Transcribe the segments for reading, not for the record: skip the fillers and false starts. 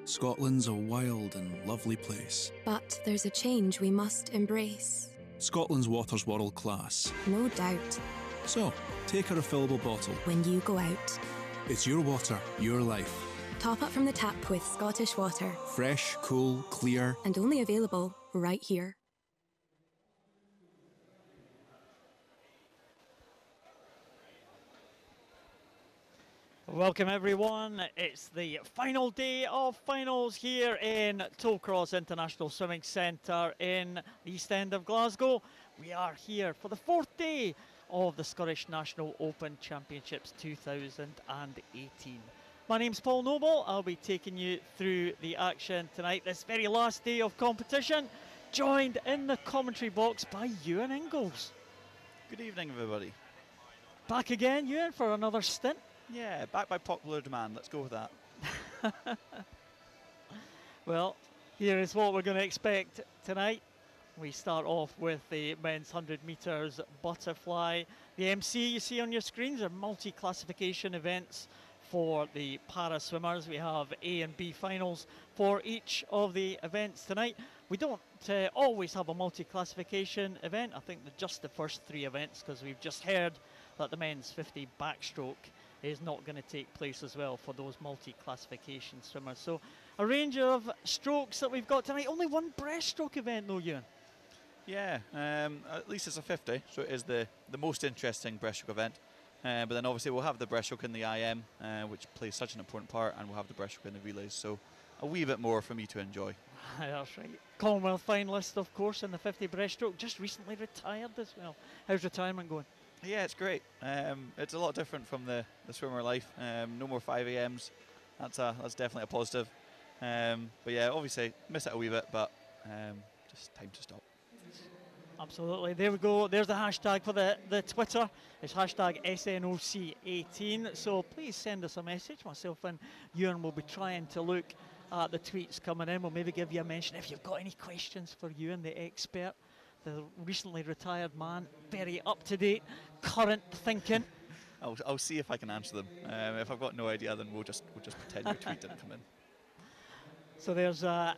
Scotland's a wild and lovely place. But there's a change we must embrace. Scotland's water's world class. No doubt. So, take a refillable bottle. When you go out. It's your water, your life. Top up from the tap with Scottish water. Fresh, cool, clear. And only available right here. Welcome everyone, it's the final day of finals here in Tollcross International Swimming Centre in the East End of Glasgow. We are here for the fourth day of the Scottish National Open Championships 2018. My name's Paul Noble, I'll be taking you through the action tonight, this very last day of competition, joined in the commentary box by Ewan Ingalls. Good evening everybody. Back again Ewan for another stint. Yeah, back by popular demand. Let's go with that. Well, here is what we're going to expect tonight. We start off with the men's 100 metres butterfly. The MC you see on your screens are multi-classification events for the para swimmers. We have A and B finals for each of the events tonight. We don't always have a multi-classification event. I think just the first three events, because we've just heard that the men's 50 backstroke is not going to take place as well for those multi-classification swimmers. So a range of strokes that we've got tonight. Only one breaststroke event though, Ewan. Yeah, at least it's a 50, so it is the most interesting breaststroke event. But then obviously we'll have the breaststroke in the IM, which plays such an important part, and we'll have the breaststroke in the relays. So a wee bit more for me to enjoy. That's right. Commonwealth finalist, of course, in the 50 breaststroke, just recently retired as well. How's retirement going? Yeah, it's great. It's a lot different from the swimmer life. No more 5 a.m s. That's definitely a positive. But yeah, obviously miss it a wee bit, but just time to stop. Absolutely. There we go. There's the hashtag for the Twitter. It's hashtag SNOC18. So please send us a message. Myself and Ewan will be trying to look at the tweets coming in. We'll maybe give you a mention if you've got any questions for Ewan, the expert. The recently retired man, very up-to-date, current thinking. I'll see if I can answer them. If I've got no idea, then we'll just pretend your tweet didn't come in. So there's the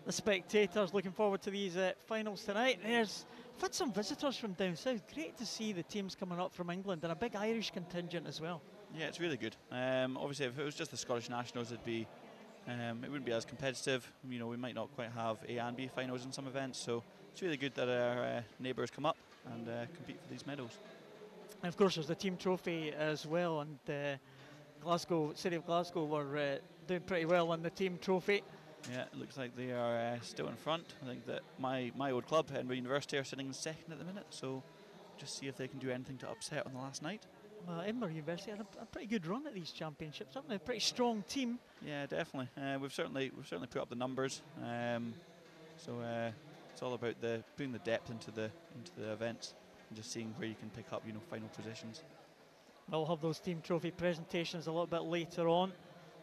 spectators looking forward to these finals tonight. We've had some visitors from down south. Great to see the teams coming up from England and a big Irish contingent as well. Yeah, it's really good. Obviously, if it was just the Scottish Nationals, it wouldn't be as competitive. You know, we might not quite have A and B finals in some events, so it's really good that our neighbours come up and compete for these medals. And of course there's the team trophy as well, and City of Glasgow were doing pretty well on the team trophy. Yeah, it looks like they are still in front. I think that my old club, Edinburgh University, are sitting second at the minute, so just see if they can do anything to upset on the last night. Edinburgh University had a pretty good run at these championships, haven't they? A pretty strong team. Yeah, definitely. We've certainly put up the numbers. So it's all about putting the depth into the events and just seeing where you can pick up, final positions. We'll have those team trophy presentations a little bit later on.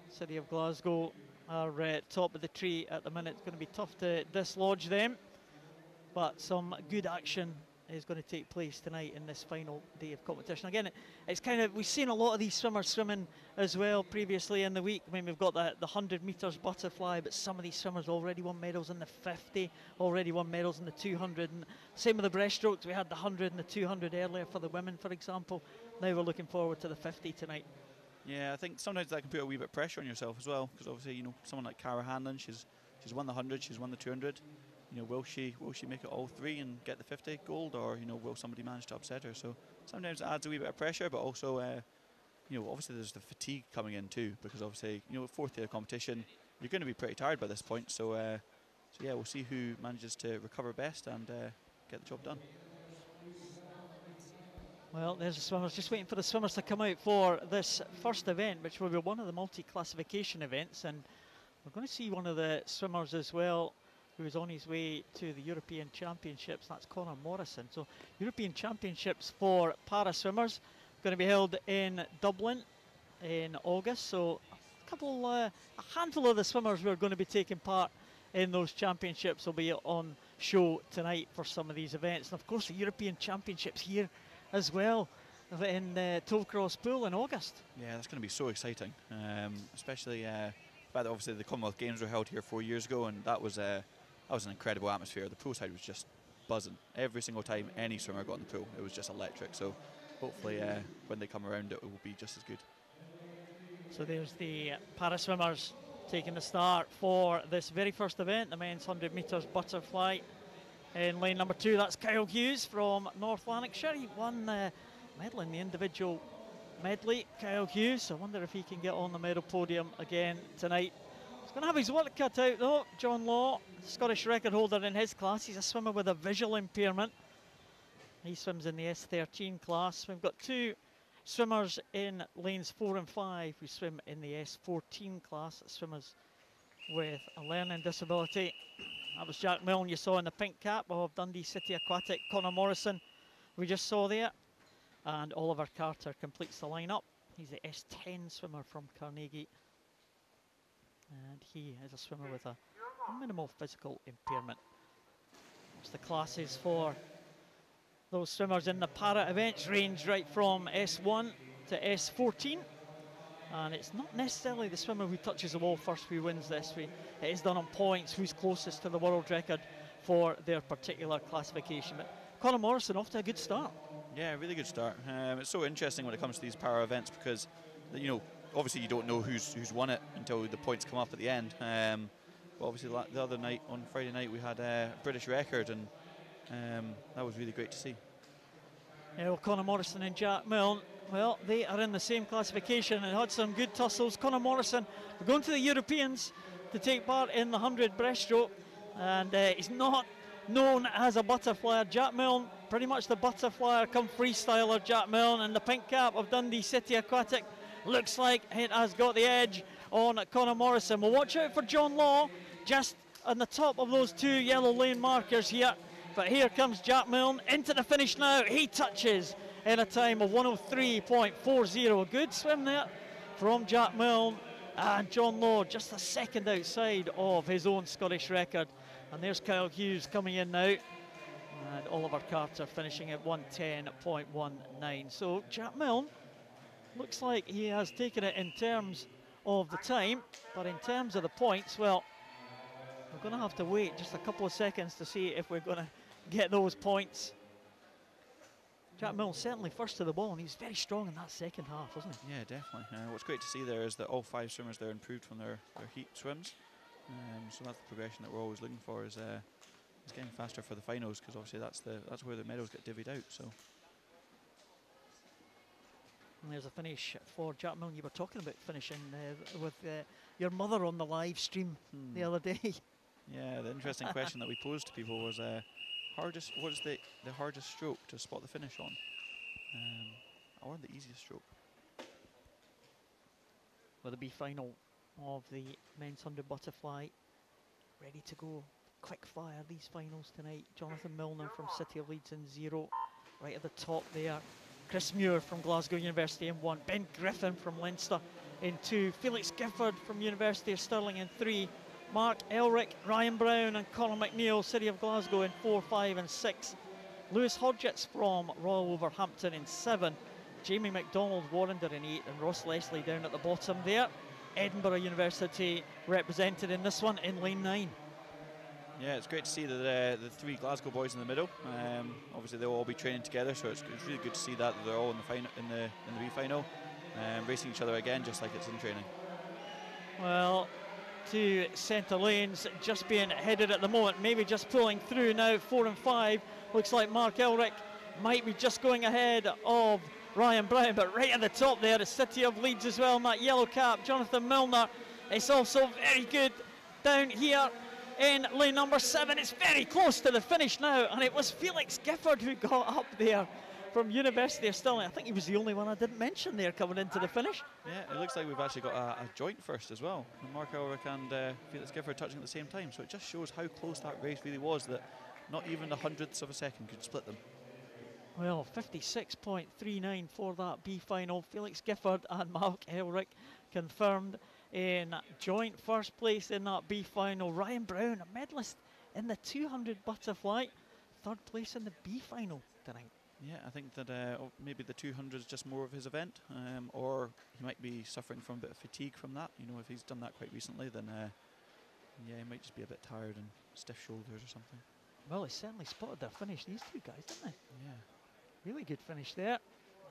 City of Glasgow are top of the tree at the minute. It's going to be tough to dislodge them, but some good action is going to take place tonight in this final day of competition. Again, it's we've seen a lot of these swimmers swimming as well previously in the week. I mean, we've got the 100 metres butterfly, but some of these swimmers already won medals in the 50, already won medals in the 200, and same with the breaststrokes. We had the 100 and the 200 earlier for the women, for example. Now we're looking forward to the 50 tonight. Yeah, I think sometimes that can put a wee bit of pressure on yourself as well, because obviously, someone like Cara Hanlon, she's won the 100, she's won the 200. Will she make it all three and get the 50 gold, or will somebody manage to upset her? So sometimes it adds a wee bit of pressure, but also obviously there's the fatigue coming in too, because obviously fourth day of competition, you're going to be pretty tired by this point. So yeah, we'll see who manages to recover best and get the job done. Well, there's the swimmers, just waiting for the swimmers to come out for this first event, which will be one of the multi-classification events, and we're going to see one of the swimmers as well who is on his way to the European Championships. That's Conor Morrison. So European Championships for para swimmers going to be held in Dublin in August. So a handful of the swimmers who are going to be taking part in those championships will be on show tonight for some of these events. And of course the European Championships here as well in Tollcross Pool in August. Yeah, that's going to be so exciting, especially fact that obviously the Commonwealth Games were held here 4 years ago, and that was an incredible atmosphere. The poolside was just buzzing every single time any swimmer got in the pool. It was just electric. So hopefully when they come around, it will be just as good. So there's the para swimmers taking the start for this very first event, the men's 100 metres butterfly. In lane number 2, that's Kyle Hughes from North Lanarkshire. He won the medal in the individual medley, Kyle Hughes. I wonder if he can get on the medal podium again tonight. He's going to have his work cut out though. John Law, Scottish record holder in his class. He's a swimmer with a visual impairment. He swims in the S13 class. We've got 2 swimmers in lanes 4 and 5 who swim in the S14 class. Swimmers with a learning disability. That was Jack Milne you saw in the pink cap of Dundee City Aquatic. Conor Morrison we just saw there. And Oliver Carter completes the lineup. He's the S10 swimmer from Carnegie. And he is a swimmer with a minimal physical impairment. That's the classes for those swimmers in the para events, range right from S1 to S14. And it's not necessarily the swimmer who touches the wall first who wins this. It is done on points, who's closest to the world record for their particular classification. But Conor Morrison off to a good start. Yeah, really good start. It's so interesting when it comes to these para events because, you know, obviously you don't know who's won it until the points come up at the end. But obviously the other night, on Friday night, we had a British record, and that was really great to see. Yeah, well, Conor Morrison and Jack Milne, well, they are in the same classification and had some good tussles. Conor Morrison, we're going to the Europeans to take part in the 100 breaststroke, and he's not known as a butterflyer. Jack Milne, pretty much the butterflyer come freestyler. Jack Milne in the pink cap of Dundee City Aquatic. Looks like it has got the edge on Conor Morrison. We'll watch out for John Law just on the top of those 2 yellow lane markers here. But here comes Jack Milne into the finish now. He touches in a time of 103.40. Good swim there from Jack Milne. And John Law just a second outside of his own Scottish record. And there's Kyle Hughes coming in now. And Oliver Carter finishing at 110.19. So Jack Milne looks like he has taken it in terms of the time. But in terms of the points, well, we're going to have to wait just a couple of seconds to see if we're going to get those points. Jack Milne certainly first to the ball, and he was very strong in that second half, wasn't he? Yeah, definitely. What's great to see there is that all 5 swimmers there improved from their heat swims. So that's the progression that we're always looking for, is getting faster for the finals, because obviously that's where the medals get divvied out. So. And there's a finish for Jack Milne. You were talking about finishing with your mother on the live stream the other day. Yeah, the interesting question that we posed to people was, what is the hardest stroke to spot the finish on? Or the easiest stroke? Well, the B final of the men's 100 butterfly ready to go. Quick fire these finals tonight. Jonathan Milner from City of Leeds in 0. Right at the top there. Chris Muir from Glasgow University in 1. Ben Griffin from Leinster in 2. Felix Gifford from University of Stirling in 3. Marc, Elrich, Ryan Brown and Conor McNeil, City of Glasgow in 4, 5 and 6. Lewis Hodgetts from Royal Wolverhampton in 7. Jamie McDonald, Warrender in 8. And Ross Leslie down at the bottom there. Edinburgh University represented in this one in lane 9. Yeah, it's great to see the 3 Glasgow boys in the middle. Obviously they'll all be training together, so it's really good to see that they're all in the B final, racing each other again, just like it's in training. Well, 2 centre lanes just being headed at the moment, maybe just pulling through now. 4 and 5 looks like Marc Elrich might be just going ahead of Ryan Brown, but right at the top there is City of Leeds as well in that yellow cap. Jonathan Milner is also very good down here in lane number 7. It's very close to the finish now, and it was Felix Gifford who got up there from University of Stirling. I think he was the only one I didn't mention there coming into the finish. Yeah, it looks like we've actually got a joint first as well. Marc Elrich and Felix Gifford touching at the same time, so it just shows how close that race really was, that not even the hundredths of a second could split them. Well, 56.39 for that B final. Felix Gifford and Marc Elrich confirmed in joint first place in that B final. Ryan Brown, a medalist in the 200 butterfly, 3rd place in the B final tonight. Yeah, I think that maybe the 200 is just more of his event, or he might be suffering from a bit of fatigue from that. You know, if he's done that quite recently, then yeah, he might just be a bit tired and stiff shoulders or something. Well, he certainly spotted their finish, these two guys, didn't they? Yeah. Really good finish there.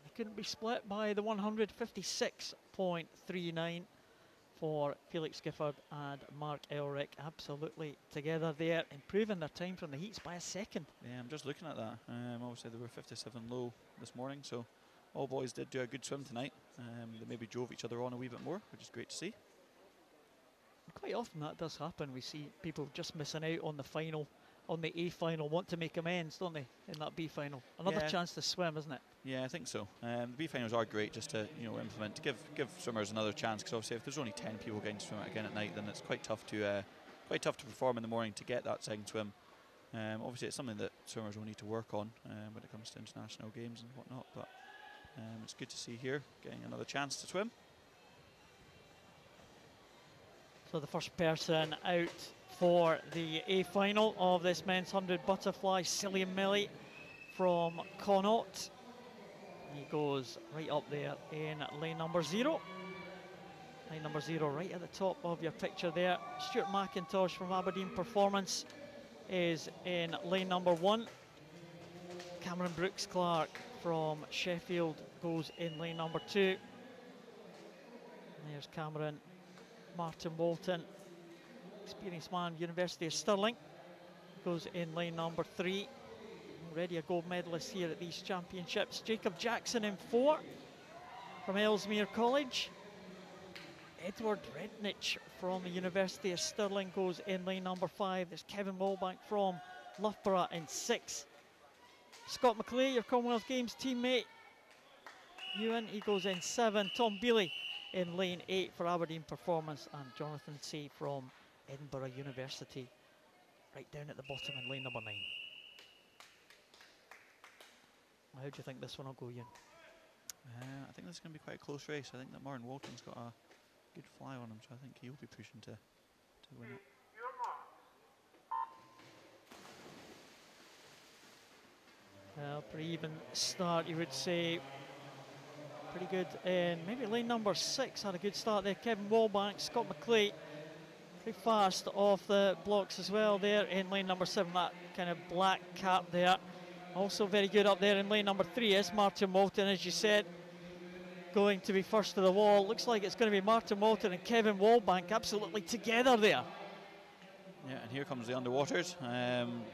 They couldn't be split by the 156.39 for Felix Gifford and Marc Elrich. Absolutely together there, improving their time from the heats by a second. Yeah, I'm just looking at that. Obviously, they were 57 low this morning, so all boys did do a good swim tonight. They maybe drove each other on a wee bit more, which is great to see. Quite often that does happen. We see people just missing out on the final, on the A final, want to make amends, don't they, in that B final? Another chance to swim, isn't it? Yeah, I think so. The B finals are great just to implement, to give swimmers another chance, because obviously if there's only 10 people getting to swim it again at night, then it's quite tough to perform in the morning to get that second swim. Obviously it's something that swimmers will need to work on when it comes to international games and whatnot, but it's good to see here getting another chance to swim. So the first person out for the A final of this men's 100 butterfly, Cillian Millie from Connaught. He goes right up there in lane number 0. Lane number 0 right at the top of your picture there. Stuart McIntosh from Aberdeen Performance is in lane number 1. Cameron Brooks-Clark from Sheffield goes in lane number 2. There's Cameron. Martin Walton, experienced man, University of Stirling, goes in lane number 3. Already a gold medalist here at these championships. Jacob Jackson in 4 from Ellesmere College. Edward Rednich from the University of Stirling goes in lane number 5. There's Kevin Walbank from Loughborough in 6. Scott McClay, your Commonwealth Games teammate, Ewan, he goes in 7. Tom Bealey in lane 8 for Aberdeen Performance, and Jonathan Say from Edinburgh University right down at the bottom in lane number 9. How do you think this one will go, Ian? I think this is going to be quite a close race. I think that Martin Walton's got a good fly on him, so I think he'll be pushing to win it. Well, pretty even start, you would say. Pretty good in maybe lane number 6, had a good start there. Kevin Walbank, Scott McClay, pretty fast off the blocks as well there in lane number 7, that kind of black cap there. Also very good up there in lane number 3 is Martin Walton, as you said, going to be first to the wall. Looks like it's going to be Martin Walton and Kevin Walbank absolutely together there. Yeah, and here comes the underwaters.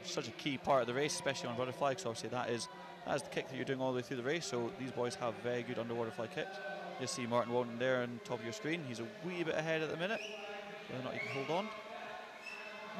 Such a key part of the race, especially on butterfly, because obviously that is the kick that you're doing all the way through the race. So these boys have very good underwater fly kicks. You see Martin Walton there on top of your screen. He's a wee bit ahead at the minute, whether or not he can hold on.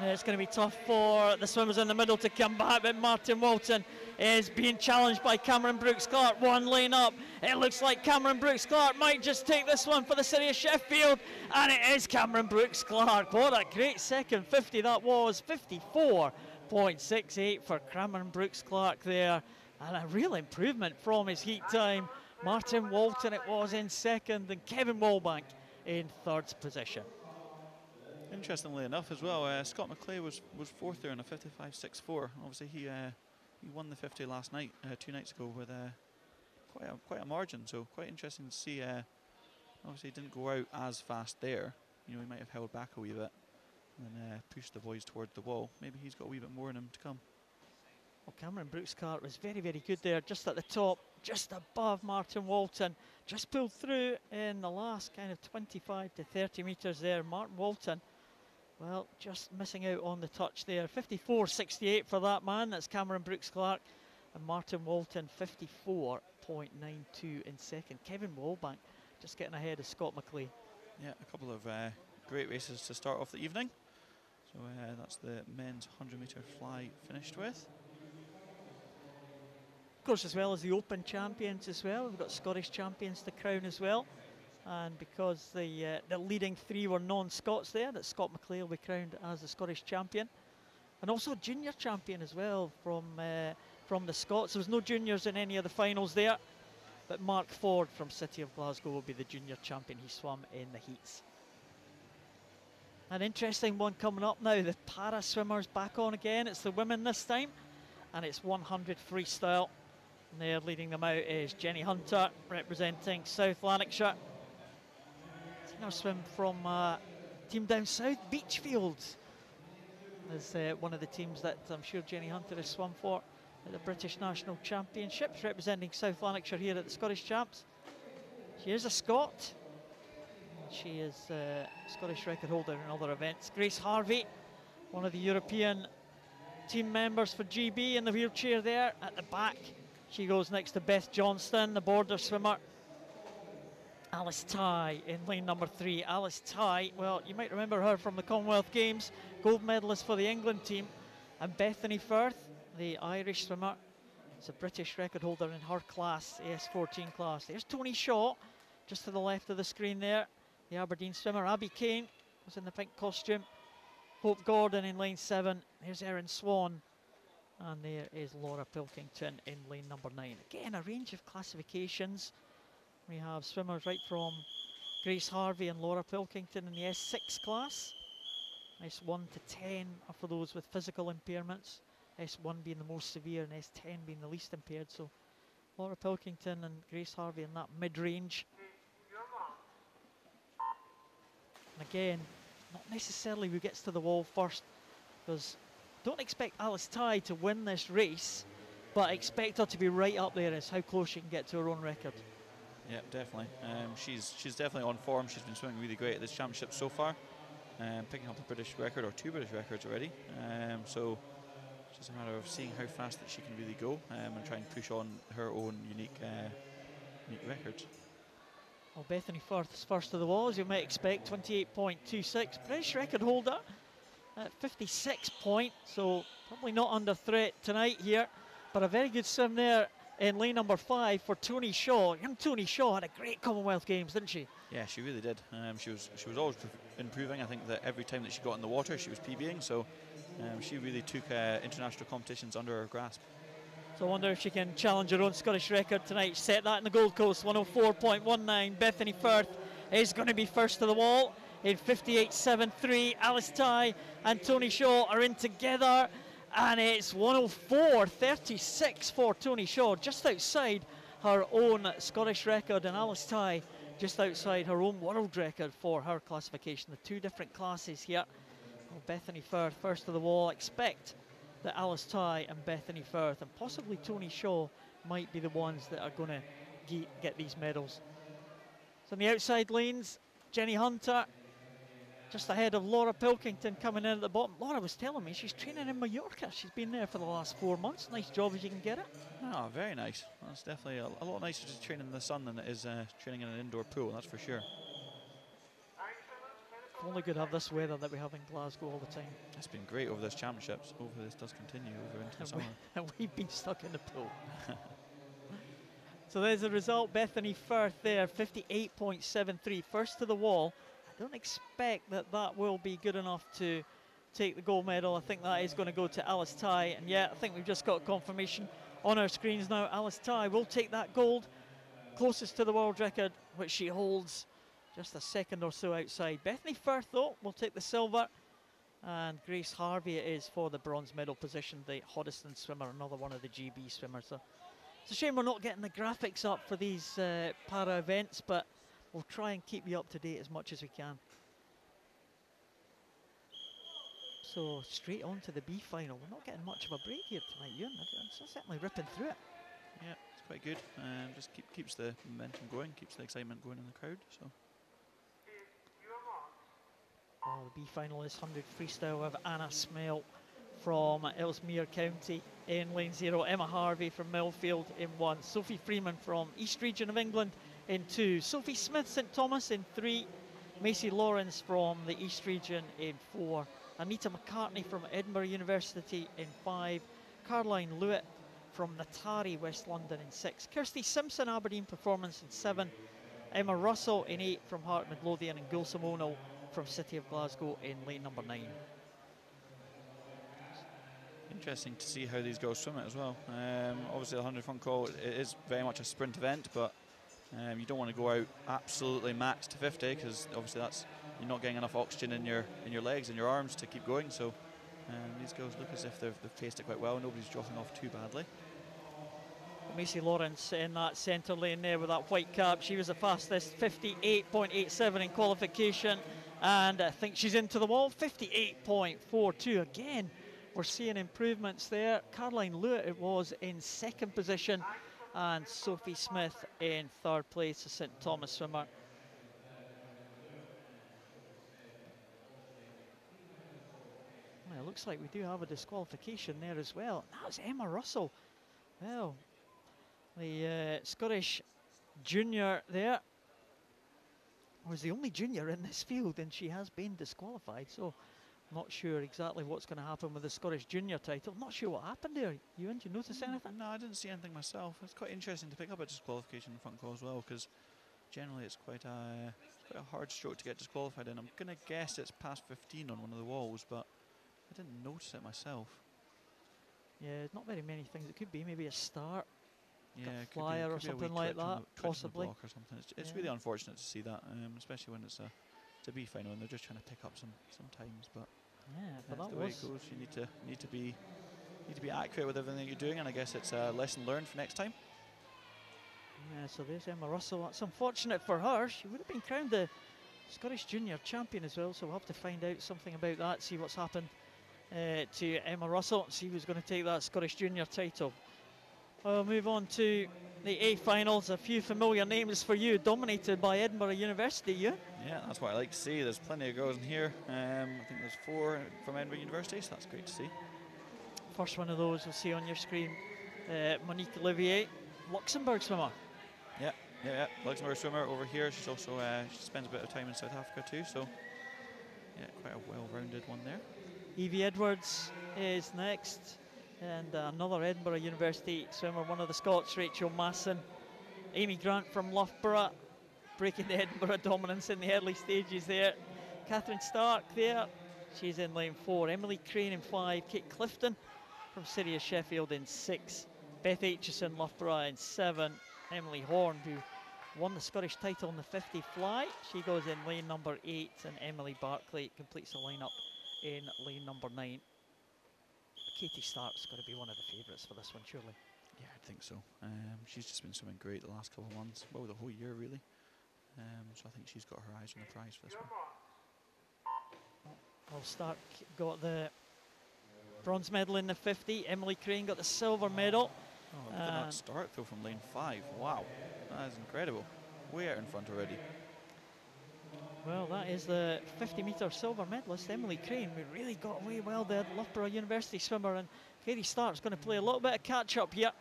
Yeah, it's going to be tough for the swimmers in the middle to come back, but Martin Walton is being challenged by Cameron Brooks-Clark. One lane up. It looks like Cameron Brooks-Clark might just take this one for the city of Sheffield, and it is Cameron Brooks-Clark. What a great second 50 that was. 54.68 for Cameron Brooks-Clark there, and a real improvement from his heat time. Martin Walton it was in second, and Kevin Walbank in third position. Interestingly enough as well, Scott McClay was 4th there in a 55.64. Obviously he won the 50 last night, 2 nights ago, with quite a margin. So quite interesting to see. Obviously he didn't go out as fast there. You know, he might have held back a wee bit and pushed the boys towards the wall. Maybe he's got a wee bit more in him to come. Well, Cameron Brooks-Clark was very, very good there, just at the top, just above Martin Walton. Just pulled through in the last kind of 25 to 30 metres there. Martin Walton, well, just missing out on the touch there. 54.68 for that man. That's Cameron Brooks-Clark. And Martin Walton, 54.92 in second. Kevin Walbank just getting ahead of Scott McClay. Yeah, a couple of great races to start off the evening. So that's the men's 100-metre fly finished with. Of course, as well as the Open champions as well. We've got Scottish champions to crown as well. And because the leading 3 were non-Scots there, that Scott McClay will be crowned as the Scottish champion. And also junior champion as well from the Scots. There was no juniors in any of the finals there. But Mark Ford from City of Glasgow will be the junior champion. He swam in the heats. An interesting one coming up now. The para swimmers back on again. It's the women this time. And it's 100 freestyle. And there leading them out is Jenny Hunter, representing South Lanarkshire. Seen her swim from team down south, Beachfields, is one of the teams that I'm sure Jenny Hunter has swum for at the British National Championships, representing South Lanarkshire here at the Scottish Champs. She is a Scot. She is a Scottish record holder in other events. Grace Harvey, one of the European team members for GB in the wheelchair there at the back. She goes next to Beth Johnston, the border swimmer. Alice Tighe in lane number 3. Alice Tighe, well, you might remember her from the Commonwealth Games, gold medalist for the England team. And Bethany Firth, the Irish swimmer, is a British record holder in her class, AS14 class. There's Tony Shaw, just to the left of the screen there. The Aberdeen swimmer. Abby Kane was in the pink costume. Hope Gordon in lane 7. There's Erin Swan. And there is Laura Pilkington in lane number 9. Again, a range of classifications. We have swimmers right from Grace Harvey and Laura Pilkington in the S6 class. S1 to 10 are for those with physical impairments. S1 being the most severe and S10 being the least impaired. So Laura Pilkington and Grace Harvey in that mid-range. And again, not necessarily who gets to the wall first, because don't expect Alice Tighe to win this race, but expect her to be right up there as how close she can get to her own record. Yeah, definitely. She's definitely on form. She's been swimming really great at this championship so far, picking up a British record or 2 British records already. So it's just a matter of seeing how fast that she can really go and try and push on her own unique records. Well, Bethany Firth is first to the wall, as you might expect, 28.26. British record holder at 56 point, so probably not under threat tonight here, but a very good swim there in lane number 5 for Tony Shaw. Young Tony Shaw had a great Commonwealth Games, didn't she? Yeah, she really did. She was always improving. I think that every time that she got in the water, she was PBing, so she really took international competitions under her grasp. So I wonder if she can challenge her own Scottish record tonight. She set that in the Gold Coast, 104.19. Bethany Firth is going to be first to the wall in 58.73. Alice Tighe and Tony Shaw are in together, and it's 104.36 for Tony Shaw, just outside her own Scottish record, and Alice Tighe just outside her own world record for her classification. The 2 different classes here. Well, Bethany Firth first to the wall. Expect that Alice Tighe and Bethany Firth and possibly Tony Shaw might be the ones that are going to get these medals. So in the outside lanes, Jenny Hunter just ahead of Laura Pilkington coming in at the bottom. Laura was telling me she's training in Mallorca. She's been there for the last 4 months. Nice job if you can get it. Oh, very nice. That's definitely a lot nicer to train in the sun than it is training in an indoor pool, that's for sure. If only could have this weather that we have in Glasgow all the time. It's been great over this championships. Hopefully this does continue over into the summer. And we've been stuck in the pool. So there's the result. Bethany Firth there, 58.73, first to the wall. I don't expect that that will be good enough to take the gold medal. I think that is going to go to Alice Tighe. And yeah, I think we've just got confirmation on our screens now. Alice Tighe will take that gold, closest to the world record, which she holds just a second or so outside. Bethany Firth, though, will take the silver. And Grace Harvey it is for the bronze medal position, the Hoddesdon swimmer, another one of the GB swimmers. So it's a shame we're not getting the graphics up for these para events, but we'll try and keep you up to date as much as we can. So straight on to the B final. We're not getting much of a break here tonight, Ewan. It's certainly ripping through it. Yeah, it's quite good. Just keeps the momentum going, keeps the excitement going in the crowd. So. Well, the B final is 100 freestyle with Anna Smale from Ellesmere County in lane 0, Emma Harvey from Millfield in 1, Sophie Freeman from East Region of England in 2, Sophie Smith St Thomas in 3, Missy Lawrence from the East Region in 4, Anita McCartney from Edinburgh University in 5, Caroline Lewitt from Natari, West London in 6, Kirsty Simpson Aberdeen Performance in 7, Emma Russell in 8 from Hart Midlothian, and Gulsum O'Neill from City of Glasgow in lane number 9. Interesting to see how these girls swim it as well. Obviously the 100 front crawl, it is very much a sprint event, but you don't want to go out absolutely max to 50, because obviously you're not getting enough oxygen in your legs and your arms to keep going. So these girls look as if they've paced it quite well. Nobody's dropping off too badly. Missy Lawrence in that centre lane there with that white cap. She was the fastest, 58.87 in qualification, and I think she's into the wall, 58.42 again. We're seeing improvements there. Caroline Lewitt it was in second position, and Sophie Smith in third place, the St Thomas swimmer. Well, it looks like we do have a disqualification there as well. That was Emma Russell. Well, the Scottish junior there was the only junior in this field, and she has been disqualified. So, not sure exactly what's going to happen with the Scottish junior title. Not sure what happened there. Ewan, did you notice anything? No, I didn't see anything myself. It's quite interesting to pick up a disqualification in the front call as well, because generally it's quite a hard stroke to get disqualified in. I'm going to guess it's past 15 on one of the walls, but I didn't notice it myself. Yeah, not very many things. It could be maybe a start, yeah, a flyer or something like that, possibly. Block or something. It's really unfortunate to see that, especially when it's a B final and they're just trying to pick up some times. But yeah, but that's that the way was. it goes. You need to be accurate with everything you're doing, and I guess it's a lesson learned for next time. Yeah, so there's Emma Russell. That's unfortunate for her. She would have been crowned the Scottish junior champion as well, so we'll have to find out something about that, see what's happened to Emma Russell, see who's going to take that Scottish junior title. We'll move on to the A finals. A few familiar names for you, dominated by Edinburgh University. You? Yeah, that's what I like to see. There's plenty of girls in here. I think there's 4 from Edinburgh University, so that's great to see. First one of those we'll see on your screen, Monique Olivier, Luxembourg swimmer. Yeah, Luxembourg swimmer over here. She's also she spends a bit of time in South Africa too, so yeah, quite a well-rounded one there. Evie Edwards is next, and another Edinburgh University swimmer, one of the Scots, Rachel Masson. Amy Grant from Loughborough, breaking the Edinburgh dominance in the early stages there. Catherine Stark there, she's in lane 4. Emily Crane in 5. Kate Clifton from City of Sheffield in 6. Beth Aitchison, Loughborough in 7. Emily Horn, who won the Scottish title in the 50 fly, she goes in lane number 8, and Emily Barclay completes the lineup in lane number 9. Katie Stark's got to be one of the favourites for this one, surely. Yeah, I think so. She's just been swimming great the last couple of months, well, the whole year really. So I think she's got her eyes on the prize for this one. Well, Stark got the bronze medal in the 50. Emily Crane got the silver medal. Oh, look at that start though from lane 5. Wow, that is incredible. Way out in front already. Well, that is the 50-metre silver medalist, Emily Crane. We really got away well there, the Loughborough University swimmer, and Katie Stark's going to play a little bit of catch-up here.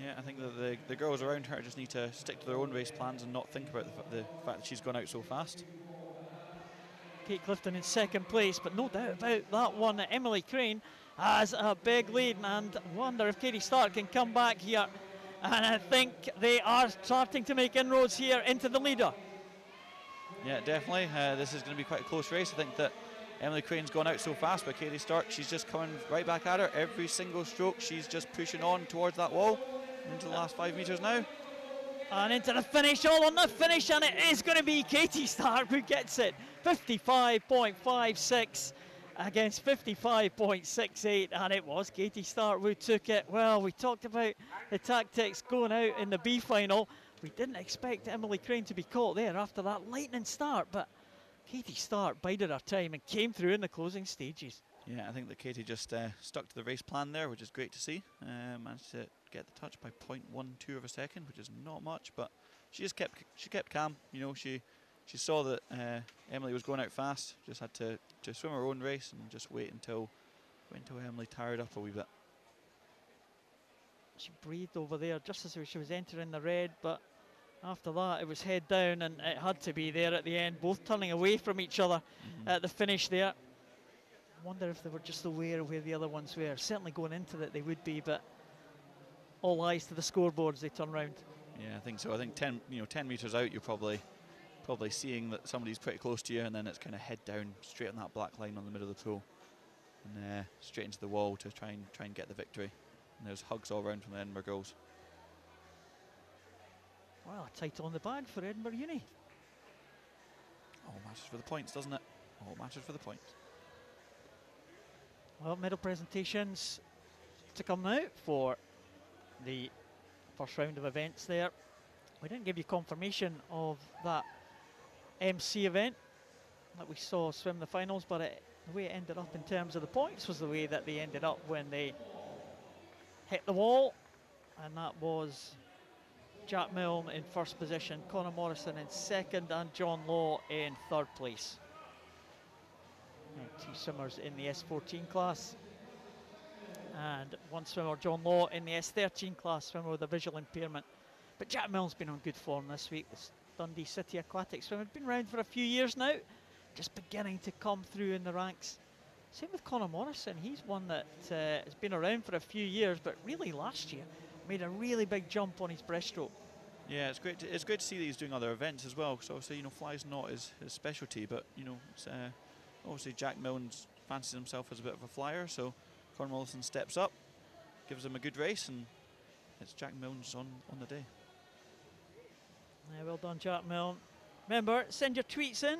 Yeah, I think that the girls around her just need to stick to their own race plans and not think about the fact that she's gone out so fast. Kate Clifton in second place, but no doubt about that one. Emily Crane has a big lead, and wonder if Katie Stark can come back here. And I think they are starting to make inroads here into the leader. Yeah, definitely. This is going to be quite a close race. I think that Emily Crane's gone out so fast, but Katie Stark, she's just coming right back at her. Every single stroke, she's just pushing on towards that wall. Into the last 5 metres now. And into the finish, all on the finish, and it is going to be Katie Stark who gets it. 55.56 against 55.68, and it was Katie Stark who took it. Well, we talked about the tactics going out in the B final. We didn't expect Emily Crane to be caught there after that lightning start, but Katie Stark bided her time and came through in the closing stages. Yeah, I think that Katie just stuck to the race plan there, which is great to see. Managed to get the touch by 0.12 of a second, which is not much, but she kept calm. You know, she saw that Emily was going out fast. Just had to swim her own race and just wait until Emily tired up a wee bit. She breathed over there just as she was entering the red, but after that it was head down, and it had to be there at the end, both turning away from each other at the finish there. Wonder if they were just aware of where the other ones were. Certainly going into that they would be, but all eyes to the scoreboard as they turn round. Yeah, I think so. I think 10 metres out, you're probably seeing that somebody's pretty close to you, and then it's kind of head down straight on that black line on the middle of the pool, and straight into the wall to try and get the victory. And there's hugs all around from the Edinburgh girls. Well, a title in the bag for Edinburgh Uni. All matters for the points, doesn't it? All matters for the points. Well, medal presentations to come now for the first round of events there. We didn't give you confirmation of that MC event that we saw swim the finals, but the way it ended up in terms of the points was the way that they ended up when they hit the wall, and that was Jack Milne in first position, Conor Morrison in second, and John Law in third place. Two swimmers in the S14 class, and one swimmer, John Law, in the S13 class, swimmer with a visual impairment. But Jack Milne's been on good form this week. This Dundee City Aquatic swimmer has been around for a few years now, just beginning to come through in the ranks. Same with Conor Morrison. He's one that has been around for a few years, but really last year made a really big jump on his breaststroke. Yeah, it's great. It's great to see that he's doing other events as well. Because obviously, fly's not his specialty, but it's, obviously Jack Milne's fancies himself as a bit of a flyer. So Conor Morrison steps up, gives him a good race, and it's Jack Milne's on the day. Yeah, well done, Jack Milne. Remember, send your tweets in.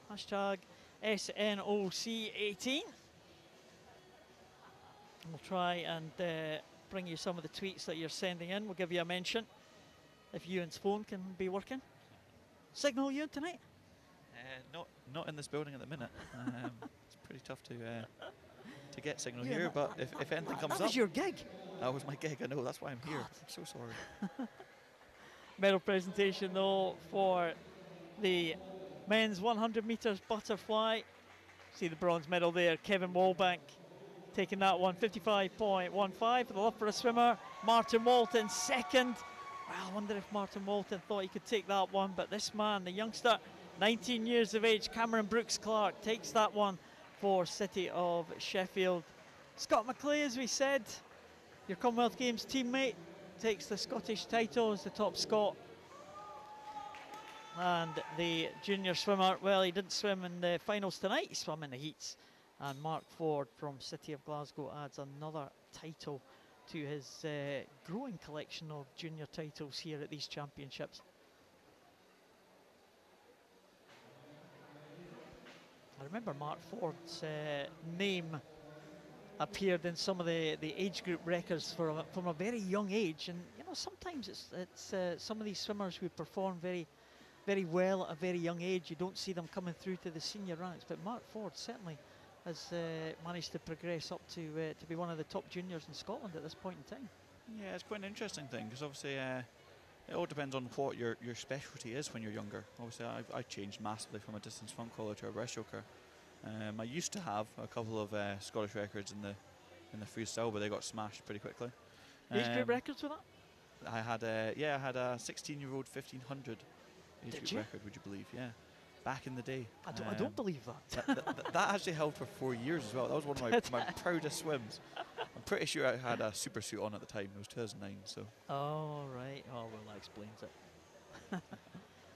Hashtag SNOC18. We'll try and bring you some of the tweets that you're sending in. We'll give you a mention if Ewan's phone can be working. Signal Ewan tonight? Not in this building at the minute. It's pretty tough to get signal here, but if anything comes up... That was your gig? That was my gig, I know, that's why I'm here. I'm so sorry. Medal presentation though for the men's 100 metres butterfly. See the bronze medal there, Kevin Walbank taking that one, 55.15 for the love for a swimmer. Martin Walton second. Well, I wonder if Martin Walton thought he could take that one, but this man, the youngster, 19 years of age, Cameron Brooks-Clark, takes that one for City of Sheffield. Scott McClay, as we said, your Commonwealth Games teammate, takes the Scottish title as the top Scot. And the junior swimmer, well, he didn't swim in the finals tonight, he swam in the heats. And Mark Ford from City of Glasgow adds another title to his growing collection of junior titles here at these championships. I remember Mark Ford's name appeared in some of the age group records from a very young age, and sometimes it's some of these swimmers who perform very, very well at a very young age. You don't see them coming through to the senior ranks, but Mark Ford certainly has managed to progress up to be one of the top juniors in Scotland at this point in time. Yeah, it's quite an interesting thing because obviously it all depends on what your specialty is when you're younger. Obviously, I changed massively from a distance front crawler to a breaststroker. I used to have a couple of Scottish records in the freestyle, but they got smashed pretty quickly. Age group records with that? I had a 16-year-old 1500 age group record. Would you believe? Yeah, back in the day. I don't believe that. that actually held for 4 years as well. That was one of my proudest swims. I'm pretty sure I had a super suit on at the time. It was 2009. So. Oh right. Oh well, that explains it.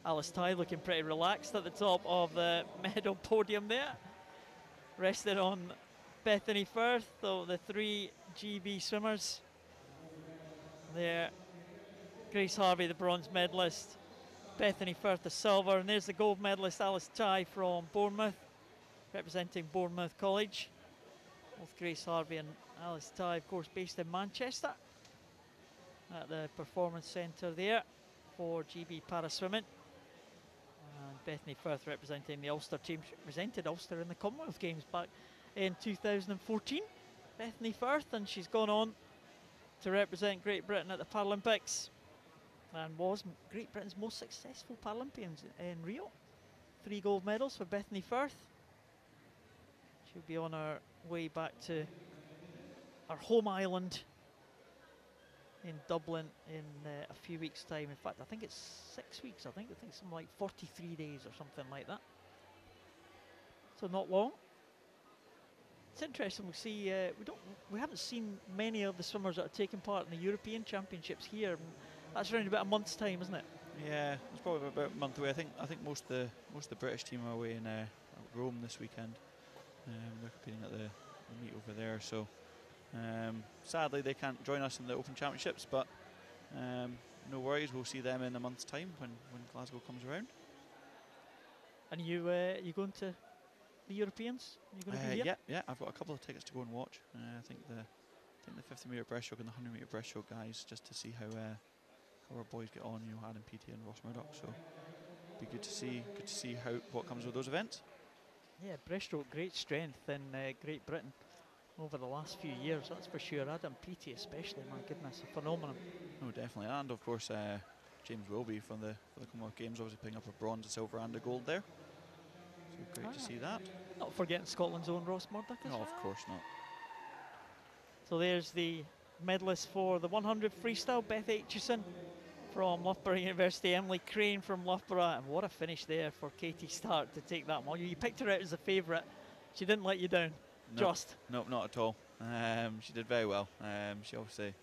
Alice Ty looking pretty relaxed at the top of the medal podium there. Rested on Bethany Firth, though the 3 GB swimmers there. Grace Harvey, the bronze medalist. Bethany Firth, the silver. And there's the gold medalist, Alice Ty from Bournemouth, representing Bournemouth College. Both Grace Harvey and Alice Ty, of course, based in Manchester at the Performance Centre there for GB Para Swimming. And Bethany Firth representing the Ulster team. She represented Ulster in the Commonwealth Games back in 2014. Bethany Firth, and she's gone on to represent Great Britain at the Paralympics and was Great Britain's most successful Paralympians in Rio. 3 gold medals for Bethany Firth. She'll be on her way back to her home island in Dublin in a few weeks' time. In fact, I think it's 6 weeks. I think something like 43 days or something like that. So not long. It's interesting. We see we haven't seen many of the swimmers that are taking part in the European Championships here. That's around about a month's time, isn't it? Yeah, it's probably about a month away. I think most of the British team are away in Rome this weekend. They're competing at the meet over there. So sadly, they can't join us in the Open Championships, but no worries. We'll see them in a month's time when Glasgow comes around. And you going to the Europeans? You going to be here? Yeah. I've got a couple of tickets to go and watch. I think think the 50 metre breaststroke and the 100 metre breaststroke guys, just to see how our boys get on. You know, Adam Peaty and Ross Murdoch. So be good to see what comes with those events. Yeah, breaststroke, great strength in Great Britain over the last few years, that's for sure. Adam Peaty especially, my goodness, a phenomenon. No, definitely, and of course James Wilby from the Commonwealth Games, obviously picking up a bronze, a silver and a gold there. So great to see that. Not forgetting Scotland's own Ross Murdoch as well. No, of course not. So there's the medalist for the 100 freestyle, Beth Aitchison from Loughborough University, Emily Crane from Loughborough, and what a finish there for Katie Stark to take that one. You picked her out as a favourite. She didn't let you down. No, not at all. She did very well. She obviously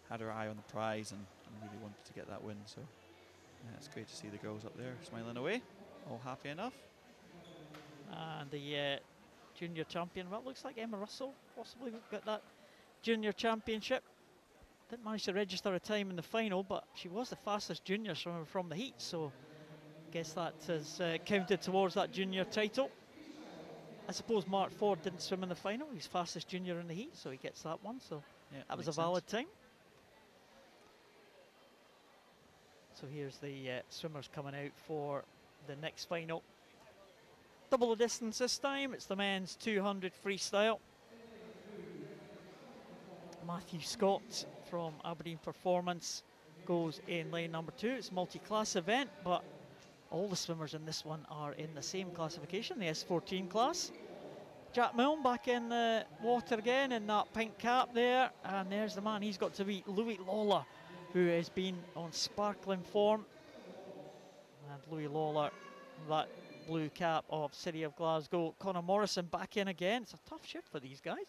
had her eye on the prize and really wanted to get that win. So it's great to see the girls up there smiling away, all happy enough. And the junior champion, well, it looks like Emma Russell possibly got that junior championship. Didn't manage to register a time in the final, but she was the fastest junior from the heat, so I guess that has counted towards that junior title. I suppose Marc Ford didn't swim in the final. He's fastest junior in the heat, so he gets that one. So yeah, that was a valid time. So here's the swimmers coming out for the next final. Double the distance this time. It's the men's 200 freestyle. Matthew Scott from Aberdeen Performance goes in lane number 2. It's a multi-class event, but all the swimmers in this one are in the same classification, the S14 class. Jack Milne back in the water again in that pink cap there, and there's the man he's got to beat, Louis Lawler, who has been on sparkling form. And Louis Lawler, that blue cap of City of Glasgow. Conor Morrison back in again. It's a tough shift for these guys.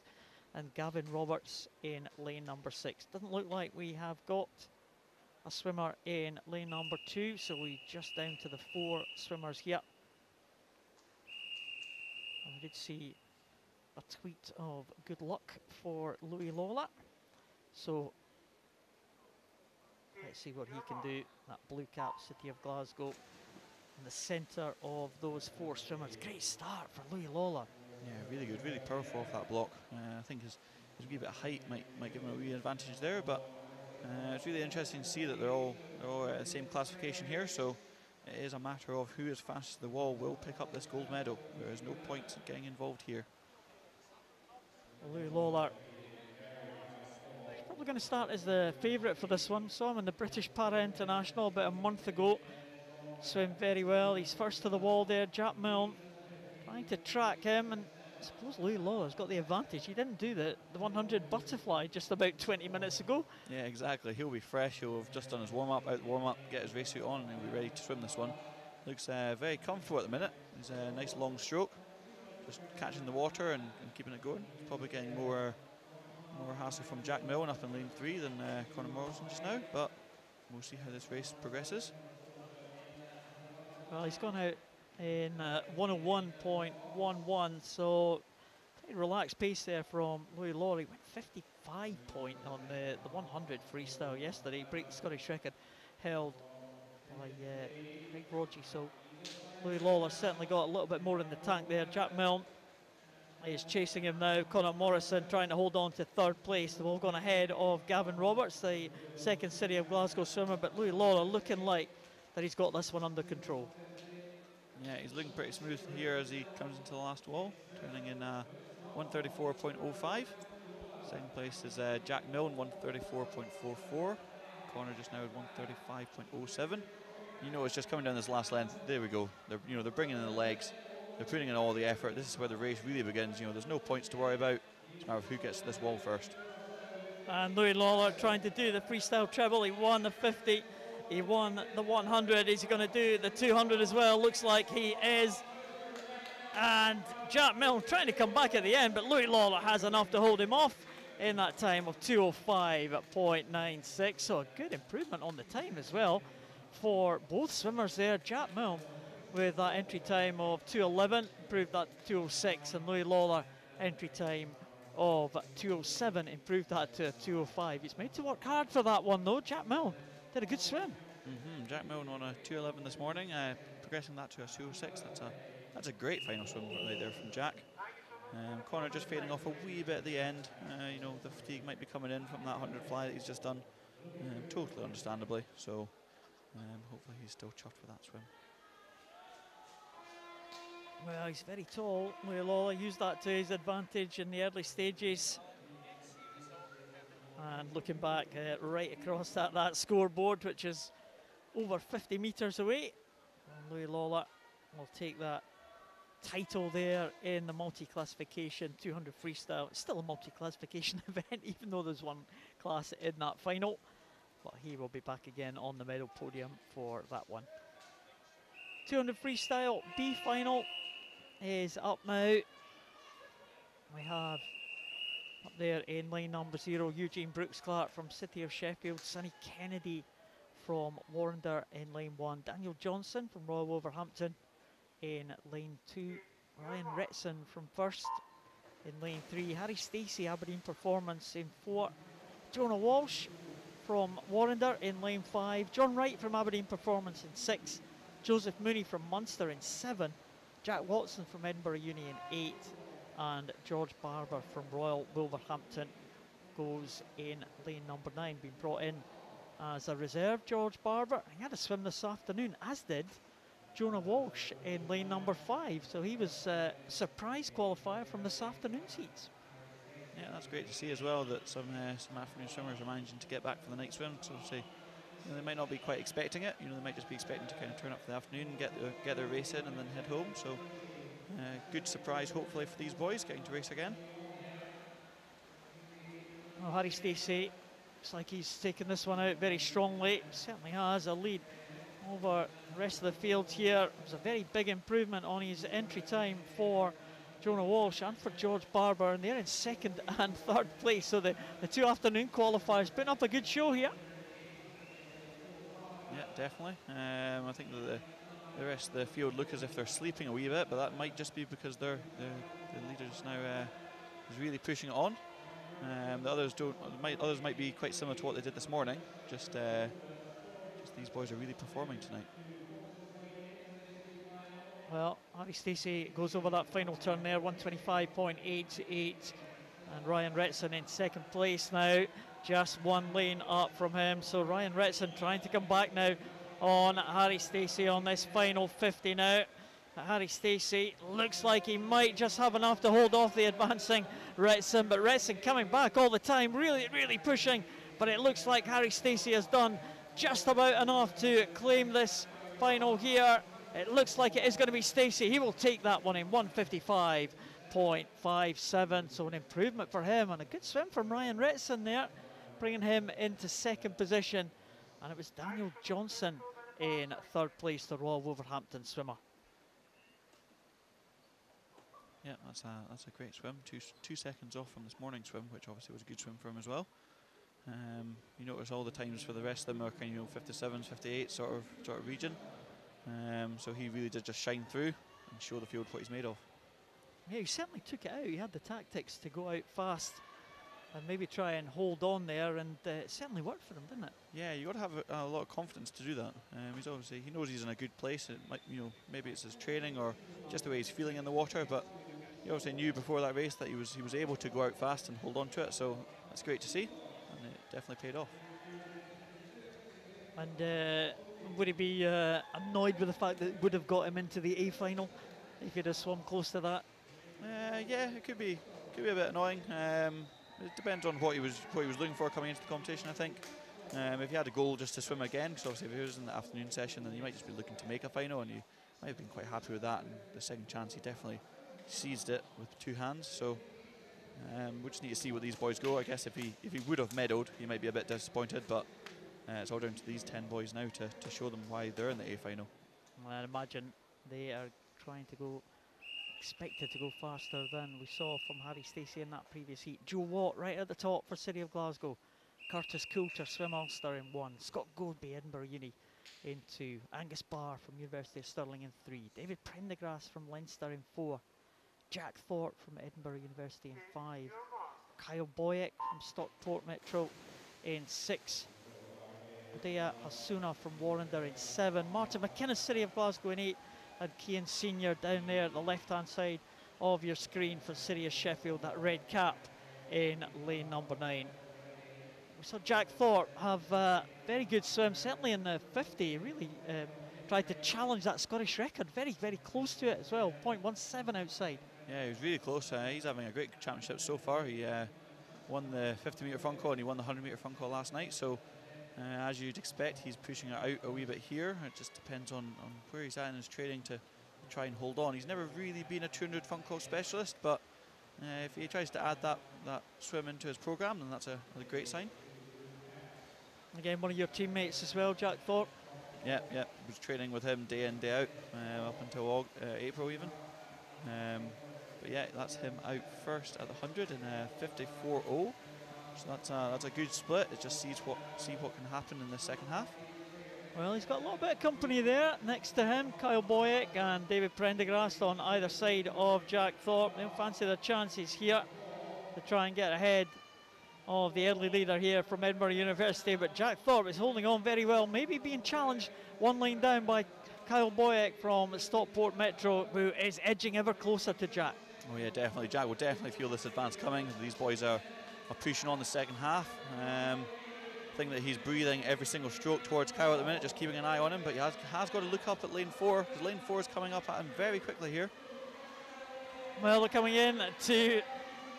And Gavin Roberts in lane number 6. Doesn't look like we have got a swimmer in lane number 2, so we just down to the 4 swimmers here. And we did see a tweet of good luck for Louis Lawler. So let's see what he can do. That blue cap, City of Glasgow, in the centre of those 4 swimmers. Great start for Louis Lawler. Yeah, really good, really powerful off that block. I think his wee bit of height might give him a wee advantage there, but it's really interesting to see that they're all at the same classification here. So it is a matter of who is fastest to the wall will pick up this gold medal. There is no point in getting involved here. Louis Lawler, he's probably going to start as the favourite for this one. Saw him in the British Para International about a month ago. Swim very well. He's first to the wall there. Jack Milne trying to track him, and I suppose Louis Lawler's got the advantage. He didn't do the 100 butterfly just about 20 minutes ago. Yeah, exactly. He'll be fresh. He'll have just done his warm-up, out the warm-up, get his race suit on, and he'll be ready to swim this one. Looks very comfortable at the minute. He's a nice long stroke, just catching the water and keeping it going. He's probably getting more hassle from Jack Milne up in lane 3 than Conor Morrison just now, but we'll see how this race progresses. Well, he's gone out in 101.11, so pretty relaxed pace there from Louis Lawler. He went 55 point on the 100 freestyle yesterday. Break the Scottish record held by Greg Rodgie. So Louis Lawler certainly got a little bit more in the tank there. Jack Milne is chasing him now. Conor Morrison trying to hold on to 3rd place. They've all gone ahead of Gavin Roberts, the 2nd City of Glasgow swimmer, but Louis Lawler looking like that he's got this one under control. Yeah, he's looking pretty smooth here as he comes into the last wall, turning in 134.05. Second place is Jack Milne, 134.44. Conor just now at 135.07. You know, it's just coming down this last length. There we go. They're bringing in the legs. They're putting in all the effort. This is where the race really begins. You know, there's no points to worry about. It's a matter of who gets to this wall first. And Louis Lawler trying to do the freestyle treble. He won the 50. He won the 100. Is he going to do the 200 as well? Looks like he is. And Jack Milne trying to come back at the end, but Louis Lawler has enough to hold him off in that time of 2:05.96. So a good improvement on the time as well for both swimmers there. Jack Milne with that entry time of 2:11, improved that to 2:06, and Louis Lawler entry time of 2:07, improved that to 2:05. He's made to work hard for that one though. Jack Milne did a good swim. Jack Milne on a 2:11 this morning, progressing that to a 2:06. That's a great final swim right there from Jack. Connor just fading off a wee bit at the end. You know, the fatigue might be coming in from that 100 fly that he's just done. Totally understandably. So hopefully he's still chuffed with that swim. Well, he's very tall. Lola used that to his advantage in the early stages. And looking back right across that scoreboard, which is over 50 metres away, Louis Lola will take that title there in the multi-classification 200 freestyle. It's still a multi-classification event, even though there's one class in that final. But he will be back again on the medal podium for that one. 200 freestyle B final is up now. We have up there in lane number 0, Eugene Brooks-Clark from City of Sheffield, Sonny Kennedy from Warrender in lane 1, Daniel Johnson from Royal Wolverhampton in lane 2, Ryan Ritson from First in lane 3, Harry Stacey, Aberdeen Performance in 4, Jonah Walsh from Warrender in lane 5, John Wright from Aberdeen Performance in 6, Joseph Mooney from Munster in 7, Jack Watson from Edinburgh Uni in 8, and George Barber from Royal Wolverhampton goes in lane number 9, being brought in as a reserve. George Barber, he had a swim this afternoon, as did Jonah Walsh in lane number 5, so he was a surprise qualifier from this afternoon's heats. Yeah, that's great to see as well, that some afternoon swimmers are managing to get back for the night swim. So obviously, you know, they might not be quite expecting it. You know, they might just be expecting to kind of turn up for the afternoon and get their race in and then head home. So good surprise, hopefully, for these boys getting to race again. Well, Harry Stacey looks like he's taken this one out very strongly. Certainly has a lead over the rest of the field here. It was a very big improvement on his entry time for Jonah Walsh and for George Barber, and they're in 2nd and 3rd place. So the two afternoon qualifiers putting up a good show here. Yeah, definitely. I think that the rest of the field look as if they're sleeping a wee bit, but that might just be because the leaders now is really pushing it on. The others don't. Others might be quite similar to what they did this morning. Just these boys are really performing tonight. Well, Harry Stacey goes over that final turn there, 125.88, and Ryan Ritson in 2nd place now, just one lane up from him. So Ryan Ritson trying to come back now on Harry Stacey on this final 50 now. Harry Stacey looks like he might just have enough to hold off the advancing Ritson, but Ritson coming back all the time, really pushing, but it looks like Harry Stacey has done just about enough to claim this final here. It looks like it is going to be Stacey. He will take that one in 155.57, so an improvement for him, and a good swim from Ryan Ritson there, bringing him into 2nd position. And it was Daniel Johnson in 3rd place, the Royal Wolverhampton swimmer. Yeah, that's a great swim. Two seconds off from this morning's swim, which obviously was a good swim for him as well. You notice all the times for the rest of them are kind of 57s, 58 sort of region. So he really did just shine through and show the field what he's made of. Yeah, he certainly took it out. He had the tactics to go out fast and maybe try and hold on there, and it certainly worked for him, didn't it? Yeah, you got to have a lot of confidence to do that. He knows he's in a good place. It might, you know, maybe it's his training or just the way he's feeling in the water, but he obviously knew before that race that he was able to go out fast and hold on to it. So that's great to see, and it definitely paid off. And would he be annoyed with the fact that it would have got him into the A final if he'd have swum close to that? Yeah, it could be a bit annoying. It depends on what he was looking for coming into the competition, I think. If he had a goal just to swim again, because obviously if he was in the afternoon session, then he might just be looking to make a final, and he might have been quite happy with that. And the second chance, he definitely seized it with 2 hands. So we just need to see what these boys go. I guess if he would have medalled, he might be a bit disappointed, but it's all down to these 10 boys now to show them why they're in the A final. I imagine they are trying to go, expected to go faster than we saw from Harry Stacey in that previous heat. Joe Watt right at the top for City of Glasgow. Curtis Coulter, Swim Ulster in 1. Scott Goldby, Edinburgh Uni in 2. Angus Barr from University of Stirling in 3. David Prendergast from Leinster in 4. Jack Thorpe from Edinburgh University in 5. Kyle Boyack from Stockport Metro in 6. Dea Hasuna from Warrender in 7. Martin McInnes, City of Glasgow in 8. And Cian Senior down there at the left-hand side of your screen for Sirius Sheffield, that red cap in lane number 9. We saw Jack Thorpe have a very good swim, certainly in the 50. Really tried to challenge that Scottish record, very, very close to it as well, 0.17 outside. Yeah, he was really close. He's having a great championship so far. He won the 50-metre front call and he won the 100-metre front call last night. So, as you'd expect, he's pushing it out a wee bit here. It just depends on where he's at in his training to try and hold on. He's never really been a 200 front call specialist, but if he tries to add that swim into his programme, then that's a great sign. Again, one of your teammates as well, Jack Thorpe. Yeah. Was training with him day in, day out, up until April even. But yeah, that's him out first at the 100 in 54.0. So that's a good split. It just see what can happen in the second half. Well, he's got a little bit of company there next to him. Kyle Boyack and David Prendergast on either side of Jack Thorpe. They'll fancy their chances here to try and get ahead of the early leader here from Edinburgh University. But Jack Thorpe is holding on very well, maybe being challenged one lane down by Kyle Boyack from Stockport Metro, who is edging ever closer to Jack. Oh yeah, definitely. Jack will definitely feel this advance coming. These boys are pushing on the second half. I think that he's breathing every single stroke towards Kyle at the minute, just keeping an eye on him, but he has got to look up at lane 4, because lane 4 is coming up at him very quickly here. Well, they're coming in to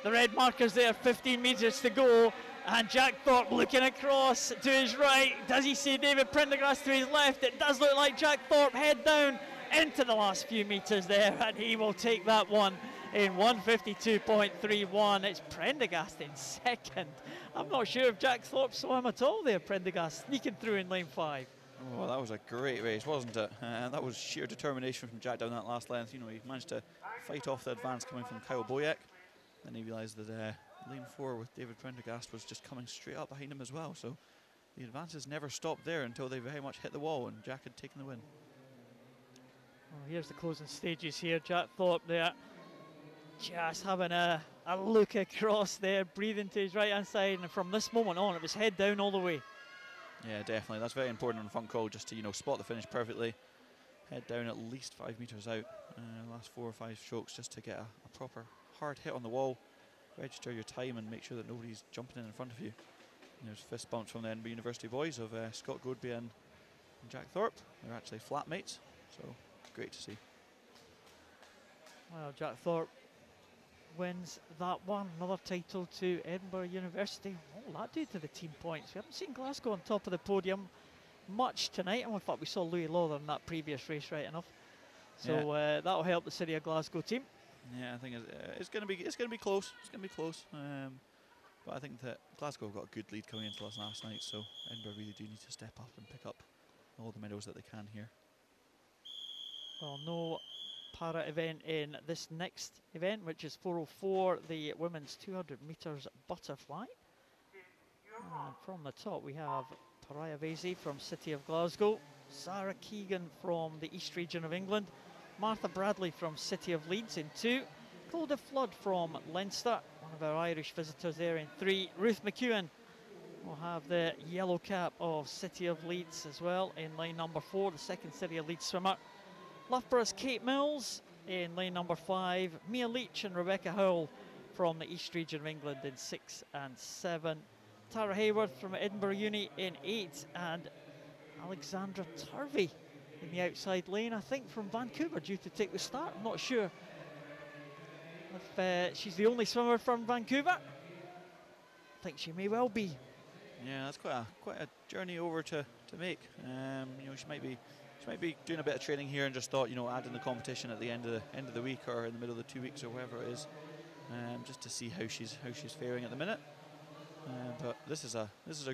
the red markers there, 15 metres to go, and Jack Thorpe looking across to his right. Does he see David Prendergast to his left? It does look like Jack Thorpe head down into the last few metres there, and he will take that one in 152.31. It's Prendergast in second. I'm not sure if Jack Thorpe saw him at all there, Prendergast sneaking through in lane 5. Oh, that was a great race, wasn't it? That was sheer determination from Jack down that last length. You know, he managed to fight off the advance coming from Kyle Boyack. Then he realised that lane 4 with David Prendergast was just coming straight up behind him as well. So the advances never stopped there until they very much hit the wall and Jack had taken the win. Well, here's the closing stages here. Jack Thorpe there, just having a look across there, breathing to his right hand side, and from this moment on it was head down all the way. Yeah, definitely. That's very important on the front call, just to, you know, spot the finish perfectly. Head down at least 5 metres out, last 4 or 5 strokes, just to get a proper hard hit on the wall. Register your time and make sure that nobody's jumping in front of you. And there's fist bumps from the Edinburgh University boys of Scott Godby and Jack Thorpe. They're actually flatmates, so great to see. Well, Jack Thorpe wins that one. Another title to Edinburgh University. What will that do to the team points? We haven't seen Glasgow on top of the podium much tonight, and we thought we saw Louis Lawler in that previous race, right enough. So yeah. That'll help the City of Glasgow team. Yeah, I think it's going to be close. It's going to be close. But I think that Glasgow have got a good lead coming into us last night, so Edinburgh really do need to step up and pick up all the medals that they can here. Well, no para event in this next event, which is 404, the women's 200 metres butterfly. And from the top we have Pariah Vasey from City of Glasgow, Sarah Keegan from the East Region of England, Martha Bradley from City of Leeds in 2, Clodagh Flood from Leinster, one of our Irish visitors there in 3, Ruth McEwen will have the yellow cap of City of Leeds as well in lane number 4, the second City of Leeds swimmer. Loughborough's Kate Mills in lane number 5, Mia Leach and Rebecca Howell from the East Region of England in 6 and 7, Tara Hayworth from Edinburgh Uni in 8, and Alexandra Turvey in the outside lane, I think from Vancouver, due to take the start. I'm not sure if she's the only swimmer from Vancouver. I think she may well be. Yeah, that's quite a journey over to make. You know, she might be doing a bit of training here and just thought, you know, adding the competition at the end of the week or in the middle of the 2 weeks or whatever it is, just to see how she's faring at the minute. But this is a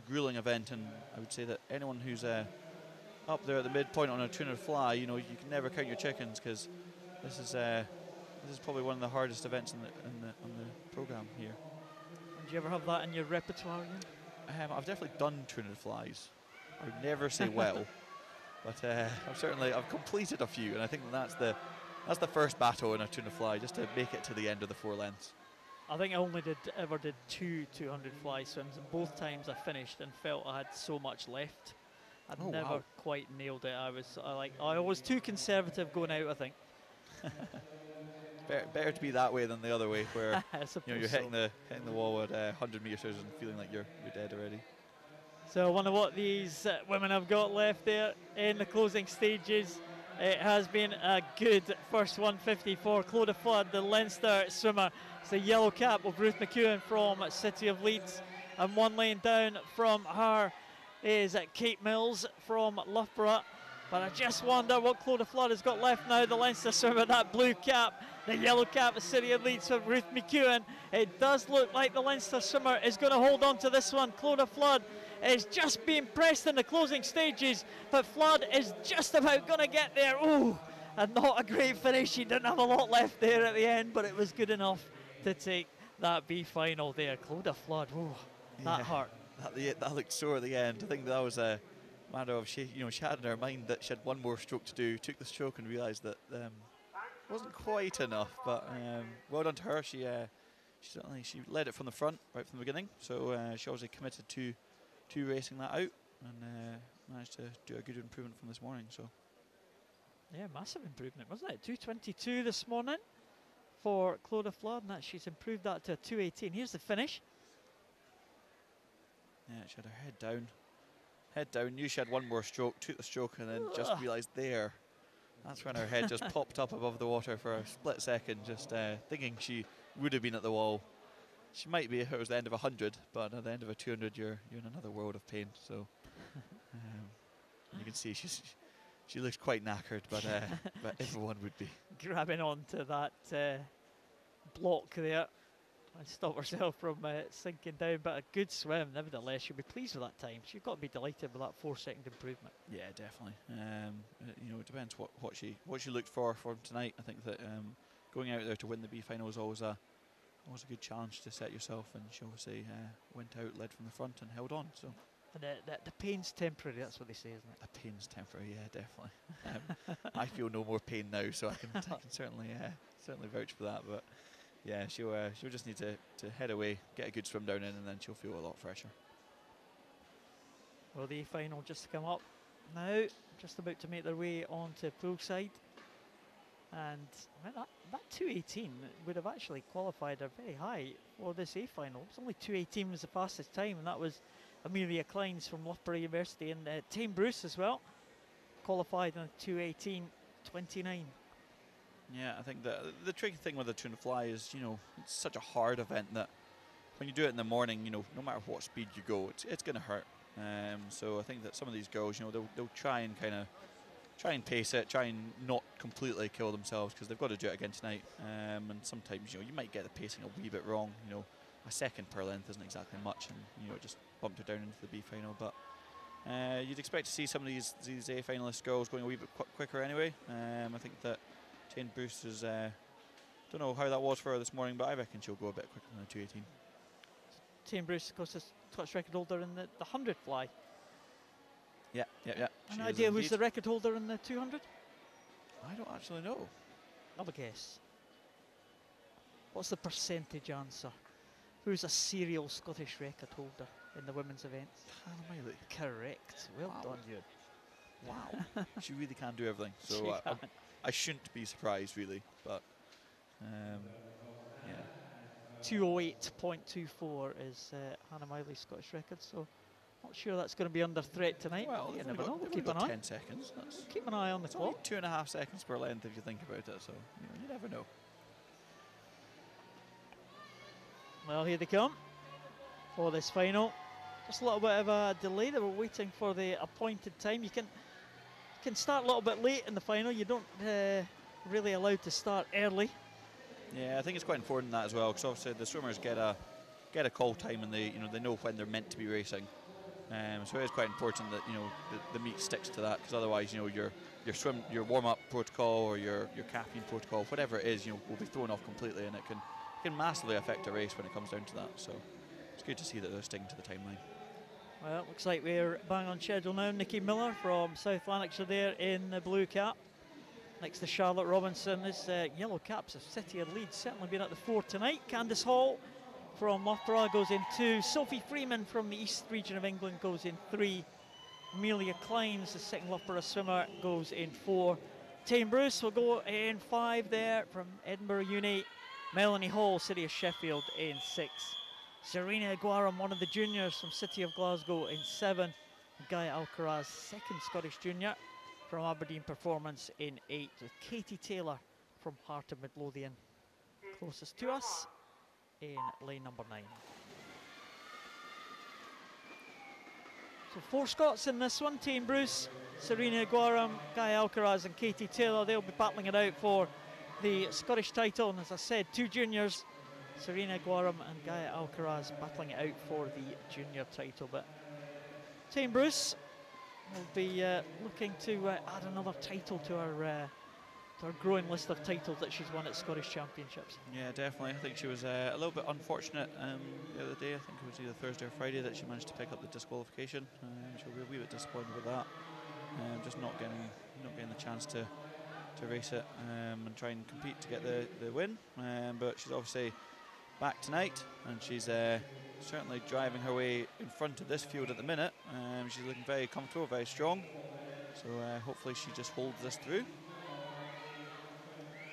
grueling event, and I would say that anyone who's up there at the midpoint on a 200 fly, you know, you can never count your chickens, because this is probably one of the hardest events on the program here. Do you ever have that in your repertoire, Ian? I've definitely done 200 flies. I would never say well, but I've completed a few, and I think that's the first battle in a 200 fly, just to make it to the end of the 4 lengths. I think I only ever did 2 200 fly swims, and both times I finished and felt I had so much left. I'd never quite nailed it. I was too conservative going out, I think. better to be that way than the other way, where you're hitting so. the wall at 100 meters and feeling like you're dead already. So I wonder what these women have got left there in the closing stages. It has been a good first 150 for Clodagh Flood, the Leinster swimmer. It's the yellow cap of Ruth McEwen from City of Leeds. And one lane down from her is Kate Mills from Loughborough. But I just wonder what Clodagh Flood has got left now. The Leinster swimmer, that blue cap, the yellow cap, the City of Leeds for Ruth McEwen. It does look like the Leinster swimmer is going to hold on to this one. Clodagh Flood is just being pressed in the closing stages, but Flood is just about going to get there. Ooh, and not a great finish. She didn't have a lot left there at the end, but it was good enough to take that B final there. Clodagh Flood, ooh, that hurt. That looked sore at the end. I think that was a matter of she had in her mind that she had one more stroke to do, took the stroke and realised that wasn't quite enough. But well done to her. She led it from the front right from the beginning. So she obviously committed to racing that out and managed to do a good improvement from this morning. So yeah, massive improvement, wasn't it? 2:22 this morning for Clodagh Flood, and she's improved that to 2:18. Here's the finish. Yeah, she had her head down, knew she had one more stroke, took the stroke, and then just realised that's when her head just popped up above the water for a split second, just thinking she would have been at the wall. She might be if it was the end of 100, but at the end of a 200, you're in another world of pain. So you can see she looks quite knackered, but everyone would be. Grabbing onto that block there and stop herself from sinking down, but a good swim nevertheless. She'll be pleased with that time. She's got to be delighted with that 4-second improvement. Yeah, definitely. It depends what she looked for tonight. I think that going out there to win the B final is always a good challenge to set yourself, and she obviously went out, led from the front and held on. So and the pain's temporary, that's what they say, isn't it? The pain's temporary, yeah, definitely. I feel no more pain now, so I can certainly vouch for that. But yeah, she'll just need to head away, get a good swim down in, and then she'll feel a lot fresher. Well, the final just to come up now, just about to make their way onto poolside. And I mean, that 2:18 would have actually qualified her very high for this A final. It's only 2:18 was the fastest time, and that was Amelia Kleins from Loughborough University, and Tame Bruce as well qualified on 2:18.29. Yeah, I think the tricky thing with the tuna fly is, it's such a hard event that when you do it in the morning, no matter what speed you go, it's going to hurt. So I think that some of these girls, they'll try and pace it, try and not completely kill themselves, because they've got to do it again tonight. And sometimes, you might get the pacing a wee bit wrong. A second per length isn't exactly much, and it just bumped her down into the B final. But you'd expect to see some of these A finalist girls going a wee bit quicker anyway. I think that Tane Bruce is, don't know how that was for her this morning, but I reckon she'll go a bit quicker than the 2:18. Tane Bruce, of course, is touch record holder in the 100 fly. Yeah. An idea who's the record holder in the 200? I don't actually know. I'll have a guess. What's the percentage answer? Who's a serial Scottish record holder in the women's events? Hannah Miley. Correct. Well done, you. Wow. She really can do everything. So I shouldn't be surprised, really. But yeah. 2:08.24 is Hannah Miley's Scottish record. So not sure that's going to be under threat tonight. Well, you never know. We'll keep an eye. 10 seconds. Keep an eye on the clock. 2.5 seconds per length if you think about it. So you never know. Well, here they come for this final. Just a little bit of a delay. They were waiting for the appointed time. You can start a little bit late in the final. You don't really allowed to start early. Yeah, I think it's quite important that as well, because obviously the swimmers get a call time, and they know when they're meant to be racing. So it is quite important that the meet sticks to that, because otherwise your warm-up protocol or your caffeine protocol, whatever it is, will be thrown off completely, and it can massively affect a race when it comes down to that. So it's good to see that they're sticking to the timeline. Well, it looks like we're bang on schedule now. Nikki Miller from South Lanarkshire there in the blue cap. Next to Charlotte Robinson, this yellow caps of City of Leeds, certainly been at the fore tonight. Candice Hall from Loughborough goes in 2. Sophie Freeman from the East region of England goes in 3. Amelia Kleins, the second Loughborough swimmer, goes in 4. Tame Bruce will go in 5 there from Edinburgh Uni. Melanie Hall, City of Sheffield, in 6. Serena Aguaram, one of the juniors from City of Glasgow, in 7. Gaia Alcaraz, second Scottish junior from Aberdeen Performance, in 8. With Katie Taylor from Heart of Midlothian closest to us in lane number 9. So 4 Scots in this one: Tame Bruce, Serena Aguaram, Gaia Alcaraz and Katie Taylor. They'll be battling it out for the Scottish title. And as I said, 2 juniors, Serena Aguaram and Gaia Alcaraz, battling it out for the junior title. But Tame Bruce will be looking to add another title to her growing list of titles that she's won at Scottish Championships. Yeah, definitely. I think she was a little bit unfortunate the other day. I think it was either Thursday or Friday that she managed to pick up the disqualification. She'll be a wee bit disappointed with that. Just not getting the chance to race it and try and compete to get the win. But she's obviously back tonight, and she's certainly driving her way in front of this field at the minute. She's looking very comfortable, very strong. So hopefully she just holds this through.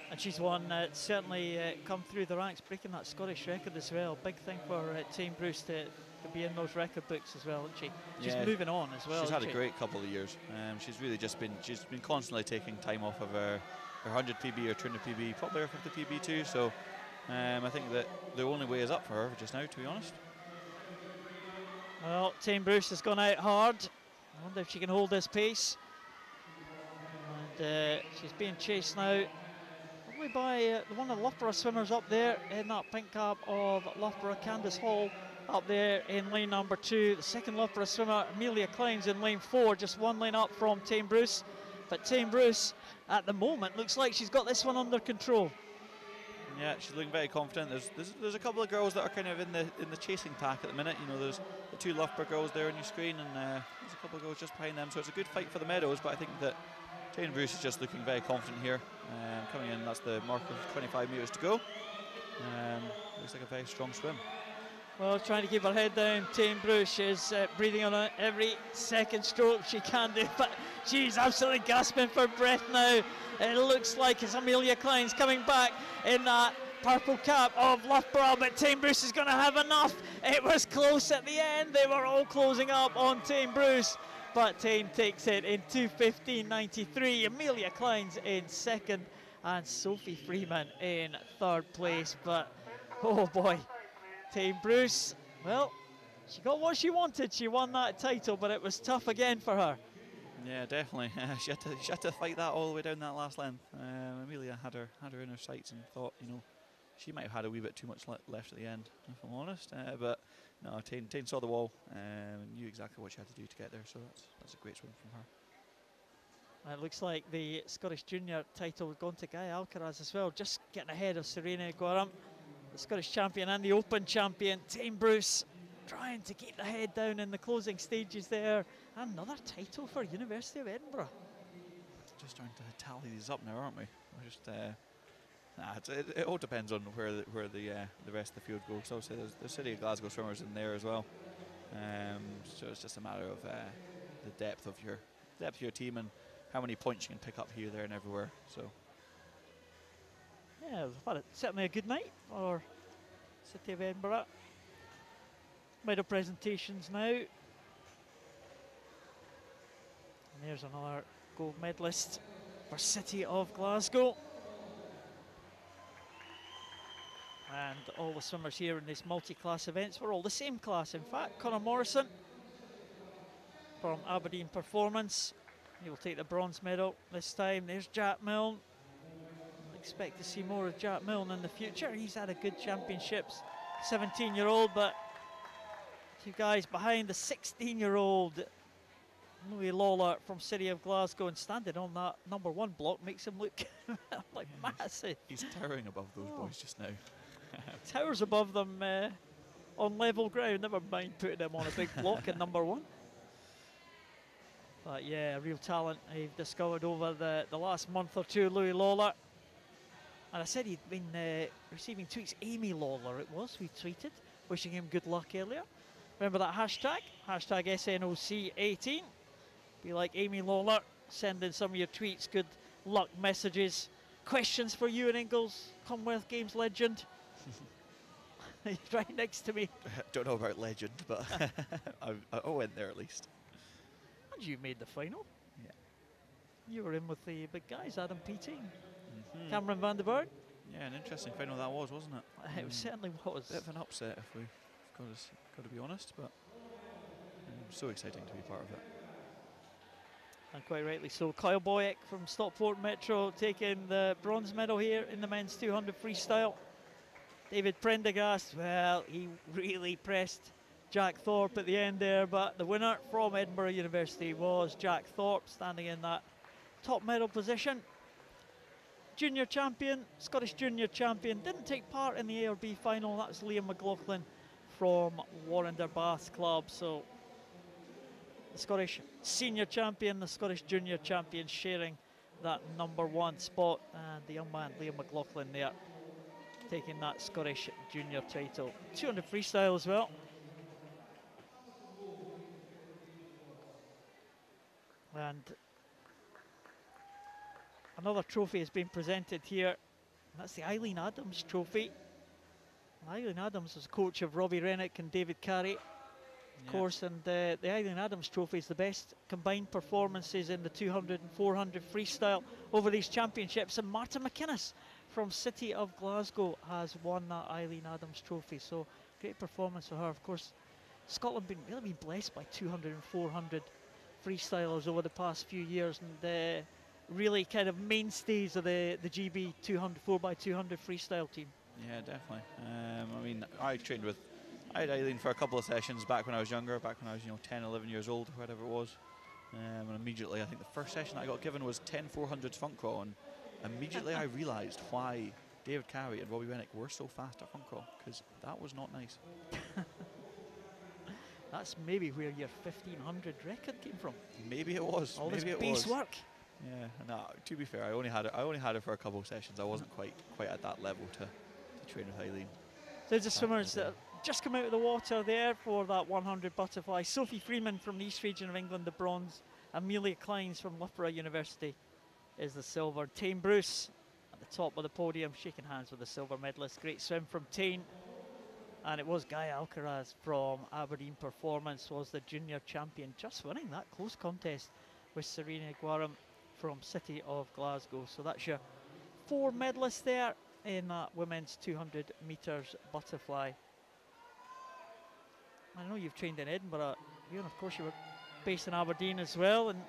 And she's won, certainly come through the ranks, breaking that Scottish record as well. Big thing for Tame Bruce to be in those record books as well, isn't she? She's moving on as well. She's had a great couple of years. She's really just been constantly taking time off of her 100 PB, her 200 PB, probably her 50 PB too. So I think that the only way is up for her just now, to be honest. Well, Tame Bruce has gone out hard. I wonder if she can hold this pace. And she's being chased now probably by one of the Loughborough swimmers up there in that pink cap of Loughborough, Candice Hall, up there in lane number 2. The second Loughborough swimmer, Amelia Kleins, in lane 4, just 1 lane up from Tame Bruce. But Tame Bruce, at the moment, looks like she's got this one under control. Yeah, she's looking very confident. There's a couple of girls that are kind of in the chasing pack at the minute. You know, there's the 2 Loughborough girls there on your screen, and there's a couple of girls just behind them. So it's a good fight for the medals. But I think that Tame Bruce is just looking very confident here. Coming in, that's the mark of 25 metres to go. Looks like a very strong swim. Well, trying to keep her head down, Tame Bruce is breathing on her every second stroke she can do, but she's absolutely gasping for breath now. It looks like it's Amelia Kleins coming back in that purple cap of Loughborough, but Tame Bruce is going to have enough. It was close at the end. They were all closing up on Tame Bruce, but Tame takes it in 2:15.93. Amelia Kleins in second, and Sophie Freeman in third place. But, oh boy, Tame Bruce, well, she got what she wanted. She won that title, but it was tough again for her. Yeah, definitely. She had to fight that all the way down that last length. Amelia had her in her sights and thought, you know, she might have had a wee bit too much left at the end, if I'm honest. But no, Tame saw the wall and knew exactly what she had to do to get there. So that's a great swim from her. It looks like the Scottish Junior title has gone to Gaia Alcaraz as well, just getting ahead of Serena Aguaram, the Scottish champion and the Open champion. Tame Bruce trying to keep the head down in the closing stages there. Another title for University of Edinburgh. Just trying to tally these up now, aren't we? We're just it all depends on where the rest of the field goes. Obviously, there's the City of Glasgow swimmers in there as well. So it's just a matter of the depth of your team and how many points you can pick up here, there, and everywhere. So yeah, certainly a good night for City of Edinburgh. Medal presentations now. And there's another gold medalist for City of Glasgow. And all the swimmers here in this multi-class events were all the same class, in fact. Conor Morrison from Aberdeen Performance, he will take the bronze medal this time. There's Jack Milne. Expect to see more of Jack Milne in the future. He's had a good championships, 17-year-old, but 2 guys behind the 16-year-old Louis Lawler from City of Glasgow, and standing on that number 1 block makes him look like massive. He's towering above those boys just now. Towers above them on level ground, never mind putting him on a big block at number 1. But yeah, real talent I've discovered over the last month or 2, Louis Lawler. And I said he'd been receiving tweets. Amy Lawler it was, we tweeted, wishing him good luck earlier. Remember that hashtag? Hashtag SNOC18. Be like Amy Lawler, send in some of your tweets. Good luck messages. Questions for you and Ingalls, Commonwealth Games legend. He's right next to me. Don't know about legend, but I went there at least. And you made the final. Yeah. You were in with the big guys, Adam Peaty, Cameron van der Berg. Yeah, an interesting final that was, wasn't it? It certainly was. Bit of an upset, if we've got to be honest, but so exciting to be part of it. And quite rightly so. Kyle Boyack from Stockport Metro taking the bronze medal here in the men's 200 freestyle. David Prendergast, well, he really pressed Jack Thorpe at the end there, but the winner from Edinburgh University was Jack Thorpe, standing in that top medal position. Junior champion, Scottish junior champion, didn't take part in the A or B final. That was Liam McLaughlin from Warrender Bath Club. So the Scottish senior champion, the Scottish junior champion sharing that #1 spot, and the young man Liam McLaughlin there taking that Scottish junior title. 200 freestyle as well. And another trophy has been presented here, and that's the Eileen Adams trophy. And Eileen Adams was coach of Robbie Rennick and David Carey, of course, and the Eileen Adams trophy is the best combined performances in the 200 and 400 freestyle over these championships, and Martin McInnes from City of Glasgow has won that Eileen Adams trophy. So great performance for her. Of course, Scotland really been blessed by 200 and 400 freestylers over the past few years, and really kind of mainstays of the GB 200 4x200 freestyle team. Yeah, definitely. I mean, I had Eileen for a couple of sessions back when I was younger, back when I was 10, 11 years old, whatever it was. And immediately, I think the first session I got given was 10 400s front crawl, and immediately I realised why David Carey and Robbie Rennick were so fast at front crawl, because that was not nice. That's maybe where your 1500 record came from. Maybe it was. All maybe this it base was. work. Yeah. No, to be fair, I only had her for a couple of sessions. I wasn't quite at that level to train with Eileen. There's the swimmers that have just come out of the water there for that 100 butterfly. Sophie Freeman from the East Region of England, the bronze. Amelia Kleins from Loughborough University is the silver. Tane Bruce at the top of the podium, shaking hands with the silver medalist. Great swim from Tane. And it was Guy Alcaraz from Aberdeen Performance was the junior champion, just winning that close contest with Serena Guaram from City of Glasgow. So that's your 4 medalists there in that women's 200 metres butterfly. I know you've trained in Edinburgh, and of course you were based in Aberdeen as well, and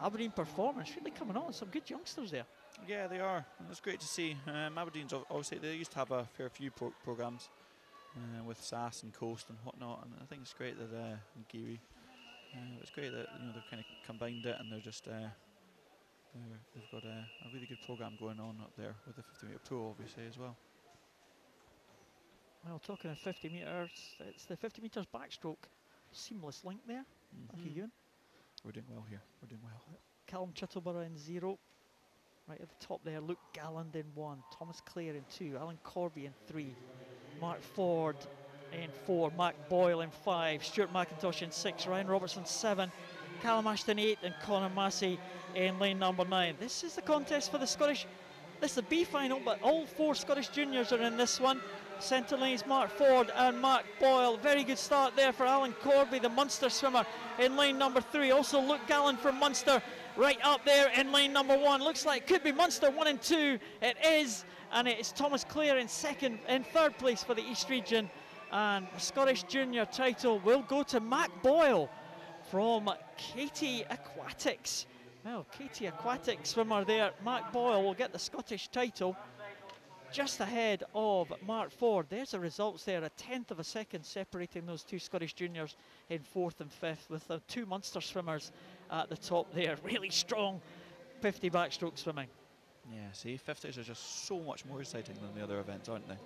Aberdeen Performance really coming on, some good youngsters there. Yeah, they are. It's great to see. Aberdeen's obviously, they used to have a fair few programmes with SAS and Coast and whatnot, and I think it's great that and Geary. It's great that they've kind of combined it, and they're just they've got a really good programme going on up there with the 50 metre pro, obviously, as well. Well, talking of 50 metres, it's the 50 metres backstroke. Seamless link there. Thank you, Ewan. We're doing well here. We're doing well. Callum Chittleborough in 0. Right at the top there, Luke Galland in 1. Thomas Clare in 2. Alan Corby in 3. Mark Ford in 4. Mac Boyle in 5. Stuart McIntosh in 6. Ryan Robertson 7. Callum Ashton 8. And Conor Massey in lane number 9. This is the contest for the Scottish. This is the B final, but all 4 Scottish juniors are in this one. Centre lanes Mark Ford and Mark Boyle. Very good start there for Alan Corby, the Munster swimmer, in lane number 3. Also Luke Galland from Munster right up there in lane number 1. Looks like it could be Munster 1 and 2. It is, and it is Thomas Clare in 3rd place for the East Region. And the Scottish junior title will go to Mac Boyle from Katie Aquatics. Well, Katie Aquatics swimmer there. Mac Boyle will get the Scottish title, just ahead of Mark Ford. There's the results there, a 1/10 of a second separating those 2 Scottish juniors in 4th and 5th, with the 2 Munster swimmers at the top there. Really strong 50 backstroke swimming. Yeah, see, 50s are just so much more exciting than the other events, aren't they?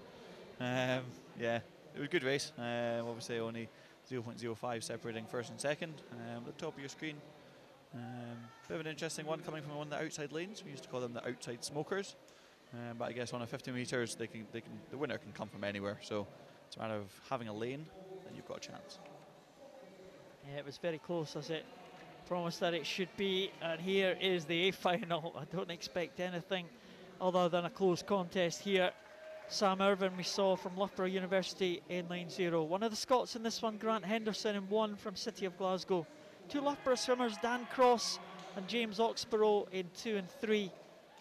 Yeah, it was a good race. Obviously only 0.05 separating 1st and 2nd. At the top of your screen, bit of an interesting one coming from one of the outside lanes. We used to call them the outside smokers. But I guess on a 50 metres, the winner can come from anywhere. So it's a matter of having a lane, and you've got a chance. Yeah, it was very close as it promised that it should be. And here is the A final. I don't expect anything other than a close contest here. Sam Irvin we saw from Loughborough University in lane 0. One of the Scots in this one, Grant Henderson, and one from City of Glasgow. Two Loughborough swimmers, Dan Cross and James Oxborough in 2 and 3.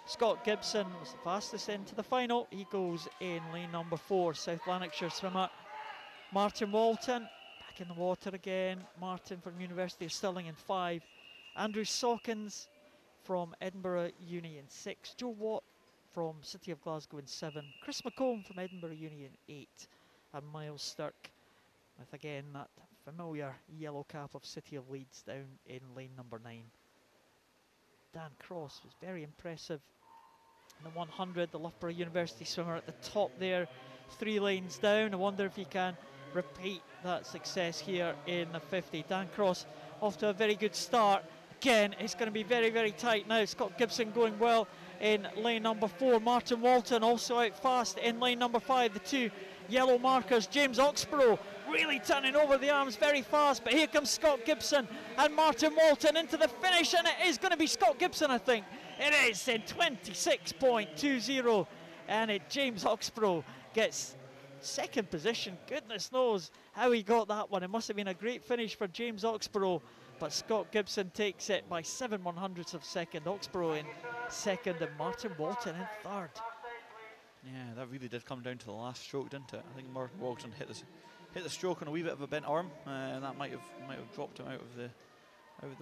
Scott Gibson was the fastest into the final. He goes in lane number 4. South Lanarkshire swimmer Martin Walton back in the water again. Martin from University of Stirling in 5. Andrew Sawkins from Edinburgh Uni in 6. Joe Watt from City of Glasgow in 7. Chris McComb from Edinburgh Uni in 8. And Miles Stirk with again that familiar yellow cap of City of Leeds down in lane number 9. Dan Cross was very impressive in the 100, the Loughborough University swimmer at the top there, 3 lanes down. I wonder if he can repeat that success here in the 50. Dan Cross off to a very good start. Again, it's going to be very, very tight now. Scott Gibson going well in lane number 4. Martin Walton also out fast in lane number 5. The 2 yellow markers. James Oxborough really turning over the arms very fast, but here comes Scott Gibson and Martin Walton into the finish, and it is going to be Scott Gibson, I think. It is in 26.20, and James Oxborough gets second position. Goodness knows how he got that one. It must have been a great finish for James Oxborough, but Scott Gibson takes it by 7/100ths of a second. Oxborough in second and Martin Walton in third. Yeah, that really did come down to the last stroke, didn't it? I think Martin Walton hit the stroke on a wee bit of a bent arm, and that might have dropped him out of the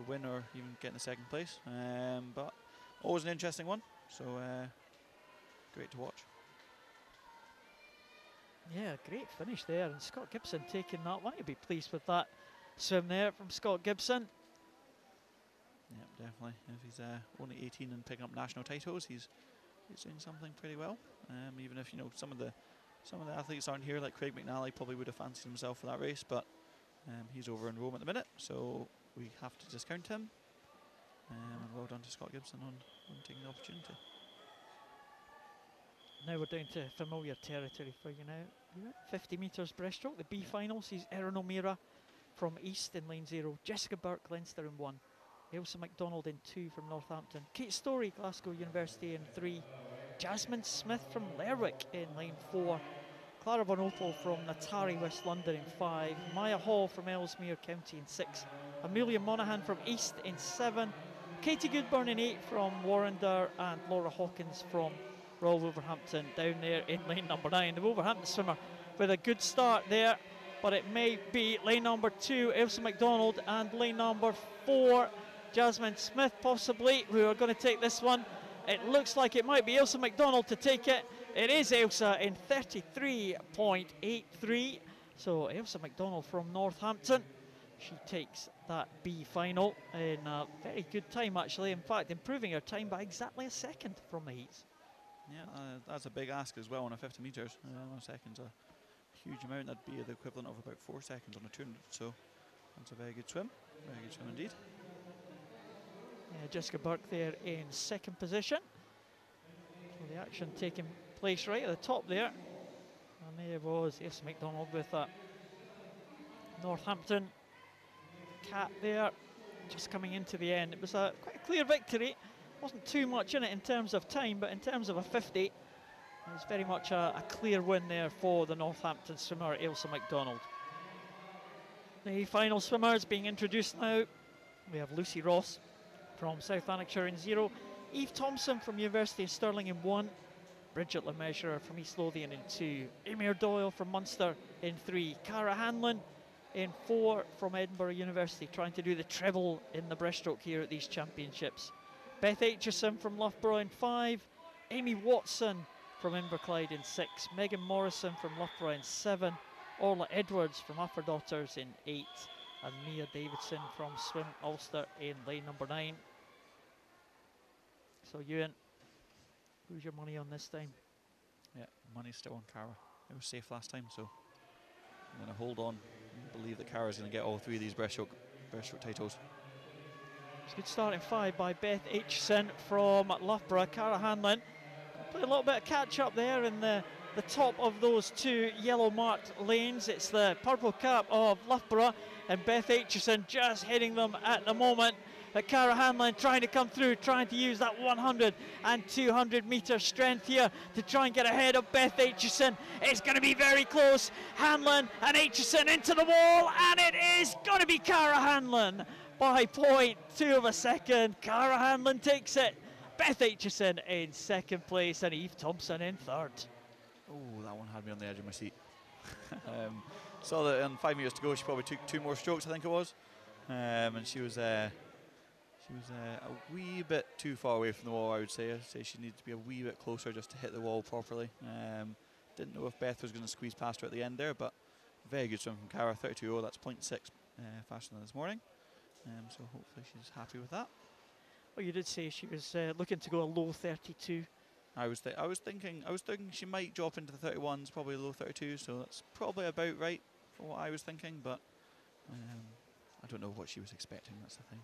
win or even getting the second place. But always an interesting one, so great to watch. Yeah, great finish there, and Scott Gibson taking that one. He'll be pleased with that swim there from Scott Gibson. Yep, definitely. If he's only 18 and picking up national titles, he's doing something pretty well. Even if, you know, some of the athletes aren't here, like Craig McNally probably would have fancied himself for that race, but he's over in Rome at the minute, so we have to discount him. And well done to Scott Gibson on taking the opportunity. Now we're down to familiar territory for you now. 50 metres breaststroke, the B final sees Erin O'Meara from East in lane 0, Jessica Burke, Leinster in 1, Ailsa MacDonald in 2 from Northampton, Kate Story, Glasgow University in 3, Jasmine Smith from Lerwick in lane 4, Clara Van Opel from Natari, West London in 5, Maya Hall from Ellesmere County in 6, Amelia Monaghan from East in 7, Katie Goodburn in 8 from Warrender, and Laura Hawkins from Royal Wolverhampton down there in lane number 9. The Wolverhampton swimmer with a good start there, but it may be lane number 2, Ailsa MacDonald, and lane number 4, Jasmine Smith possibly, who are going to take this one. It looks like it might be Ailsa MacDonald to take it. It is Ailsa in 33.83. So Ailsa MacDonald from Northampton, she takes that B final in a very good time actually. In fact, improving her time by exactly a second from the heats. Yeah, that's a big ask as well on a 50 metres. 1 second's a huge amount. That'd be the equivalent of about 4 seconds on a 200. So that's a very good swim indeed. Yeah, Jessica Burke there in second position. So the action taking place right at the top there. And there was Ailsa MacDonald with that Northampton cat there, just coming into the end. It was quite a clear victory. Wasn't too much in it in terms of time, but in terms of a 50, it was very much a clear win there for the Northampton swimmer, Ailsa MacDonald. The final swimmers being introduced now. We have Lucy Ross from South Lanarkshire in 0, Eve Thompson from University of Stirling in 1, Bridget LeMessurier from East Lothian in 2, Emir Doyle from Munster in 3, Cara Hanlon in 4 from Edinburgh University, trying to do the treble in the breaststroke here at these championships. Beth Aitchison from Loughborough in 5, Amy Watson from Inverclyde in 6, Megan Morrison from Loughborough in 7, Orla Edwards from Upperdaughters in 8, and Mia Davidson from Swim Ulster in lane number 9. So Ewan, who's your money on this time? Yeah, money's still on Cara. It was safe last time, so I'm going to hold on and believe that Cara's going to get all 3 of these breaststroke titles. It's a good start in 5 by Beth Aitchison from Loughborough. Cara Hanlon played a little bit of catch up there in the top of those 2 yellow marked lanes. It's the purple cap of Loughborough, and Beth Aitchison just hitting them at the moment. But Cara Hanlon trying to come through, trying to use that 100 and 200 metre strength here to try and get ahead of Beth Aitchison. It's going to be very close. Hanlon and Aitchison into the wall, and it is going to be Cara Hanlon by 0.2 of a second. Cara Hanlon takes it. Beth Aitchison in second place and Eve Thompson in third. Oh, that one had me on the edge of my seat. Saw that in 5 meters to go, she probably took 2 more strokes, I think it was, and she was a wee bit too far away from the wall. I would say she needed to be a wee bit closer just to hit the wall properly. Didn't know if Beth was going to squeeze past her at the end there, but very good swim from Cara, 32.0. That's 0.6 faster than this morning. So hopefully she's happy with that. Well, you did say she was looking to go a low 32. I was thinking she might drop into the 31s, probably low 32. So that's probably about right for what I was thinking, but I don't know what she was expecting. That's the thing.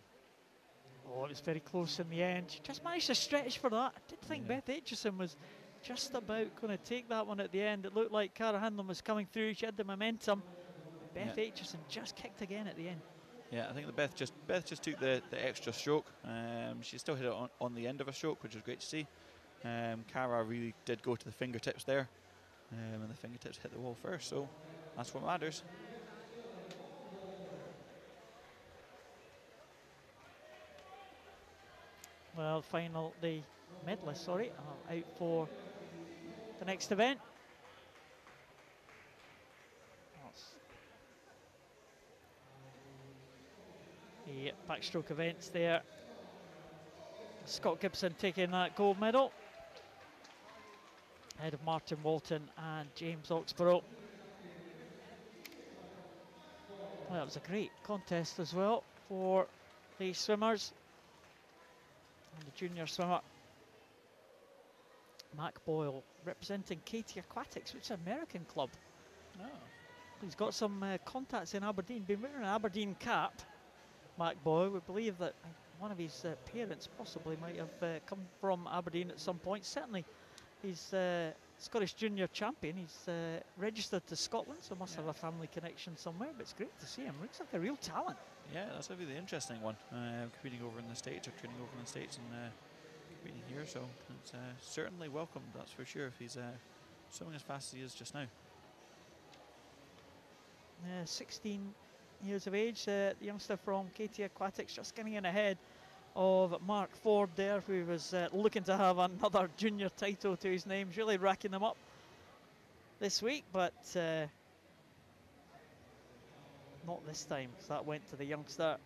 Oh, it was very close in the end. She just managed to stretch for that. I did think Beth Aitchison was just about going to take that one at the end. It looked like Cara Hanlon was coming through. She had the momentum. Beth Aitchison just kicked again at the end. Yeah, I think Beth just took the extra stroke. She still hit it on the end of a stroke, which was great to see. Cara really did go to the fingertips there, and the fingertips hit the wall first, so that's what matters. Well, the medalists, are out for the next event. The backstroke events there. Scott Gibson taking that gold medal, ahead of Martin Walton and James Oxborough. Well, it was a great contest as well for the swimmers. And the junior swimmer, Mac Boyle, representing Katie Aquatics, which is an American club. Oh. He's got some contacts in Aberdeen, been wearing an Aberdeen cap, Mac Boyle. We believe that one of his parents possibly might have come from Aberdeen at some point. Certainly he's Scottish junior champion. He's registered to Scotland, so must have a family connection somewhere, but it's great to see him. Looks like a real talent. Yeah, that's a really interesting one. Competing over in the States, or training over in the States, and competing here, so it's certainly welcome, that's for sure, if he's swimming as fast as he is just now. 16 years of age, the youngster from Katie Aquatics, just getting in ahead of Mark Ford there, who was looking to have another junior title to his name, really racking them up this week, but not this time, because that went to the youngster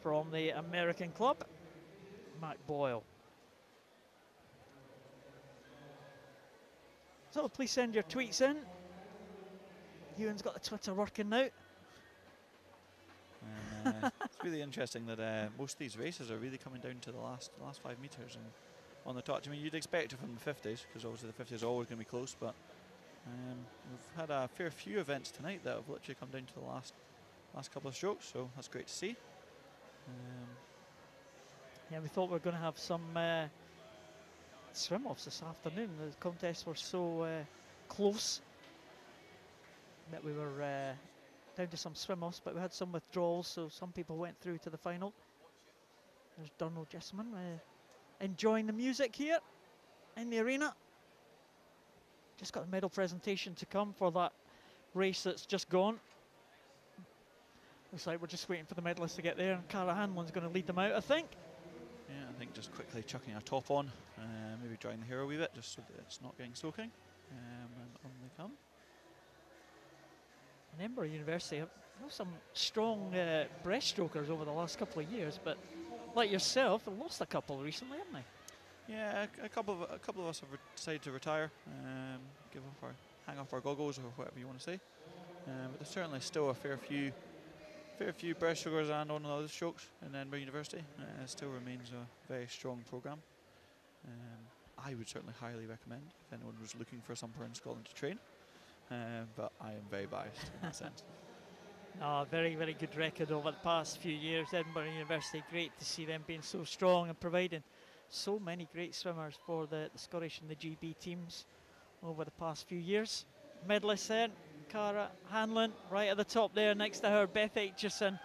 from the American club, Mac Boyle. So please send your tweets in. Ewan's got the Twitter working now. It's really interesting that most of these races are really coming down to the last 5 meters and on the touch. I mean, you'd expect it from the 50s, because obviously the 50s are always going to be close, but we've had a fair few events tonight that have literally come down to the last couple of strokes, so that's great to see. Yeah, we thought we were going to have some swim-offs this afternoon. The contests were so close that we were down to some swim-offs, but we had some withdrawals, so some people went through to the final. There's Donald Jessamine enjoying the music here in the arena. Just got a medal presentation to come for that race that's just gone. Looks like we're just waiting for the medalists to get there, and Cara Hanlon's going to lead them out, I think. Yeah, I think just quickly chucking our top on, maybe drying the hair a wee bit, just so that it's not getting soaking, and on they come. And Edinburgh University have some strong breaststrokers over the last couple of years, but like yourself, they've lost a couple recently, haven't they? Yeah, a couple of us have decided to retire, hang off our goggles, or whatever you want to say. But there's certainly still a fair few breaststrokers and on other strokes in Edinburgh University. It still remains a very strong programme. I would certainly highly recommend if anyone was looking for somewhere in Scotland to train. But I am very biased in that sense. No, very, very good record over the past few years. Edinburgh University, great to see them being so strong and providing so many great swimmers for the Scottish and the GB teams over the past few years. Medalists then, Cara Hanlon right at the top there, next to her Beth Aitchison,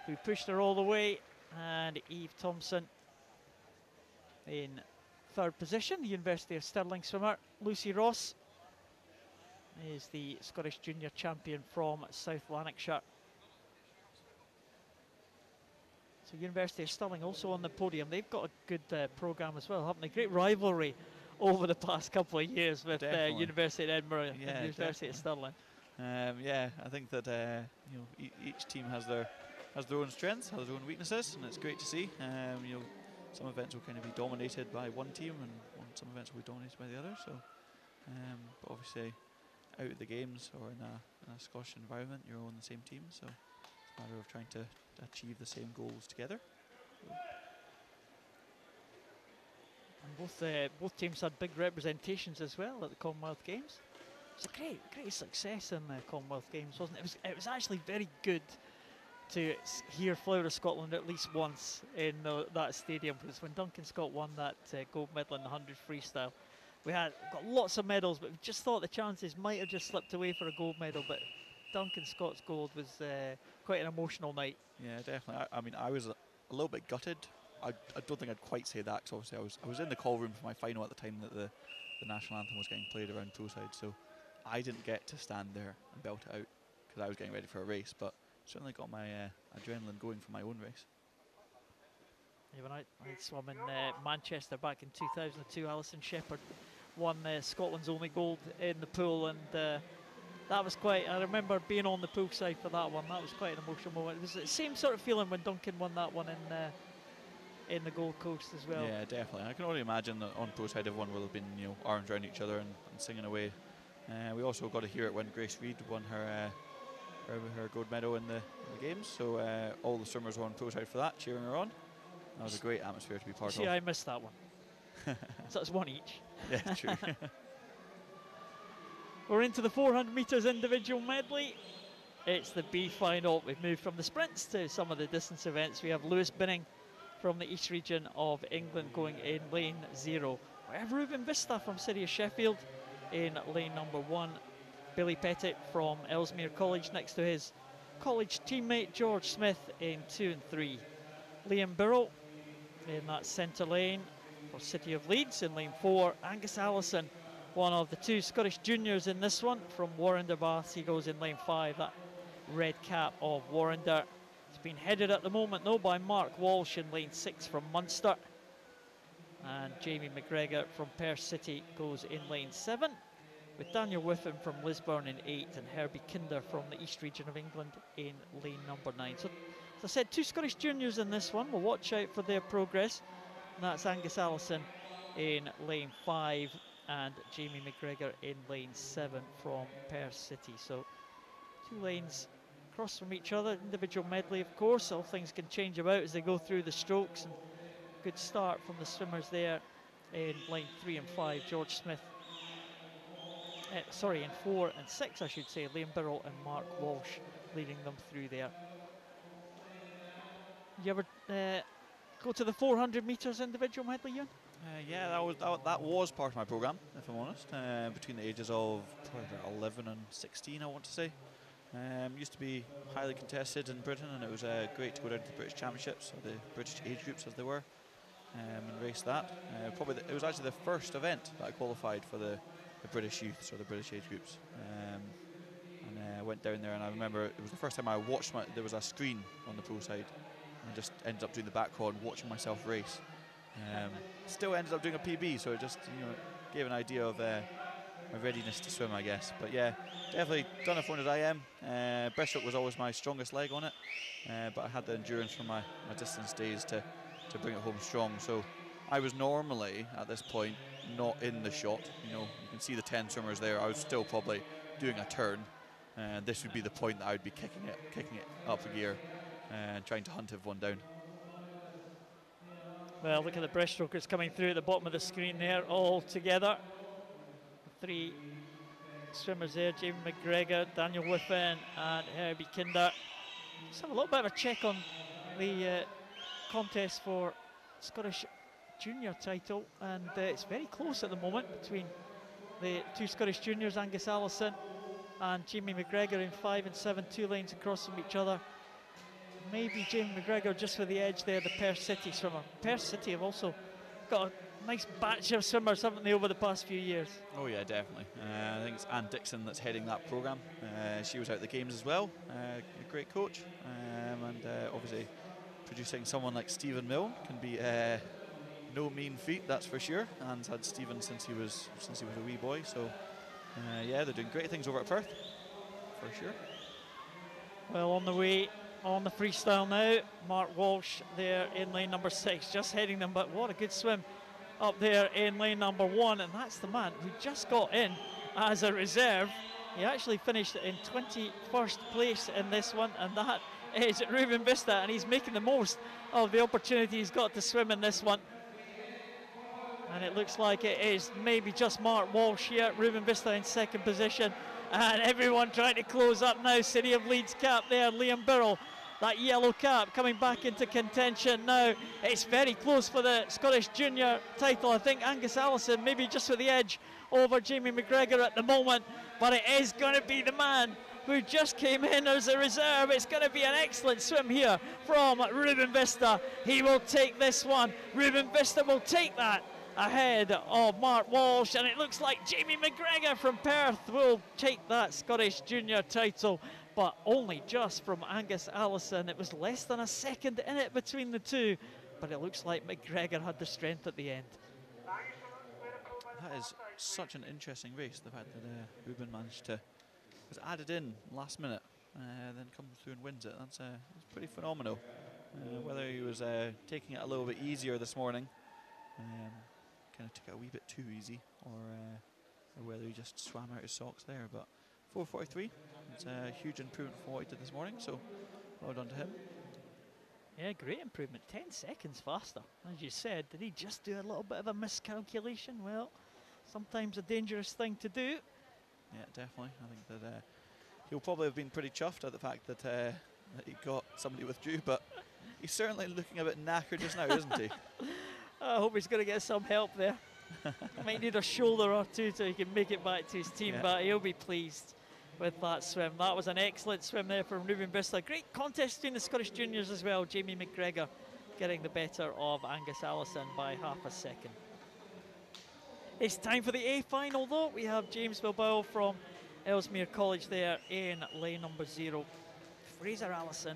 who pushed her all the way and Eve Thompson in third position. The University of Stirling swimmer Lucy Ross is the Scottish Junior Champion from South Lanarkshire. So University of Stirling also on the podium. They've got a good programme as well, haven't they? Great rivalry over the past couple of years with University of Edinburgh and University of Stirling. Yeah, I think that you know, each team has their own strengths, has their own weaknesses, and it's great to see. You know, some events will kind of be dominated by one team, and some events will be dominated by the other. So, but obviously, out of the games or in a Scottish environment, you're all on the same team. So it's a matter of trying to achieve the same goals together. And both teams had big representations as well at the Commonwealth Games. It was a great success in the Commonwealth Games, wasn't it? It was actually very good to hear Flower of Scotland at least once in that stadium, because when Duncan Scott won that gold medal in the 100 freestyle, we got lots of medals, but we just thought the chances might have just slipped away for a gold medal. But Duncan Scott's gold was quite an emotional night. Yeah, definitely. I mean, I was a little bit gutted. I don't think I'd quite say that, because obviously I was in the call room for my final at the time that the national anthem was getting played around poolside, so I didn't get to stand there and belt it out because I was getting ready for a race, but certainly got my adrenaline going for my own race. Yeah, when I swam in Manchester back in 2002, Alison Shepherd won Scotland's only gold in the pool, and that was quite, I remember being on the poolside for that one. That was quite an emotional moment. It was the same sort of feeling when Duncan won that one in the Gold Coast as well. Yeah, definitely. I can only imagine that on poolside everyone will have been, you know, arms around each other and singing away. We also got to hear it when Grace Reid won her gold medal in the games, so all the swimmers were on poolside for that, cheering her on. That was a great atmosphere to be part of. I missed that one. So it's one each. Yeah, true. We're into the 400 metres individual medley. It's the B final. We've moved from the sprints to some of the distance events. We have Lewis Binning from the East region of England going in lane 0. We have Ruben Vista from City of Sheffield in lane number 1. Billy Pettit from Ellesmere College next to his college teammate George Smith in 2 and 3. Liam Burrell in that centre lane for City of Leeds in lane 4. Angus Allison, one of the 2 Scottish juniors in this one from Warrender Baths. He goes in lane 5, that red cap of Warrender. It's been headed at the moment though by Mark Walsh in lane 6 from Munster. And Jamie McGregor from Perth City goes in lane 7, with Daniel Whiffen from Lisburn in 8 and Herbie Kinder from the East region of England in lane number 9. So, as I said, 2 Scottish juniors in this one. We'll watch out for their progress. And that's Angus Allison in lane 5 and Jamie McGregor in lane 7 from Perth City. So 2 lanes across from each other. Individual medley, of course. All things can change about as they go through the strokes. And good start from the swimmers there in lane 3 and 5. George Smith. In 4 and 6, I should say. Liam Burrell and Mark Walsh leading them through there. You ever go to the 400 metres individual medley, Ewan? Yeah, that was part of my programme, if I'm honest, between the ages of probably about 11 and 16, I want to say. Used to be highly contested in Britain, and it was great to go down to the British Championships, or the British age groups as they were, and race that. It was actually the first event that I qualified for the British youths, or the British age groups. And I went down there, and I remember it was the first time I watched there was a screen on the poolside, and I just ended up doing the back crawl and watching myself race. Still ended up doing a PB, so it just gave an idea of my readiness to swim, I guess. But yeah, definitely done it 400 IM. Breaststroke was always my strongest leg on it, but I had the endurance from my distance days to bring it home strong. So I was normally at this point not in the shot. You can see the 10 swimmers there. I was still probably doing a turn, and this would be the point that I would be kicking it up a gear and trying to hunt everyone down. Well, look at the breaststrokers coming through at the bottom of the screen there, all together. 3 swimmers there, Jamie McGregor, Daniel Whiffen and Herbie Kinder. Let's have a little bit of a check on the contest for Scottish Junior title, and it's very close at the moment between the 2 Scottish juniors, Angus Allison and Jamie McGregor in 5 and 7, 2 lanes across from each other. maybe Jamie McGregor just for the edge there, the Perth City swimmer. Perth City have also got a nice batch of swimmers, haven't they, over the past few years? Oh yeah, definitely. I think it's Anne Dixon that's heading that programme. She was out at the games as well, a great coach, and obviously producing someone like Stephen Milne can be no mean feat, that's for sure. Anne's had Stephen since he was a wee boy, so yeah, they're doing great things over at Perth, for sure. Well, on the way on the freestyle now, Mark Walsh there in lane number 6, just heading them, but what a good swim up there in lane number 1, and that's the man who just got in as a reserve. He actually finished in 21st place in this one, and that is Ruben Vista, and he's making the most of the opportunity he's got to swim in this one. And it looks like it is maybe just Mark Walsh here, Ruben Vista in 2nd position, and everyone trying to close up now. City of Leeds cap there, Liam Birrell, that yellow cap coming back into contention now. It's very close for the Scottish junior title. I think Angus Allison maybe just with the edge over Jamie McGregor at the moment, but it is going to be the man who just came in as a reserve. It's going to be an excellent swim here from Ruben Vista. He will take this one. Ruben Vista will take that ahead of Mark Walsh, and it looks like Jamie McGregor from Perth will take that Scottish junior title, but only just from Angus Allison. It was less than a second in it between the two, but it looks like McGregor had the strength at the end. That is such an interesting race, the fact that Ruben managed to, was added in last minute, then comes through and wins it. That's pretty phenomenal. Whether he was taking it a little bit easier this morning, kind of took it a wee bit too easy, or whether he just swam out his socks there, but 4:43, it's a huge improvement from what he did this morning, so well done to him. Yeah, great improvement, 10 seconds faster. As you said, did he just do a little bit of a miscalculation? Well, sometimes a dangerous thing to do. Yeah, definitely. I think that he'll probably have been pretty chuffed at the fact that, that he got somebody withdrew, but he's certainly looking a bit knackered just now, isn't he? I hope he's going to get some help there. Might need a shoulder or two so he can make it back to his team, yeah. But he'll be pleased with that swim. That was an excellent swim there from Ruben Vista. Great contest between the Scottish juniors as well. Jamie McGregor getting the better of Angus Allison by half a second. It's time for the A final though. We have James Bilbao from Ellesmere College there in lane number 0. Fraser Allison,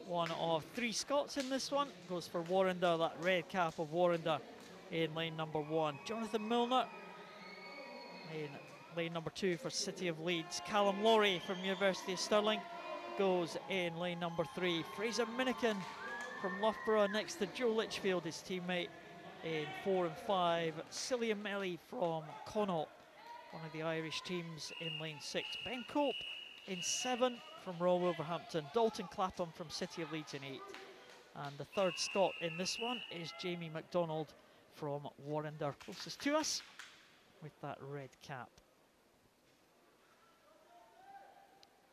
one of 3 Scots in this one, goes for Warrender, that red cap of Warrender in lane number 1. Jonathan Milner in lane number 2 for City of Leeds. Callum Laurie from University of Stirling goes in lane number 3. Fraser Minikin from Loughborough next to Joe Litchfield, his teammate, in 4 and 5. Cillian Melly from Connaught, one of the Irish teams, in lane 6. Ben Cope in 7 from Royal Wolverhampton. Dalton Clapham from City of Leeds in 8. And the 3rd Scot in this one is Jamie MacDonald from Warrender, closest to us with that red cap.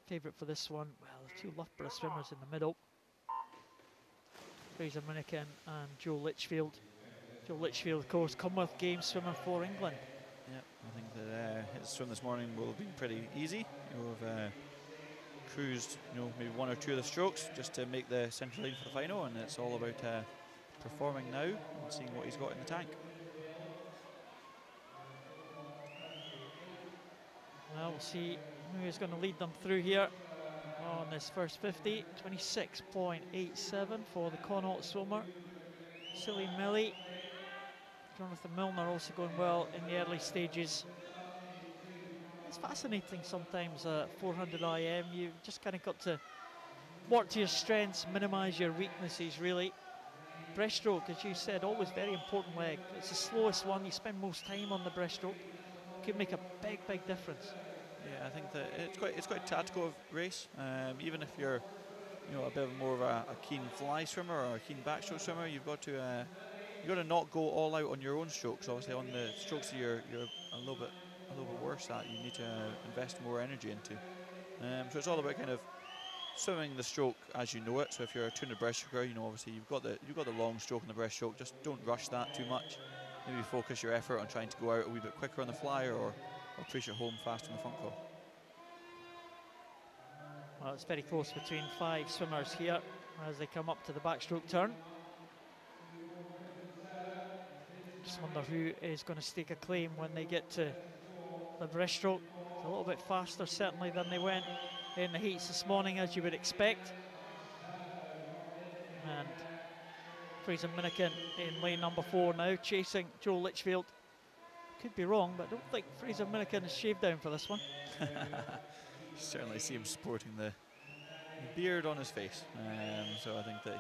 Favourite for this one, well, the 2 Loughborough swimmers in the middle, Fraser Minikin and Joe Litchfield. Joe Litchfield, of course, Commonwealth Games swimmer for England. Yeah, I think that his swim this morning will have been pretty easy. He'll have cruised, maybe 1 or 2 of the strokes just to make the central lane for the final, and it's all about performing now and seeing what he's got in the tank. Well, we'll see who's going to lead them through here on this first 50. 26.87 for the Connaught swimmer. Cillian Melly. Jonathan Milner also going well in the early stages. It's fascinating sometimes, 400 IM. You've just kind of got to work to your strengths, minimise your weaknesses, really. Breaststroke, as you said, always very important leg. It's the slowest one. You spend most time on the breaststroke. Could make a big difference. Yeah, I think that it's quite a tactical race. Even if you're, a bit more of a keen fly swimmer or a keen backstroke swimmer, you've got to not go all out on your own strokes. Obviously, on the strokes that you're a little bit worse at, you need to invest more energy into. So it's all about kind of swimming the stroke as you know it. So if you're a 200 breaststroker, obviously you've got the long stroke in the breaststroke. Just don't rush that too much. Maybe focus your effort on trying to go out a wee bit quicker on the flyer, or push it home fast on the front call. Well, it's very close between 5 swimmers here as they come up to the backstroke turn. Just wonder who is going to stake a claim when they get to the breaststroke. It's a little bit faster certainly than they went in the heats this morning, as you would expect. And Fraser Minnikin in lane number 4 now, chasing Joe Litchfield. Could be wrong, but I don't think Fraser Minnikin is shaved down for this one. Certainly see him sporting the beard on his face. So I think that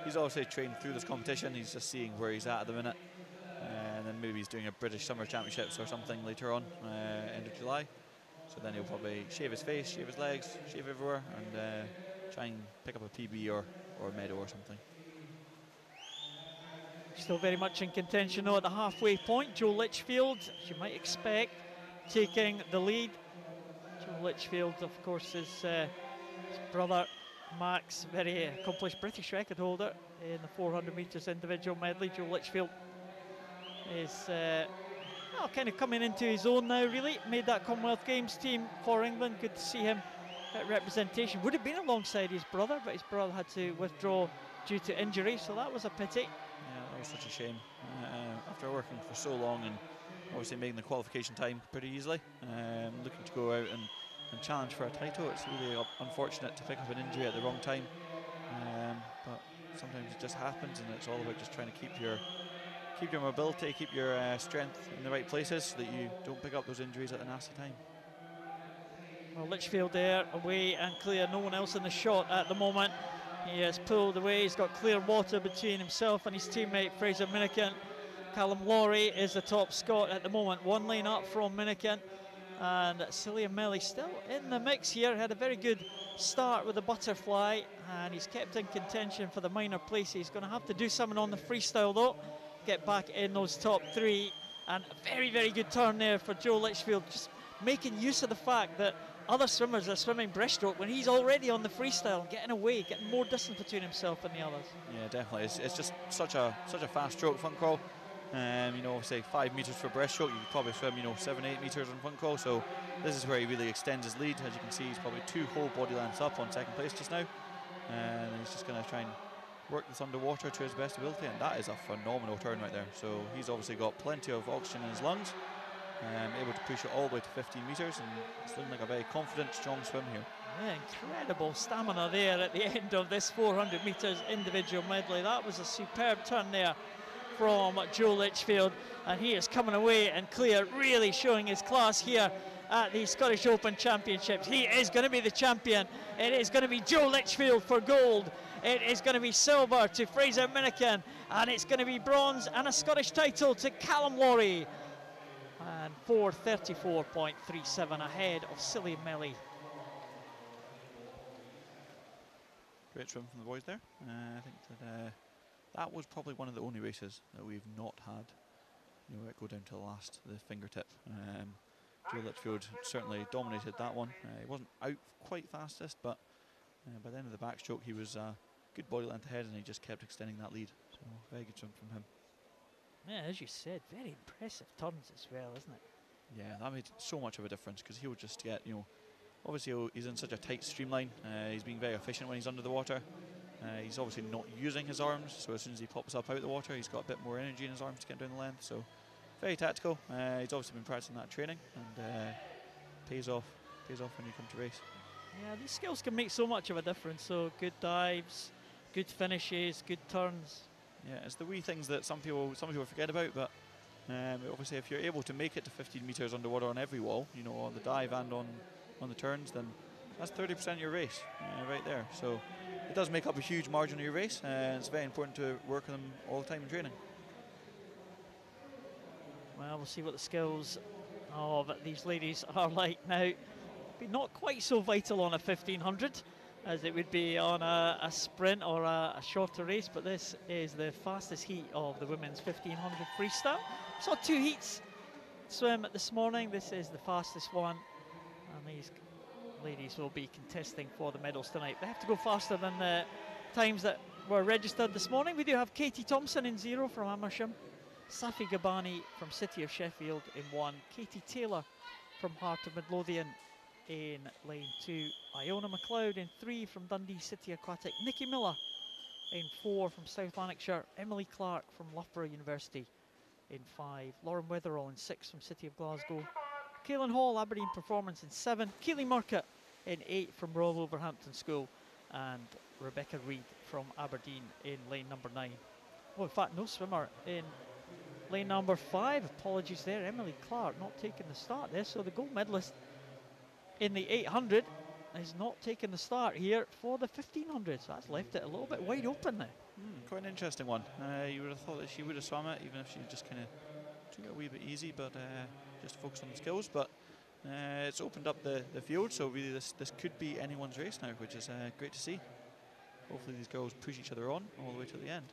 he's obviously trained through this competition. He's just seeing where he's at the minute. And then maybe he's doing a British Summer Championships or something later on, end of July. So then he'll probably shave his face, shave his legs, shave everywhere, and try and pick up a PB or a medal or something. Still very much in contention though at the halfway point. Joe Litchfield, as you might expect, taking the lead. Joe Litchfield, of course, is his brother Marc's very accomplished British record holder in the 400 metres individual medley. Joe Litchfield is well, kind of coming into his own now, really. Made that Commonwealth Games team for England. Good to see him at representation. Would have been alongside his brother, but his brother had to withdraw due to injury, so that was a pity. Yeah, that was such a shame. After working for so long and obviously making the qualification time pretty easily, looking to go out and challenge for a title, it's really unfortunate to pick up an injury at the wrong time. But sometimes it just happens, and it's all about just trying to keep your mobility, keep your strength in the right places so that you don't pick up those injuries at the nasty time. Well, Litchfield there, away and clear. No one else in the shot at the moment. He has pulled away. He's got clear water between himself and his teammate Fraser Minnikin. Callum Laurie is the top Scot at the moment. 1 lane up from Minnikin. And Cillian Melly still in the mix here. Had a very good start with the butterfly, and he's kept in contention for the minor places. He's going to have to do something on the freestyle though. Get back in those top 3. And a very, very good turn there for Joe Litchfield. Just making use of the fact that other swimmers are swimming breaststroke when he's already on the freestyle, getting away, getting more distance between himself and the others. Yeah, definitely. It's just such a fast stroke front crawl. You know, say 5 metres for breaststroke, you could probably swim, you know, 7-8 metres on front crawl. So this is where he really extends his lead. As you can see, he's probably 2 whole body lengths up on second place just now, and he's just going to try and work this underwater to his best ability, and that is a phenomenal turn right there. So he's obviously got plenty of oxygen in his lungs. Able to push it all the way to 15 metres, and it's looking like a very confident, strong swim here. Yeah, incredible stamina there at the end of this 400 metres individual medley. That was a superb turn there from Joe Litchfield, and he is coming away and clear, really showing his class here at the Scottish Open Championships. He is going to be the champion. It is going to be Joe Litchfield for gold. It is going to be silver to Fraser Minnikin, and it's going to be bronze and a Scottish title to Callum Laurie. And 4:34.37 ahead of Cillian Melly. Great swim from the boys there. I think that that was probably one of the only races that we've not had, you know, go down to the fingertip. Joe Litchfield certainly dominated that one. He wasn't out quite fastest, but by the end of the backstroke he was good body length ahead, and he just kept extending that lead. So very good swim from him. Yeah, as you said, very impressive turns as well, isn't it? Yeah, that made so much of a difference, because he would just get, you know, obviously he's in such a tight streamline. He's being very efficient when he's under the water. He's obviously not using his arms, so as soon as he pops up out of the water, he's got a bit more energy in his arms to get down the length. So very tactical. He's obviously been practicing that training, and pays off when you come to race. Yeah, these skills can make so much of a difference. So good dives, good finishes, good turns. Yeah, it's the wee things that some people forget about, but obviously if you're able to make it to 15 metres underwater on every wall, you know, on the dive and on the turns, then that's 30% of your race right there. So it does make up a huge margin of your race, and it's very important to work on them all the time in training. Well, we'll see what the skills of these ladies are like now. Be not quite so vital on a 1500 as it would be on a sprint or a shorter race, but this is the fastest heat of the women's 1500 freestyle. Saw 2 heats swim this morning. This is the fastest one, and these ladies will be contesting for the medals tonight. They have to go faster than the times that were registered this morning. We do have Katie Thompson in 0 from Amersham, Safi Gabani from City of Sheffield in 1, Katie Taylor from Heart of Midlothian in lane 2, Iona McLeod. In 3 from Dundee City Aquatic, Nikki Miller. In 4 from South Lanarkshire, Emily Clark from Loughborough University. In 5, Lauren Wetherall. In 6 from City of Glasgow, Kaelin Hall, Aberdeen Performance. In 7, Keely Market. In 8 from Royal Wolverhampton School, and Rebecca Reid from Aberdeen in lane number 9. Well, in fact, no swimmer in lane number 5. Apologies there, Emily Clark not taking the start there. So the gold medalist in the 800 is not taking the start here for the 1500. So that's left it a little bit wide open there. Quite an interesting one. You would have thought that she would have swum it, even if she just kind of took it a wee bit easy, but just focused on the skills. But it's opened up the field, so really this could be anyone's race now, which is great to see. Hopefully these girls push each other on all the way to the end.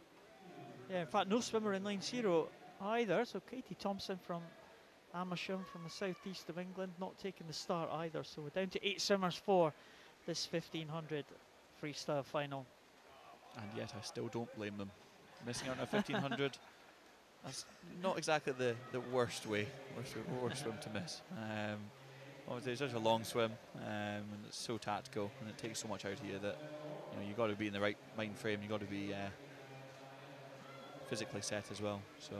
Yeah, in fact, no swimmer in lane 0 either. So Katie Thompson from Amersham from the southeast of England not taking the start either. So we're down to 8 swimmers for this 1500 freestyle final. And yet I still don't blame them. Missing out on a 1500. That's not exactly the worst swim to miss. Obviously it's such a long swim, and it's so tactical, and it takes so much out of you that you got to be in the right mind frame. You got to be physically set as well. So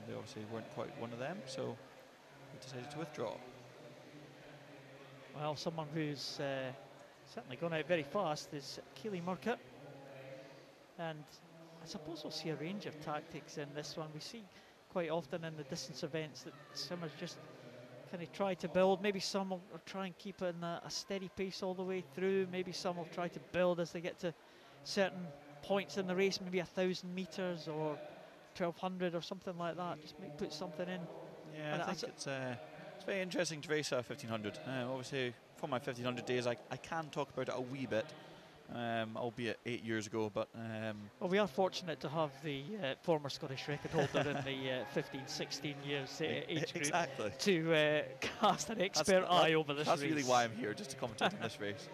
they obviously weren't quite one of them, so they decided to withdraw. Well, someone who's certainly gone out very fast is Keely Market, and I suppose we'll see a range of tactics in this one. We see quite often in the distance events that swimmers just kind of try to build. Maybe some will try and keep it in a steady pace all the way through. Maybe some will try to build as they get to certain points in the race, maybe 1,000 metres or 1,200 or something like that. Just put something in. Yeah, I think it's very interesting to race a 1500. Obviously, for my 1500 days, I can talk about it a wee bit. Albeit 8 years ago, but well, we are fortunate to have the former Scottish record holder in the 15-16 years age group exactly. to cast an expert eye over this race. That's really why I'm here, just to commentate on this race.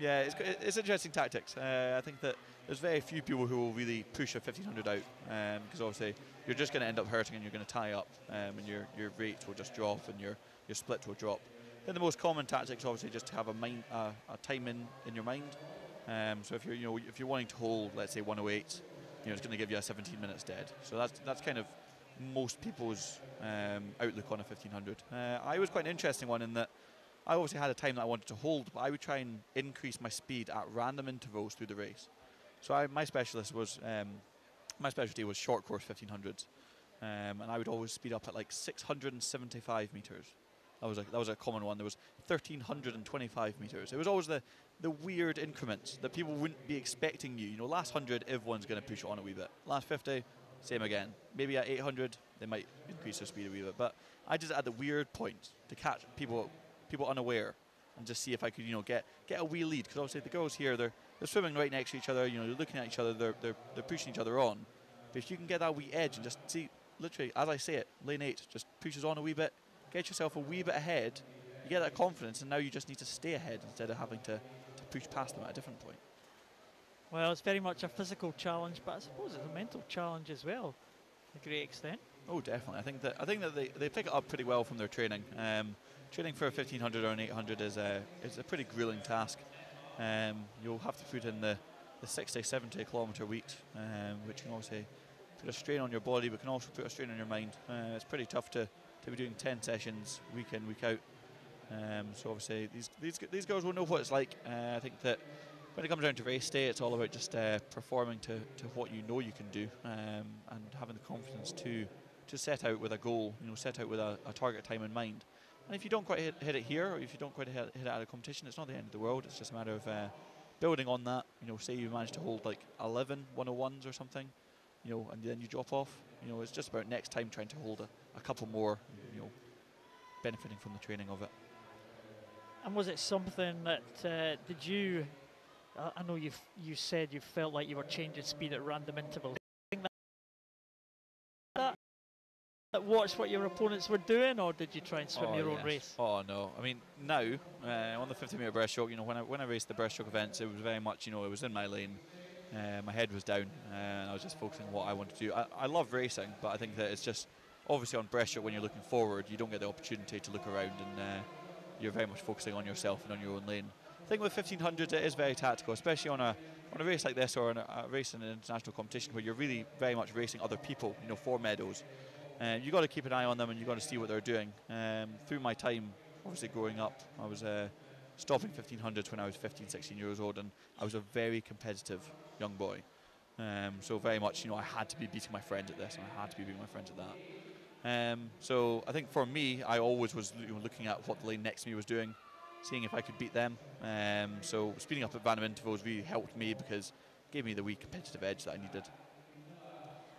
Yeah, it's interesting tactics. I think that there's very few people who will really push a 1500 out, because obviously you're just going to end up hurting and you're going to tie up, and your rate will just drop and your split will drop. Then the most common tactics, obviously, just to have a time in your mind. So if you're wanting to hold, let's say 108, it's going to give you a 17 minutes dead. So that's kind of most people's outlook on a 1500. I was quite an interesting one in that I obviously had a time that I wanted to hold, but I would try and increase my speed at random intervals through the race. So my specialty was short course 1500s, and I would always speed up at like 675 meters. That was a common one. There was 1,325 meters. It was always the weird increments that people wouldn't be expecting you. Last 100, everyone's going to push it on a wee bit. Last 50, same again. Maybe at 800, they might increase their speed a wee bit. But I just at the weird points to catch people unaware and just see if I could, get a wee lead. Because obviously the girls here, they're swimming right next to each other. They're looking at each other. They're pushing each other on. But if you can get that wee edge and just see, literally, as I say it, lane 8 just pushes on a wee bit. Get yourself a wee bit ahead, you get that confidence, and now you just need to stay ahead instead of having to push past them at a different point. Well, it's very much a physical challenge, but I suppose it's a mental challenge as well, to a great extent. Oh, definitely. I think that they pick it up pretty well from their training. Training for a 1500 or an 800 is a pretty grueling task. You'll have to put in the 60, 70 kilometre weeks, which can obviously put a strain on your body, but can also put a strain on your mind. It's pretty tough to be doing 10 sessions week in, week out. So obviously these girls will know what it's like. I think that when it comes down to race day, it's all about just performing to what you know you can do, and having the confidence to set out with a goal, set out with a target time in mind. And if you don't quite hit it here, or if you don't quite hit it at a competition, it's not the end of the world. It's just a matter of building on that. Say you manage to hold like 11 101s or something, and then you drop off. It's just about next time trying to hold a couple more, benefiting from the training of it. And was it something that did you? I know you said you felt like you were changing speed at random intervals. That watch what your opponents were doing, or did you try and swim your own race? Oh no! I mean, now on the 50-meter breaststroke, when I raced the breaststroke events, it was very much, it was in my lane. My head was down, and I was just focusing on what I wanted to do. I love racing, but I think that it's just obviously on breaststroke when you're looking forward, you don't get the opportunity to look around and you're very much focusing on yourself and on your own lane. I think with 1500s it is very tactical, especially on a race like this, or on a race in an international competition where you're really very much racing other people, you know, for medals. You got to keep an eye on them, and you got to see what they're doing. Through my time, obviously growing up, I was stopping 1500s when I was 15, 16 years old, and I was a very competitive young boy. So very much, you know, I had to be beating my friends at this, and I had to be beating my friends at that. So I think for me, I always was, you know, looking at what the lane next to me was doing, seeing if I could beat them. So speeding up at random intervals really helped me, because it gave me the wee competitive edge that I needed.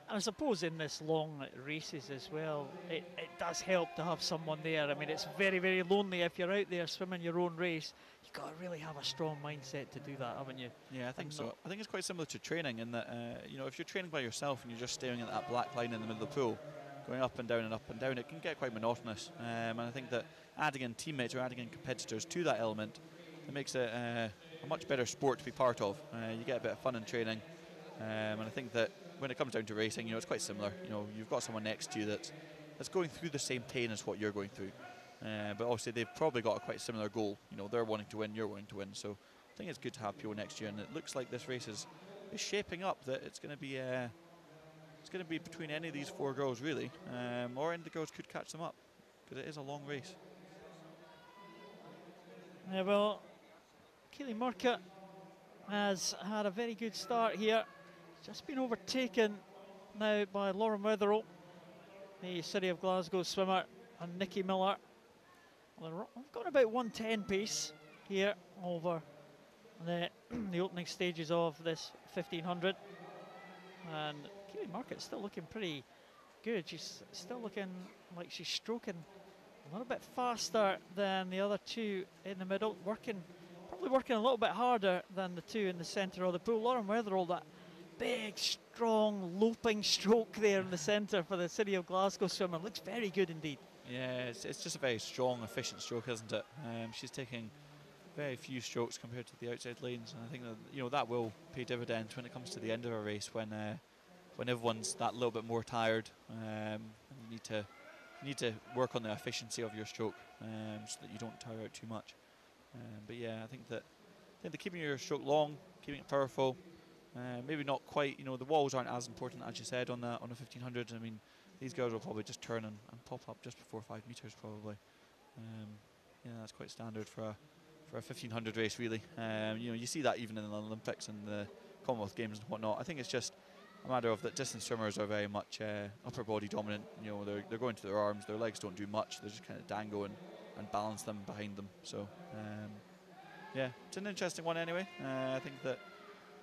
And I suppose in this long races as well, it does help to have someone there. I mean, it's very, very lonely if you're out there swimming your own race. You've got to really have a strong mindset to do that, haven't you? Yeah, I think so. I think it's quite similar to training in that, you know, if you're training by yourself and you're just staring at that black line in the middle of the pool, going up and down and up and down, it can get quite monotonous. And I think that adding in teammates or adding in competitors to that element, it makes it a much better sport to be part of. You get a bit of fun in training. And I think that when it comes down to racing, you know, it's quite similar. You know, you've got someone next to you that's going through the same pain as what you're going through. But obviously they've probably got a quite similar goal. You know, they're wanting to win, you're wanting to win. So I think it's good to have people next to you, and it looks like this race is shaping up that it's going to be between any of these four girls really, or any of the girls could catch them up, because it is a long race. Yeah, well, Kaylee Marc has had a very good start here. Just been overtaken now by Lauren Wetherell, the City of Glasgow swimmer, and Nikki Miller. Well, we've got about 110 pace here over the opening stages of this 1500. And Kaylee Marc is still looking pretty good. She's still looking like she's stroking a little bit faster than the other two in the middle, probably working a little bit harder than the two in the centre of the pool. Lauren Wetherell, that big, strong, loping stroke there in the centre for the City of Glasgow swimmer, looks very good indeed. Yeah, it's just a very strong, efficient stroke, isn't it? She's taking very few strokes compared to the outside lanes, and I think that, you know, that will pay dividends when it comes to the end of a race, when everyone's that little bit more tired. And you need to work on the efficiency of your stroke, so that you don't tire out too much. But yeah, I think that keeping your stroke long, keeping it powerful. Maybe not quite, you know, the walls aren't as important as you said on the 1500. I mean, these girls will probably just turn and pop up just before 5 meters probably. Yeah, that's quite standard for a 1500 race really. You know, you see that even in the Olympics and the Commonwealth Games and whatnot. I think it's just a matter of that distance swimmers are very much upper body dominant. You know, they're going to their arms, their legs don't do much. They just kind of dangle and balance them behind them. So yeah, it's an interesting one anyway. I think that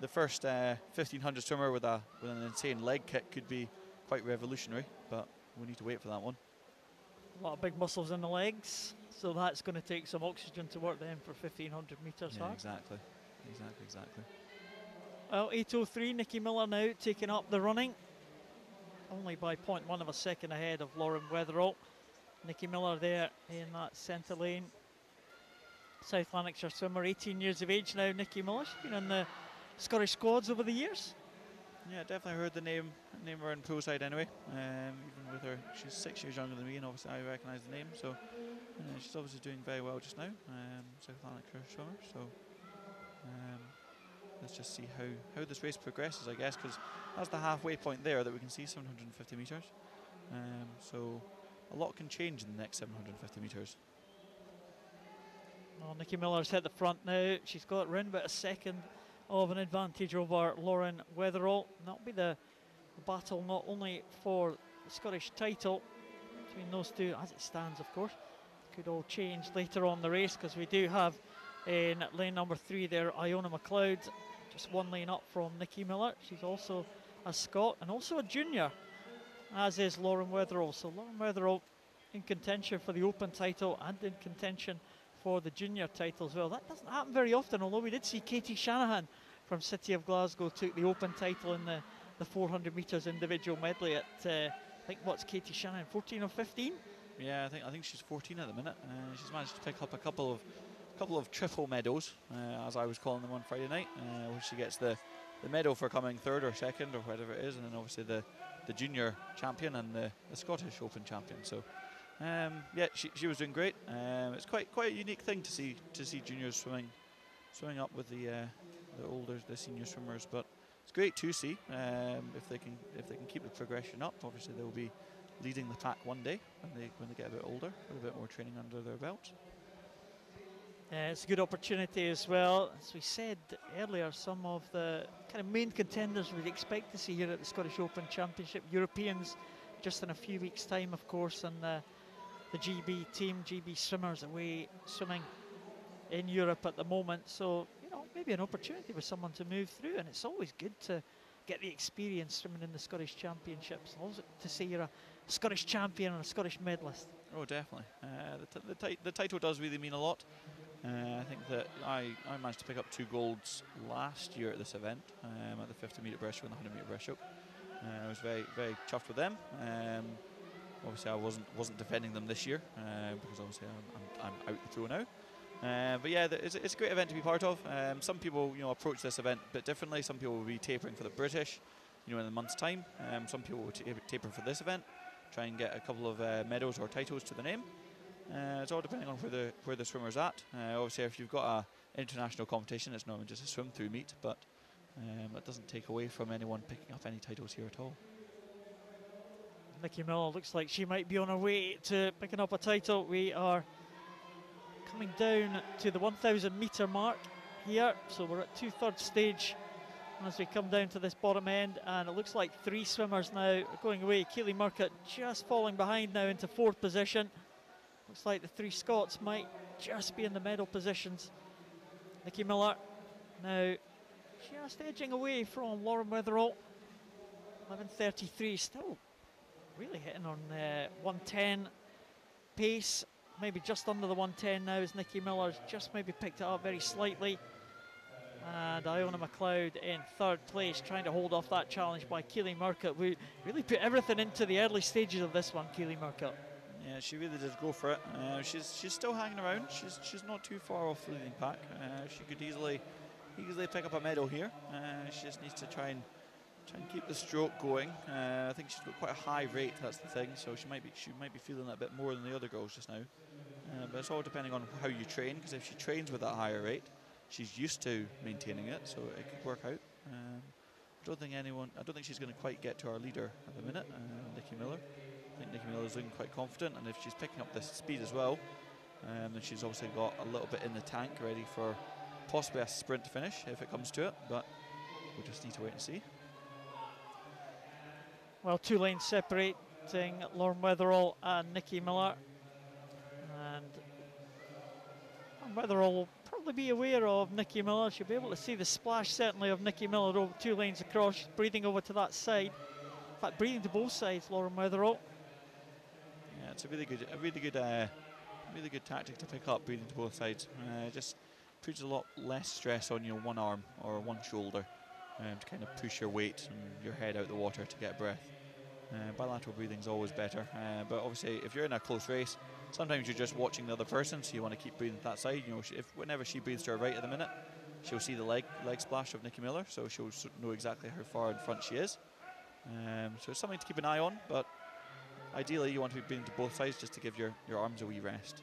the first 1500 swimmer with an insane leg kick could be quite revolutionary, but we need to wait for that one. A lot of big muscles in the legs, so that's going to take some oxygen to work then for 1500 metres. Yeah, exactly. Well, 8:03, Nikki Miller now taking up the running, only by 0.1 of a second ahead of Lauren Wetherell. Nikki Miller there in that centre lane. South Lanarkshire swimmer, 18 years of age now. Nikki Miller, she's been in the Scottish squads over the years. Yeah, definitely heard the name around poolside anyway. Even with her, she's 6 years younger than me, and obviously I recognise the name. So she's obviously doing very well just now. South Lanarkshire swimmer. So let's just see how this race progresses, I guess, because that's the halfway point there that we can see 750 metres. So a lot can change in the next 750 metres. Well, Nikki Miller's hit the front now. She's got around about a second of an advantage over Lauren Wetherell. And that'll be the battle not only for the Scottish title between those two, as it stands, of course. It could all change later on the race, because we do have in lane number 3 there Iona McLeod, just one lane up from Nikki Miller. She's also a Scot and also a junior, as is Lauren Wetherell. So Lauren Wetherell in contention for the Open title and in contention for the junior title as well. That doesn't happen very often, although we did see Katie Shanahan from City of Glasgow took the Open title in the 400 metres individual medley at I think, what's Katie Shanahan, 14 or 15? Yeah, I think she's 14 at the minute. She's managed to pick up a couple of triple medals, as I was calling them on Friday night, where she gets the medal for coming third or second or whatever it is, and then obviously the junior champion and the Scottish Open champion. So Yeah, she was doing great. It's quite a unique thing to see juniors swimming up with the senior swimmers, but it's great to see. If they can keep the progression up, obviously they'll be leading the pack one day when they get a bit older, with a bit more training under their belt. It's a good opportunity as well. As we said earlier, some of the kind of main contenders we'd expect to see here at the Scottish Open Championship, Europeans just in a few weeks' time, of course, and the GB team, GB swimmers away swimming in Europe at the moment. So, you know, maybe an opportunity for someone to move through, and it's always good to get the experience swimming in the Scottish Championships. Also to say you're a Scottish champion and a Scottish medalist. Oh, definitely. The title does really mean a lot. I think that I managed to pick up 2 golds last year at this event, at the 50-metre breaststroke and the 100-metre breaststroke. I was very, very chuffed with them. Obviously, I wasn't defending them this year because obviously I'm out the pro now. But yeah, it's a great event to be part of. Some people, you know, approach this event a bit differently. Some people will be tapering for the British, you know, in a month's time. Some people will taper for this event, try and get a couple of medals or titles to the name. It's all depending on where the swimmer's at. Obviously, if you've got a international competition, it's normally just a swim-through meet, but that doesn't take away from anyone picking up any titles here at all. Nikki Miller looks like she might be on her way to picking up a title. We are coming down to the 1,000 metre mark here, so we're at 2/3 stage as we come down to this bottom end, and it looks like 3 swimmers now are going away. Keely Murcutt just falling behind now into 4th position. Looks like the 3 Scots might just be in the medal positions. Nikki Miller now just edging away from Lauren Wetherall. 11:33, still really hitting on 110 pace, maybe just under the 110 now as Nikki Miller's just maybe picked it up very slightly. And Iona McLeod in 3rd place, trying to hold off that challenge by Keely Murcutt. We really put everything into the early stages of this one, Keely Murcutt. Yeah, she really did go for it. She's still hanging around. She's not too far off the leading pack. She could easily pick up a medal here. She just needs to try and keep the stroke going. I think she's got quite a high rate. That's the thing. So she might be feeling that a bit more than the other girls just now. But it's all depending on how you train. Because if she trains with that higher rate, she's used to maintaining it, so it could work out. I don't think she's going to quite get to our leader at the minute, Nikki Miller. I think Nikki Miller's looking quite confident, and if she's picking up this speed as well, then she's obviously got a little bit in the tank ready for possibly a sprint finish if it comes to it, but we'll just need to wait and see. Well, 2 lanes separating Lauren Wetherall and Nikki Miller, and Wetherall will probably be aware of Nikki Miller. She'll be able to see the splash certainly of Nikki Miller over 2 lanes across. She's breathing over to that side. In fact, breathing to both sides, Lauren Wetherall. Yeah, it's a really good tactic to pick up, breathing to both sides. Just puts a lot less stress on your one arm or one shoulder to kind of push your weight and your head out the water to get breath. Bilateral breathing is always better, but obviously if you're in a close race, sometimes you're just watching the other person, so you want to keep breathing to that side. You know, whenever she breathes to her right at the minute, she'll see the leg splash of Nikki Miller, so she'll know exactly how far in front she is. So it's something to keep an eye on, but ideally you want to be breathing to both sides just to give your arms a wee rest.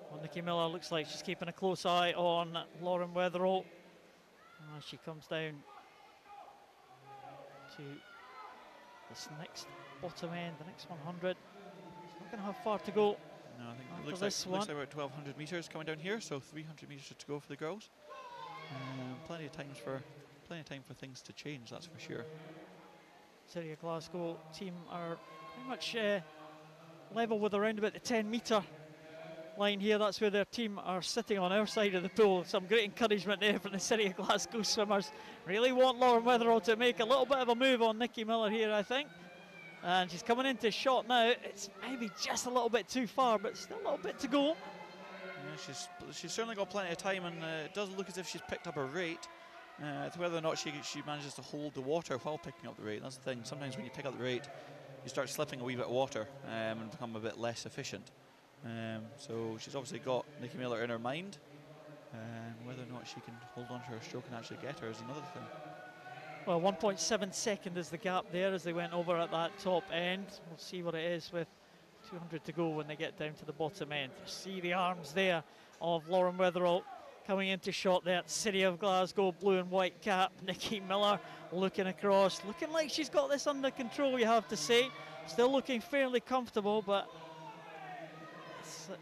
Well, Nikki Miller looks like she's keeping a close eye on Lauren Wetherall as she comes down to this next bottom end, the next 100. She's not going to have far to go. No, I think it looks like about 1,200 metres coming down here, so 300 metres to go for the girls. Plenty of time for things to change, that's for sure. City of Glasgow team are pretty much level with around about the 10-metre line here. That's where their team are sitting on our side of the pool. Some great encouragement there from the City of Glasgow swimmers. Really want Lauren Wetherall to make a little bit of a move on Nikki Miller here, I think. And she's coming into shot now. It's maybe just a little bit too far, but still a little bit to go. Yeah, she's certainly got plenty of time, and it does look as if she's picked up her rate. It's whether or not she manages to hold the water while picking up the rate. That's the thing. Sometimes when you pick up the rate, you start slipping a wee bit of water and become a bit less efficient. So she's obviously got Nikki Miller in her mind. Whether or not she can hold on to her stroke and actually get her is another thing. Well, 1.7 second is the gap there as they went over at that top end. We'll see what it is with 200 to go when they get down to the bottom end. You see the arms there of Lauren Wetherall coming into shot there. City of Glasgow, blue and white cap. Nikki Miller looking across, looking like she's got this under control, you have to say. Still looking fairly comfortable, but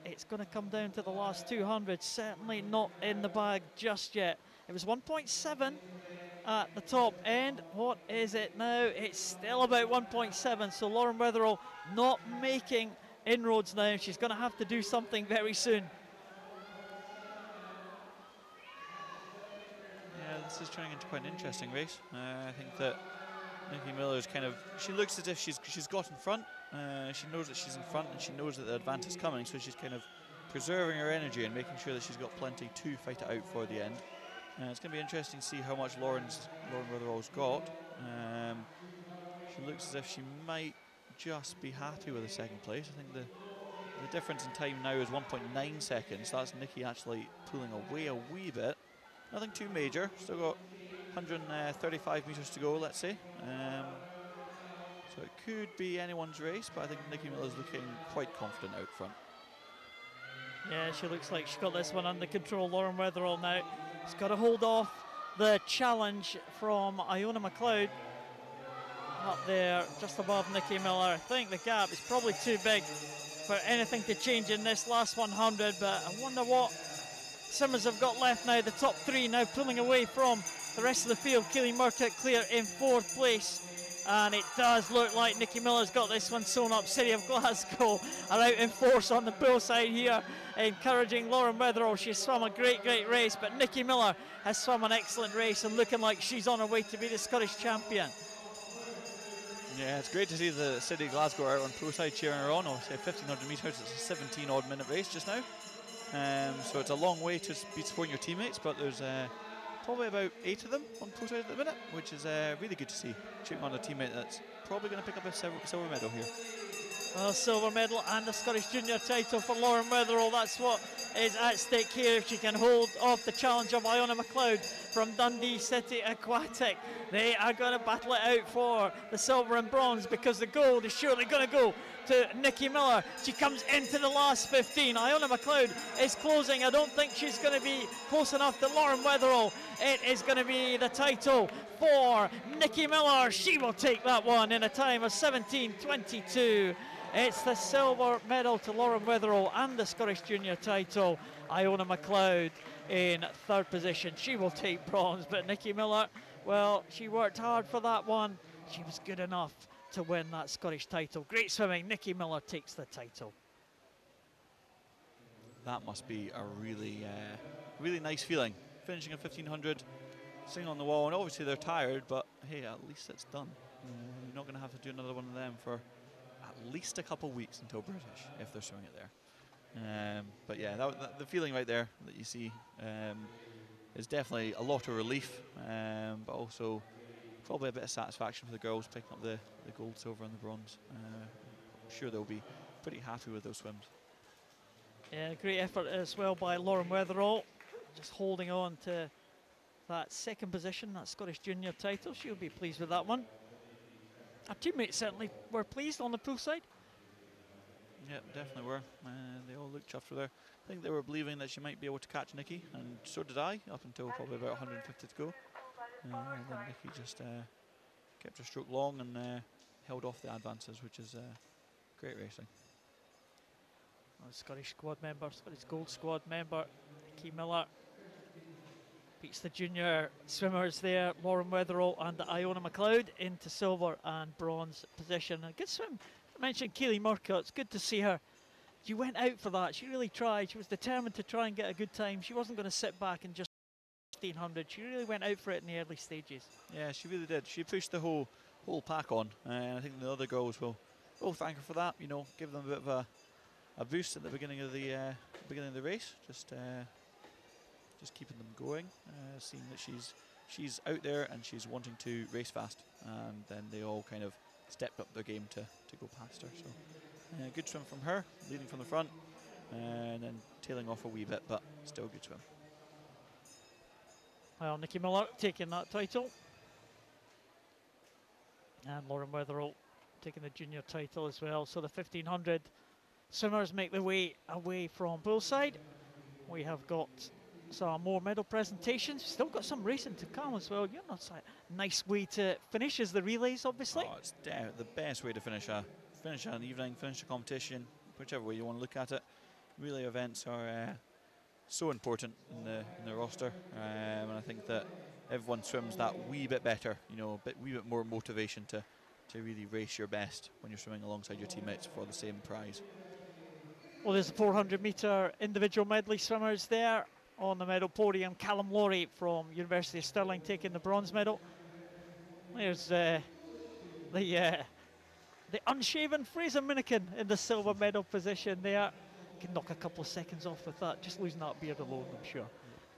it's going to come down to the last 200. Certainly not in the bag just yet. It was 1.7 at the top end. What is it now? It's still about 1.7. So Lauren Wetherall not making inroads now. She's going to have to do something very soon. Yeah, this is turning into quite an interesting race. I think that Nikki Miller is kind of, she looks as if she's got in front. She knows that she's in front and she knows that the advance is coming, so she's kind of preserving her energy and making sure that she's got plenty to fight it out for the end. It's going to be interesting to see how much Lauren Wetherall's got. She looks as if she might just be happy with the second place. I think the difference in time now is 1.9 seconds. That's Nikki actually pulling away a wee bit. Nothing too major. Still got 135 metres to go, let's say. So it could be anyone's race, but I think Nikki Miller's looking quite confident out front. Yeah, she looks like she's got this one under control. Lauren Wetherall now. She's got to hold off the challenge from Iona McLeod up there just above Nikki Miller. I think the gap is probably too big for anything to change in this last 100, but I wonder what swimmers have got left now. The top three now pulling away from the rest of the field. Kaylee Murcutt clear in 4th place. And it does look like Nikki Miller's got this one sewn up. City of Glasgow are out in force on the bull side here, encouraging Lauren Wetherall. She's swum a great race, but Nikki Miller has swum an excellent race and looking like she's on her way to be the Scottish champion. Yeah, it's great to see the City of Glasgow out on pro side cheering her on. Obviously 1500 metres, it's a 17 odd minute race just now. So it's a long way to be supporting your teammates, but there's probably about 8 of them on pro side at the minute, which is really good to see. Cheering on a teammate that's probably going to pick up a silver medal here. Well, silver medal and the Scottish Junior title for Lauren Wetherall. That's what is at stake here. If she can hold off the challenge of Iona McLeod from Dundee City Aquatic, they are going to battle it out for the silver and bronze, because the gold is surely going to go to Nikki Miller. She comes into the last 15. Iona McLeod is closing. I don't think she's going to be close enough to Lauren Wetherall. It is going to be the title for Nikki Miller. She will take that one in a time of 17:22. It's the silver medal to Lauren Wetherall and the Scottish Junior title. Iona McLeod in 3rd position. She will take bronze, but Nikki Miller, well, she worked hard for that one. She was good enough to win that Scottish title. Great swimming. Nikki Miller takes the title. That must be a really, really nice feeling. Finishing a 1500, sitting on the wall, and obviously they're tired, but hey, at least it's done. You're not going to have to do another one of them for at least a couple of weeks until British, if they're swimming it there. But yeah, the feeling right there that you see is definitely a lot of relief, but also probably a bit of satisfaction for the girls picking up the gold, silver and the bronze. I'm sure they'll be pretty happy with those swims. Yeah, great effort as well by Lauren Wetherall, just holding on to that 2nd position, that Scottish Junior title. She'll be pleased with that one. Our teammates certainly were pleased on the pool side. Yep, definitely were. They all looked chuffed with her. I think they were believing that she might be able to catch Nikki, and so did I, up until probably about 150 to go. And then Nikki just kept her stroke long and held off the advances, which is great racing. Scottish squad member, Scottish Gold squad member, Nikki Miller beats the junior swimmers there, Lauren Wetherall and Iona McLeod, into silver and bronze position. A good swim. I mentioned Kaylee Murcutt. It's good to see her. She went out for that. She really tried. She was determined to try and get a good time. She wasn't going to sit back and just 1500. She really went out for it in the early stages. Yeah, she really did. She pushed the whole pack on, and I think the other girls will thank her for that. You know, give them a bit of a boost at the beginning of the race. Just keeping them going, seeing that she's out there and she's wanting to race fast, and then they all kind of stepped up their game to go past her. So good swim from her, leading from the front, and then tailing off a wee bit, but still a good swim. Well, Nikki Miller taking that title, and Lauren Wetherall taking the junior title as well. So the 1500 Swimmers make their way away from poolside. We have got some more medal presentations. Still got some racing to come as well. You know, it's a nice way to finish is the relays, obviously. Oh, it's the best way to finish an evening, finish a competition, whichever way you want to look at it. Relay events are so important in the roster, and I think that everyone swims that wee bit better. You know, wee bit more motivation to really race your best when you're swimming alongside your teammates for the same prize. Well, there's the 400 metre individual medley swimmers there on the medal podium. Callum Laurie from University of Stirling taking the bronze medal. There's the unshaven Fraser Minikin in the silver medal position there. Can knock a couple of seconds off with that, just losing that beard alone, I'm sure.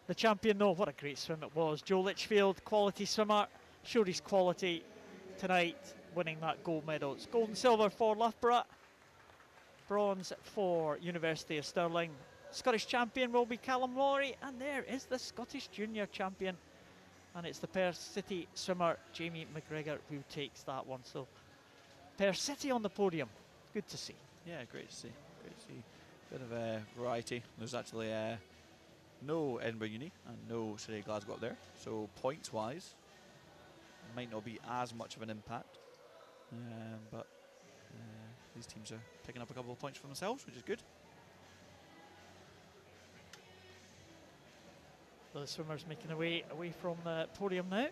The champion, though, what a great swim it was. Joe Litchfield, quality swimmer, showed his quality tonight, winning that gold medal. It's gold and silver for Loughborough, bronze for University of Stirling. Scottish champion will be Callum Laurie, and there is the Scottish junior champion, and it's the Perth City swimmer Jamie McGregor who takes that one. So Perth City on the podium, good to see. Yeah, great to see. Great to see. Bit of variety. There's actually no Edinburgh Uni and no City of Glasgow up there, so points-wise, might not be as much of an impact, but these teams are picking up a couple of points for themselves, which is good. The swimmers making their way away from the podium now. I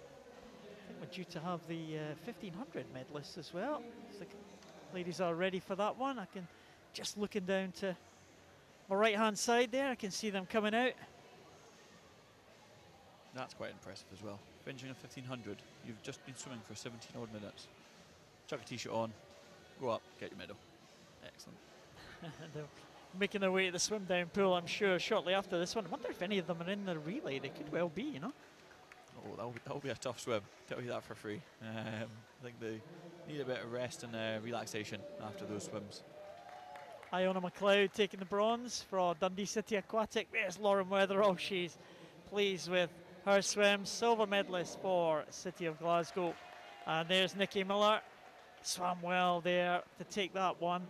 think we're due to have the 1500 medalists as well. So the ladies are ready for that one. I can just looking down to my right hand side there, I can see them coming out. That's quite impressive as well. Finishing a 1500, you've just been swimming for 17 odd minutes. Chuck a t-shirt on, go up, get your medal. Excellent. They're making their way to the swim down pool, I'm sure, shortly after this one. I wonder if any of them are in the relay. They could well be, you know. Oh, that'll be a tough swim. Tell you that for free. I think they need a bit of rest and relaxation after those swims. Iona McLeod taking the bronze for Dundee City Aquatic. There's Lauren Weatherall. She's pleased with her swim. Silver medalist for City of Glasgow. And there's Nikki Miller. Swam well there to take that one.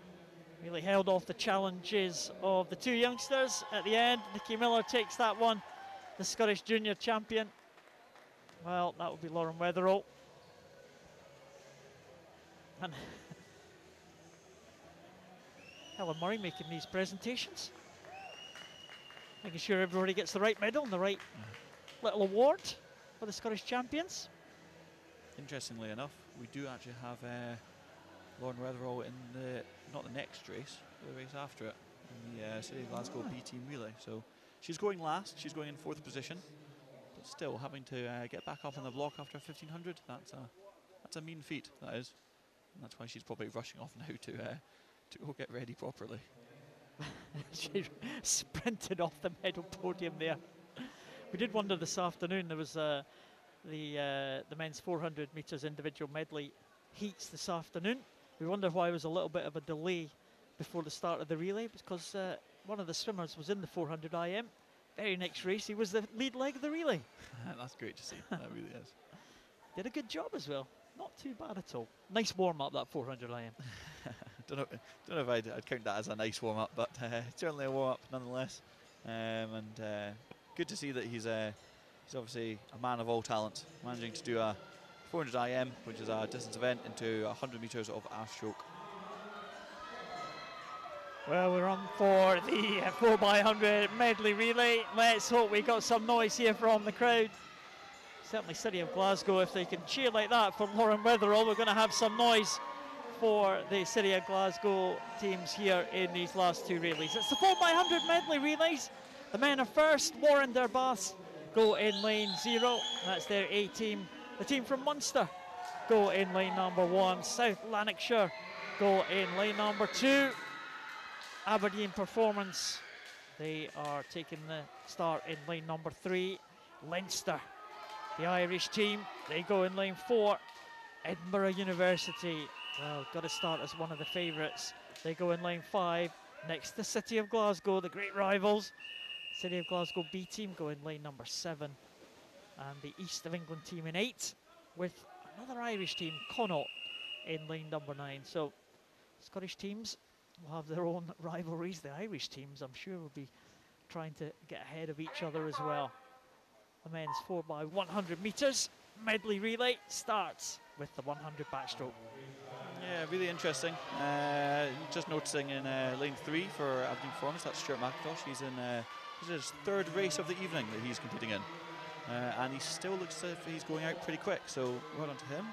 Really held off the challenges of the two youngsters at the end. Nikki Miller takes that one. The Scottish junior champion. Well, that would be Lauren Weatherall. And Helen Murray making these presentations, making sure everybody gets the right medal and the right little award for the Scottish champions. Interestingly enough, we do actually have Lauren Weatherall in not the next race, the race after it, in the City of Glasgow B team relay. So she's going last, she's going in 4th position, but still having to get back up on the block after 1500. That's a mean feat, that is. And that's why she's probably rushing off now to go get ready properly. She sprinted off the medal podium there. We did wonder this afternoon, there was the men's 400 metres individual medley heats this afternoon. We wondered why there was a little bit of a delay before the start of the relay, because one of the swimmers was in the 400 IM. Very next race, he was the lead leg of the relay. That's great to see, that really is. Did a good job as well. Not too bad at all. Nice warm-up, that 400 IM. Don't know if I'd count that as a nice warm-up, but certainly a warm-up nonetheless. Good to see that he's obviously a man of all talent, managing to do a 400 IM, which is a distance event, into 100 metres of Backstroke. Well, we're on for the 4x100 medley relay. Let's hope we got some noise here from the crowd. Certainly City of Glasgow, if they can cheer like that for Lauren Weatherall, we're going to have some noise for the City of Glasgow teams here in these last two relays. It's the 4x100 medley relays. The men are first. Warren Derbath go in lane 0. That's their A team. The team from Munster go in lane number 1. South Lanarkshire go in lane number 2. Aberdeen Performance, they are taking the start in lane number 3. Leinster, the Irish team, they go in lane 4. Edinburgh University, well, got to start as one of the favourites. They go in lane 5. Next, the City of Glasgow, the great rivals. City of Glasgow B team go in lane number 7. And the East of England team in 8, with another Irish team, Connaught, in lane number 9. So, Scottish teams will have their own rivalries. The Irish teams, I'm sure, will be trying to get ahead of each other as well. The men's 4x100 metres medley relay starts with the 100 backstroke. Yeah, really interesting. Just noticing in lane 3 for Aberdeen Performance, that's Stuart McIntosh. He's in this is his 3rd race of the evening that he's competing in. And he still looks as if he's going out pretty quick, so well done to him.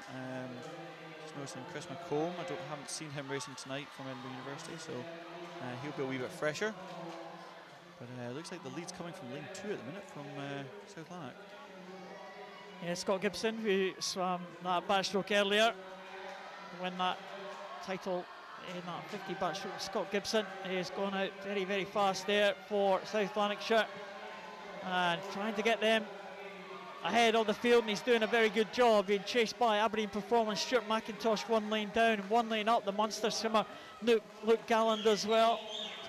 Just noticing Chris McComb, haven't seen him racing tonight from Edinburgh University, so he'll be a wee bit fresher. But it looks like the lead's coming from lane 2 at the minute from South Lanark. Yeah, Scott Gibson, who swam that backstroke earlier, win that title in that 50 backstroke. Scott Gibson is going out very, very fast there for South Lanarkshire and trying to get them ahead of the field, and he's doing a very good job, being chased by Aberdeen Performance. Stuart McIntosh 1 lane down and 1 lane up. The Munster swimmer Luke Galland as well.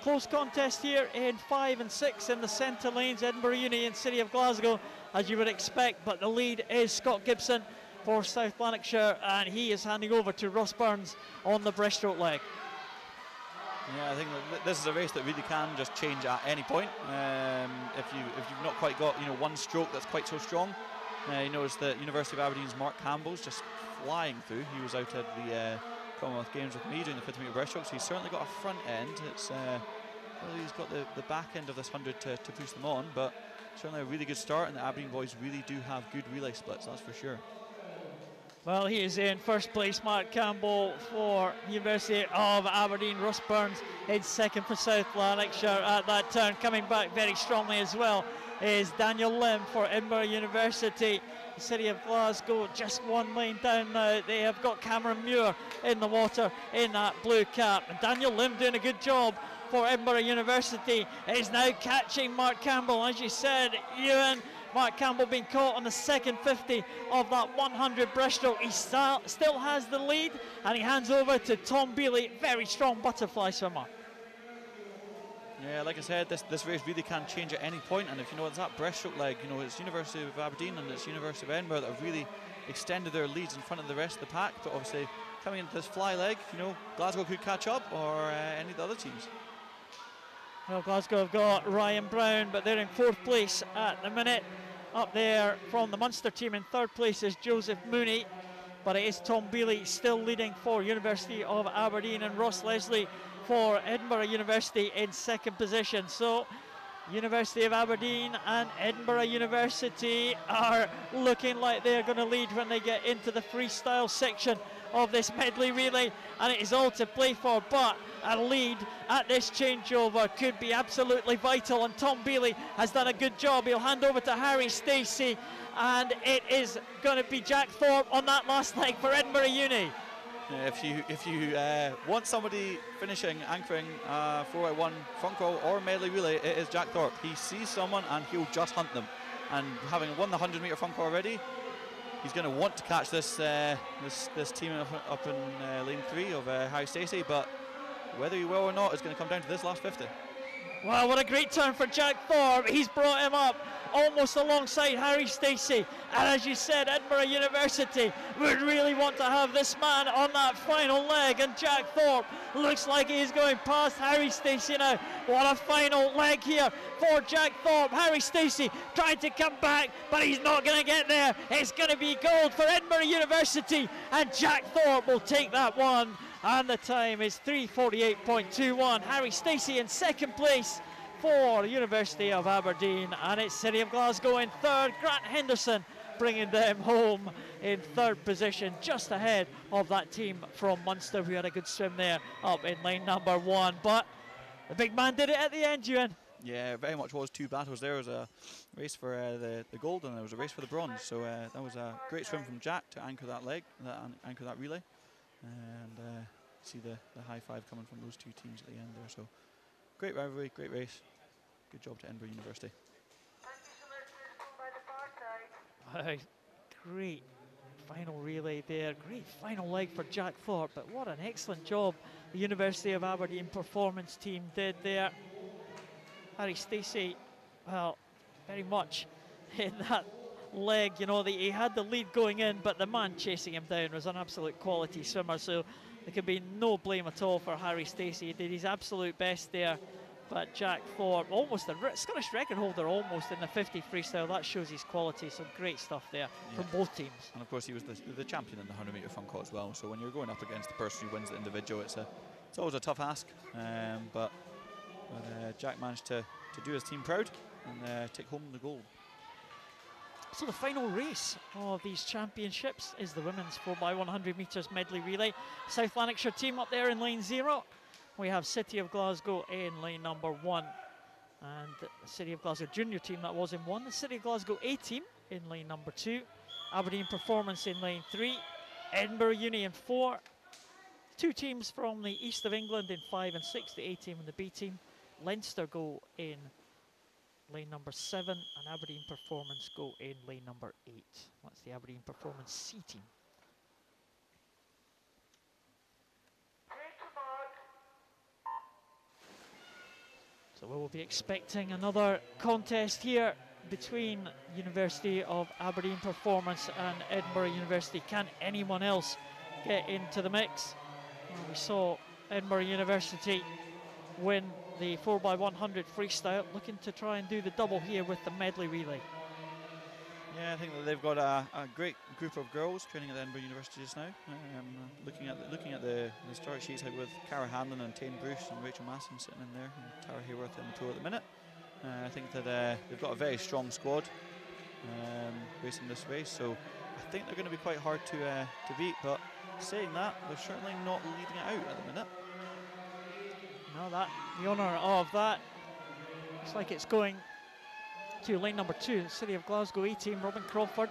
Close contest here in 5 and 6 in the centre lanes, Edinburgh Uni and City of Glasgow, as you would expect, but the lead is Scott Gibson for South Lanarkshire, and he is handing over to Ross Burns on the breaststroke leg. Yeah, I think that this is a race that really can just change at any point. If you've not quite got one stroke that's quite so strong. You notice that University of Aberdeen's Marc Campbell's just flying through. He was out at the Commonwealth Games with me doing the 50 metre breaststroke, so he's certainly got a front end. It's well, he's got the back end of this 100 to push them on, but certainly a really good start, and the Aberdeen boys really do have good relay splits, that's for sure. Well, he is in first place, Marc Campbell for University of Aberdeen. Ross Burns in second for South Lanarkshire at that turn. Coming back very strongly as well is Daniel Lim for Edinburgh University. The City of Glasgow just 1 lane down now. They have got Cameron Muir in the water in that blue cap. And Daniel Lim doing a good job for Edinburgh University is now catching Marc Campbell. As you said, Ewan, Marc Campbell being caught on the second 50 of that 100 breaststroke. He still has the lead, and he hands over to Tom Bealey, very strong butterfly swimmer. Yeah, like I said, this race really can change at any point, and if it's that breaststroke leg, it's University of Aberdeen and it's University of Edinburgh that have really extended their leads in front of the rest of the pack, but obviously coming into this fly leg, Glasgow could catch up, or any of the other teams. Well, Glasgow have got Ryan Brown, but they're in 4th place at the minute. Up there from the Munster team in 3rd place is Joseph Mooney, but it is Tom Bealey still leading for University of Aberdeen, and Ross Leslie for Edinburgh University in 2nd position. So University of Aberdeen and Edinburgh University are looking like they're going to lead when they get into the freestyle section of this medley relay, and it is all to play for, but a lead at this changeover could be absolutely vital, and Tom Bealey has done a good job. He'll hand over to Harry Stacey, and it is going to be Jack Thorpe on that last leg for Edinburgh Uni. If you want somebody finishing, anchoring 4x1 front crawl or medley relay, it is Jack Thorpe. He sees someone and he'll just hunt them, and having won the 100 metre front crawl already, he's going to want to catch this team up in lane 3 of Harry Stacey, but whether he will or not is going to come down to this last 50. Wow, what a great turn for Jack Thorpe. He's brought him up almost alongside Harry Stacey, and as you said, Edinburgh University would really want to have this man on that final leg, and Jack Thorpe looks like he's going past Harry Stacey now. What a final leg here for Jack Thorpe. Harry Stacey trying to come back, but he's not going to get there. It's going to be gold for Edinburgh University, and Jack Thorpe will take that one, and the time is 3:48.21. Harry Stacey in 2nd place for University of Aberdeen, and it's City of Glasgow in 3rd. Grant Henderson bringing them home in 3rd position, just ahead of that team from Munster who had a good swim there up in lane number 1. But the big man did it at the end, Ewan. Yeah, very much was 2 battles. There was a race for the gold, and there was a race for the bronze. So that was a great swim from Jack to anchor that leg, anchor that relay, and see the high five coming from those 2 teams at the end there. So great rivalry, great race. Good job to Edinburgh University. Great final relay there. Great final leg for Jack Thorpe, but what an excellent job the University of Aberdeen performance team did there. Harry Stacey, well, very much in that leg, you know, he had the lead going in, but the man chasing him down was an absolute quality swimmer, so there could be no blame at all for Harry Stacey. He did his absolute best there, but Jack Thorpe, almost a Scottish record holder almost in the 50 freestyle. That shows his quality, so great stuff there from both teams. And of course he was the champion in the 100 metre front court as well, so when you're going up against the person who wins the individual, it's always a tough ask, but Jack managed to do his team proud and take home the gold. So the final race of these championships is the women's 4x100 metres medley relay. South Lanarkshire team up there in lane 0. We have City of Glasgow in lane number 1. And the City of Glasgow junior team that was in 1. The City of Glasgow A team in lane number 2. Aberdeen Performance in lane 3. Edinburgh Uni in 4. 2 teams from the east of England in 5 and 6. The A team and the B team. Leinster go in lane number 7, and Aberdeen Performance go in lane number 8. That's the Aberdeen Performance C team. So we will be expecting another contest here between University of Aberdeen Performance and Edinburgh University. Can anyone else get into the mix? Well, we saw Edinburgh University win the 4x100 freestyle, looking to try and do the double here with the medley relay. Yeah, I think that they've got a great group of girls training at Edinburgh University just now. Looking at the start sheets, like with Cara Hanlon and Tane Bruce and Rachel Masson sitting in there, and Tara Hayworth in the tour at the minute. I think that they've got a very strong squad racing this race, so I think they're going to be quite hard to beat. But saying that, they're certainly not leading it out at the minute. No, the owner of that looks like it's going to lane number 2, the City of Glasgow A team. Robin Crawford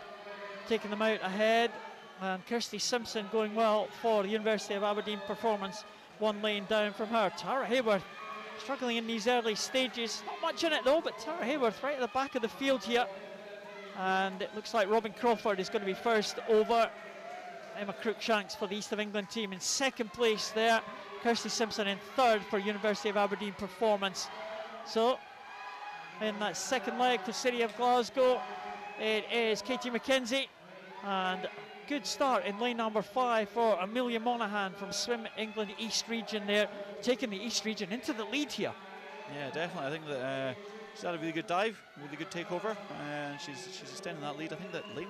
taking them out ahead, and Kirsty Simpson going well for the University of Aberdeen Performance. 1 lane down from her. Tara Hayworth struggling in these early stages. Not much in it though, but Tara Hayworth right at the back of the field here. And it looks like Robin Crawford is going to be first over. Emma Cruikshanks for the East of England team in 2nd place there. Kirsty Simpson in 3rd for University of Aberdeen Performance. So in that 2nd leg for City of Glasgow, it is Katie McKenzie, and good start in lane number 5 for Amelia Monaghan from Swim England East Region there, taking the East Region into the lead here. Yeah, definitely. I think that she's had a really good dive, really good takeover, and she's extending that lead. I think that lane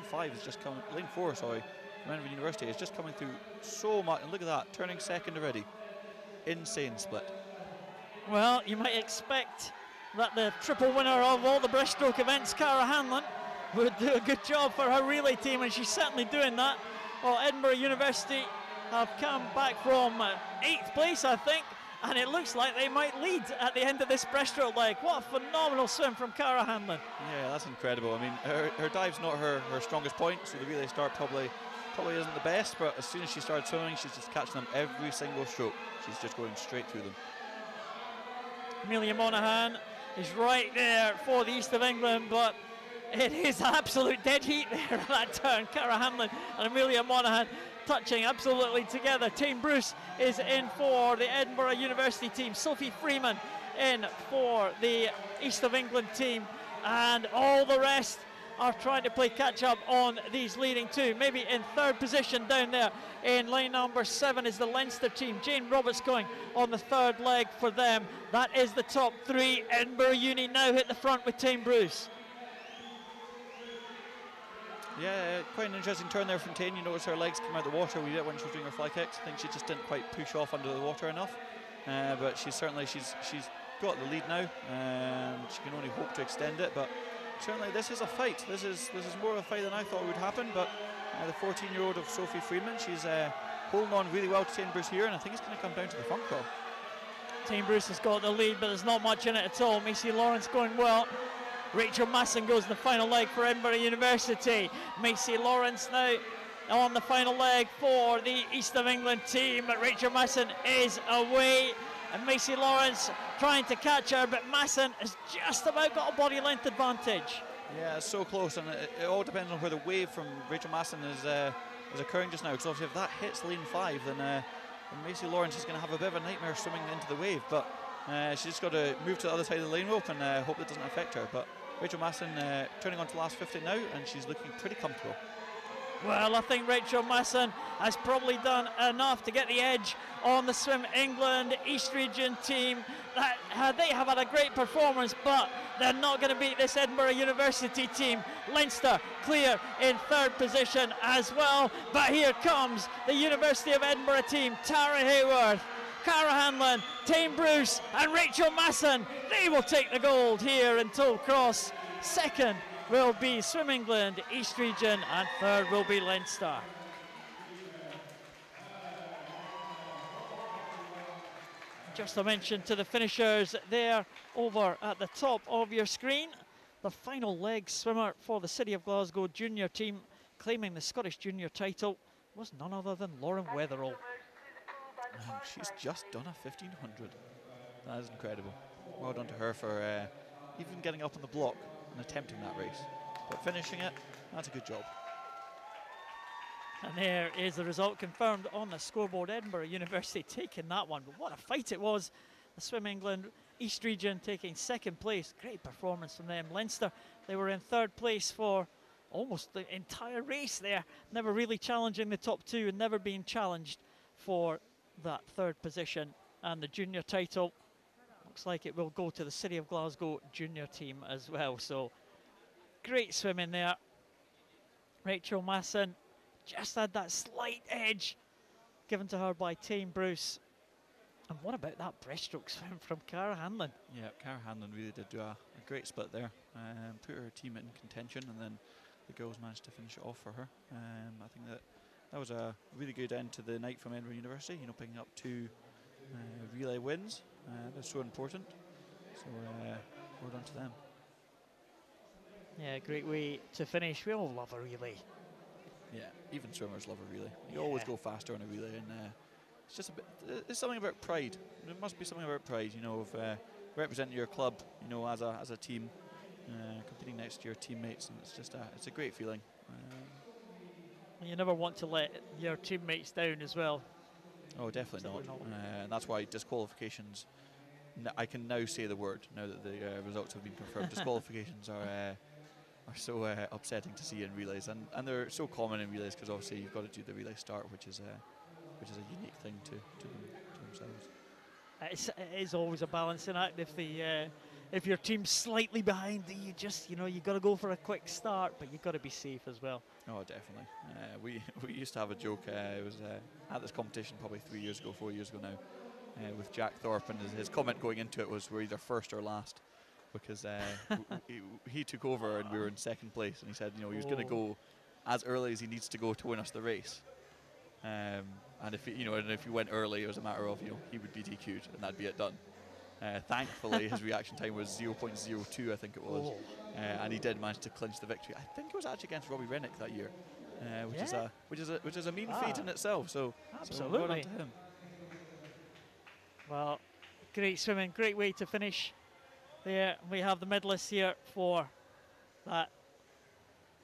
4, sorry, from Edinburgh University is just coming through so much, and look at that, turning 2nd already. Insane split. Well, you might expect that the triple winner of all the breaststroke events, Cara Hanlon, would do a good job for her relay team, and she's certainly doing that. Well, Edinburgh University have come back from 8th place, I think, and it looks like they might lead at the end of this breaststroke leg. What a phenomenal swim from Cara Hanlon. Yeah, that's incredible. I mean, her dive's not her strongest point, so the relay start probably isn't the best, but as soon as she started swimming, she's just catching them every single stroke. She's just going straight through them. Amelia Monaghan is right there for the East of England, but it is absolute dead heat there at that turn. Cara Hanlon and Amelia Monaghan touching absolutely together. Tane Bruce is in for the Edinburgh University team. Sophie Freeman in for the East of England team, and all the rest are trying to play catch up on these leading 2. Maybe in 3rd position down there in lane number 7 is the Leinster team. Jane Roberts going on the 3rd leg for them. That is the top 3. Edinburgh Uni now hit the front with Tane Bruce. Yeah, quite an interesting turn there from Tane. You notice her legs come out of the water when she was doing her fly kicks. I think she just didn't quite push off under the water enough. But she's got the lead now, and she can only hope to extend it. But certainly this is a fight. This is more of a fight than I thought would happen, but the 14-year-old of Sophie Freeman, she's holding on really well to Tane Bruce here, and I think it's going to come down to the front crawl. Tane Bruce has got the lead, but there's not much in it at all. Missy Lawrence going well. Rachel Masson goes in the final leg for Edinburgh University. Missy Lawrence now on the final leg for the East of England team, but Rachel Masson is away, and Missy Lawrence trying to catch her, but Masson has just about got a body length advantage. Yeah, it's so close, and it all depends on where the wave from Rachel Masson is occurring just now, because obviously if that hits lane 5, then Missy Lawrence is going to have a bit of a nightmare swimming into the wave, but she's just got to move to the other side of the lane rope and hope that doesn't affect her. But Rachel Masson turning on to the last 50 now, and she's looking pretty comfortable. Well, I think Rachel Masson has probably done enough to get the edge on the Swim England East Region team. They have had a great performance, but they're not going to beat this Edinburgh University team. Leinster clear in third position as well. But here comes the University of Edinburgh team. Tara Hayworth, Cara Hanlon, Tame Bruce and Rachel Masson. They will take the gold here in Tollcross. Second will be Swim England East Region and third will be Leinster. Just a mention to the finishers there over at the top of your screen. The final leg swimmer for the City of Glasgow junior team claiming the Scottish junior title was none other than Lauren Wetherall. And she's just done a 1500. That is incredible. Well done to her for even getting up on the block and attempting that race. But finishing it, that's a good job. And there is the result confirmed on the scoreboard. Edinburgh University taking that one. But what a fight it was. The Swim England East Region taking second place. Great performance from them. Leinster, they were in third place for almost the entire race there. Never really challenging the top two and never being challenged for that third position. And the junior title looks like it will go to the City of Glasgow junior team as well. So great swimming there. Rachel Masson just had that slight edge given to her by Tame Bruce. And what about that breaststroke swim from Cara Hanlon? Yeah, Cara Hanlon really did do a great split there. Put her team in contention, and then the girls managed to finish it off for her. I think that was a really good end to the night from Edinburgh University, you know, picking up 2 relay wins. That's so important. So well done to them. Yeah, great way to finish. We all love a relay. Yeah, even swimmers love a relay. You always go faster on a relay, and it's just a bit. It's something about pride. There must be something about pride, you know, of representing your club, you know, as a team, competing next to your teammates, and it's a great feeling. You never want to let your teammates down as well. Oh, definitely not. And that's why disqualifications. I can now say the word now that the results have been confirmed. Disqualifications are so upsetting to see in relays, and they're so common in relays because obviously you've got to do the relay start, which is a unique thing to themselves. It is always a balancing act. If your team's slightly behind, you got to go for a quick start, but you've got to be safe as well. Oh, definitely. We used to have a joke. It was at this competition probably 4 years ago now, with Jack Thorpe, and his comment going into it was we're either first or last, because he took over and we were in second place, and he said he was going to go as early as he needs to go to win us the race. And if he went early, it was a matter of he would be DQ'd and that'd be it done. Thankfully, his reaction time was 0.02, I think it was, and he did manage to clinch the victory. I think it was actually against Robbie Rennick that year, which is a mean feat in itself. So absolutely, well done to him. Well, great swimming, great way to finish. There we have the medalists here for that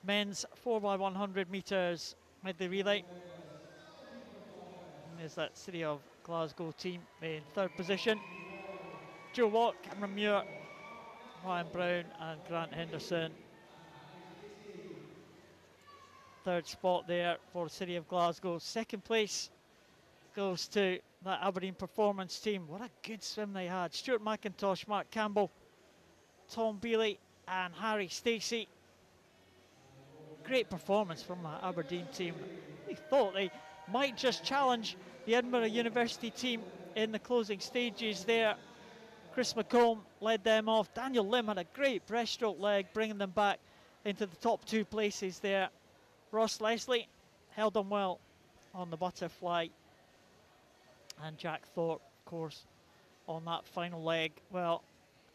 men's 4x100 metres medley relay. And there's that City of Glasgow team in third position. Joe Watt, Cameron Muir, Ryan Brown and Grant Henderson. Third spot there for the City of Glasgow. Second place goes to that Aberdeen performance team. What a good swim they had. Stuart McIntosh, Mark Campbell, Tom Bealey and Harry Stacey. Great performance from the Aberdeen team. We thought they might just challenge the Edinburgh University team in the closing stages there. Chris McComb led them off. Daniel Lim had a great breaststroke leg, bringing them back into the top 2 places there. Ross Leslie held on well on the butterfly. And Jack Thorpe, of course, on that final leg. Well,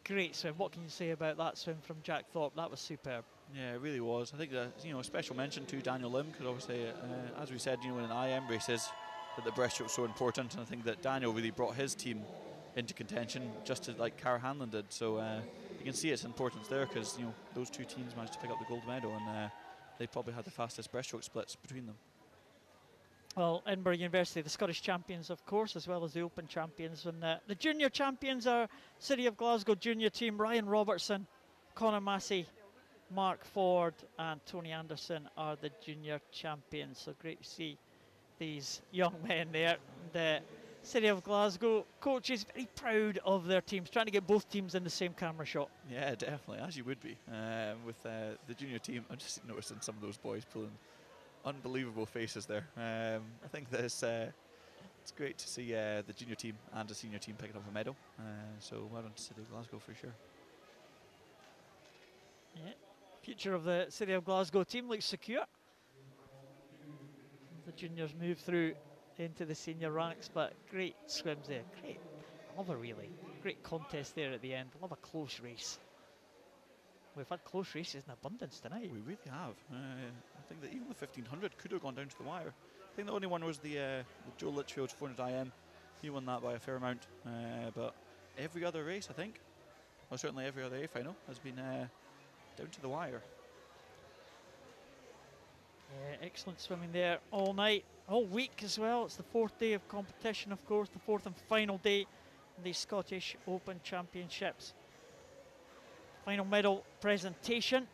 great swim. What can you say about that swim from Jack Thorpe? That was superb. Yeah, it really was. I think that a special mention to Daniel Lim, because obviously, as we said, in IM races, that the breaststroke is so important, and I think that Daniel really brought his team into contention, just as like Cara Hanlon did. So you can see its importance there, because those 2 teams managed to pick up the gold medal, and they probably had the fastest breaststroke splits between them. Well, Edinburgh University, the Scottish champions, of course, as well as the Open champions. And the junior champions are City of Glasgow junior team. Ryan Robertson, Conor Massey, Marc Ford and Tony Anderson are the junior champions. So great to see these young men there. The City of Glasgow coaches very proud of their teams, trying to get both teams in the same camera shot. Yeah, definitely, as you would be. With the junior team, I'm just noticing some of those boys pulling unbelievable faces there. I think that it's great to see the junior team and the senior team picking up a medal. So well done to City of Glasgow for sure. Yeah, future of the City of Glasgow team looks secure. The juniors move through into the senior ranks, but great swims there. Great, love a relay. Great contest there at the end. Love a close race. We've had close races in abundance tonight. We really have. I think that even the 1500 could have gone down to the wire. I think the only one was the Joe Litchfield's 400 IM. He won that by a fair amount. But every other race, I think, or certainly every other A final, has been down to the wire. Yeah, excellent swimming there all night, all week as well. It's the 4th day of competition, of course, the 4th and final day in the Scottish Open Championships. Final medal presentation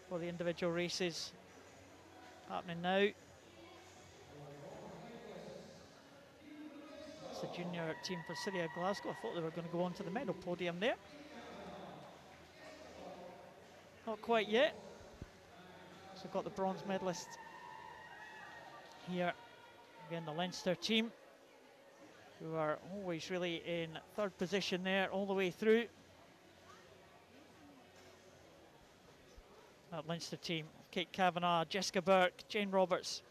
for the individual races happening now. It's the junior team for City of Glasgow. I thought they were going to go on to the medal podium there. Not quite yet. So we've got the bronze medalist here. Again, the Leinster team, who are always really in 3rd position there all the way through. That Leinster team, Kate Kavanagh, Jessica Burke, Jane Roberts,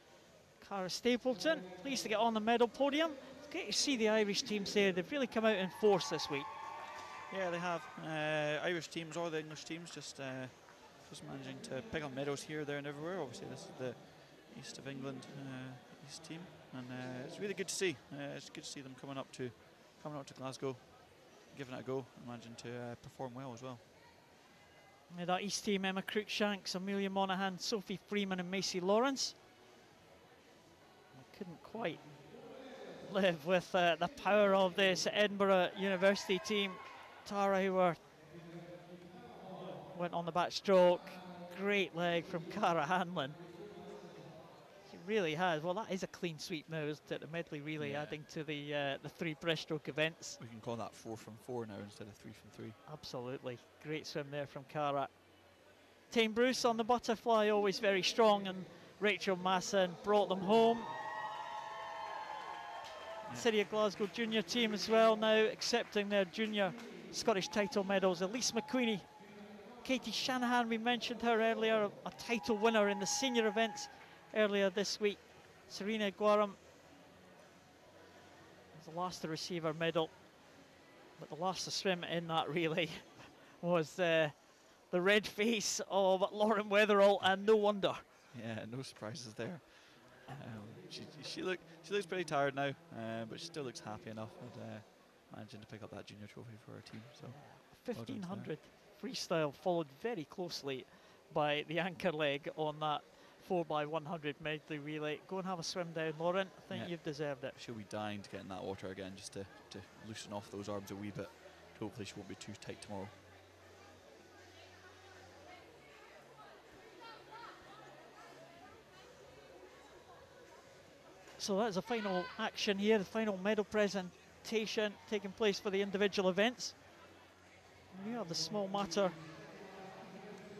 Cara Stapleton, pleased to get on the medal podium. It's great to see the Irish teams there. They've really come out in force this week. Yeah, they have. Irish teams or the English teams just managing to pick up medals here, there and everywhere. Obviously this is the East of England East team, and it's really good to see. It's good to see them coming up to Glasgow, giving it a go, and managing to perform well as well. Yeah, that East team, Emma Cruikshanks, Amelia Monaghan, Sophie Freeman and Missy Lawrence. I couldn't quite live with the power of this Edinburgh University team. Tara Hayworth went on the backstroke. Great leg from Cara Hanlon. She really has. Well, that is a clean sweep now, isn't it? The medley relay, yeah, adding to the 3 breaststroke events. We can call that 4 from 4 now instead of 3 from 3. Absolutely. Great swim there from Cara. Tane Bruce on the butterfly, always very strong, and Rachel Masson brought them home. Yeah. City of Glasgow junior team as well now accepting their junior Scottish title medals. Elise McQueenie, Katie Shanahan, we mentioned her earlier, a title winner in the senior events earlier this week. Serena Guaram was the last to receive her medal, but the last to swim in that relay was the red face of Lauren Weatherall, and no wonder. Yeah, no surprises there. She looks pretty tired now, but she still looks happy enough at managing to pick up that junior trophy for her team. So 1500 freestyle, followed very closely by the anchor leg on that 4x100 medley relay. Go and have a swim down, Lauren. I think you've deserved it. She'll be dying to get in that water again, just to loosen off those arms a wee bit. Hopefully she won't be too tight tomorrow. So that's the final action here, the final medal presentation taking place for the individual events. We have the small matter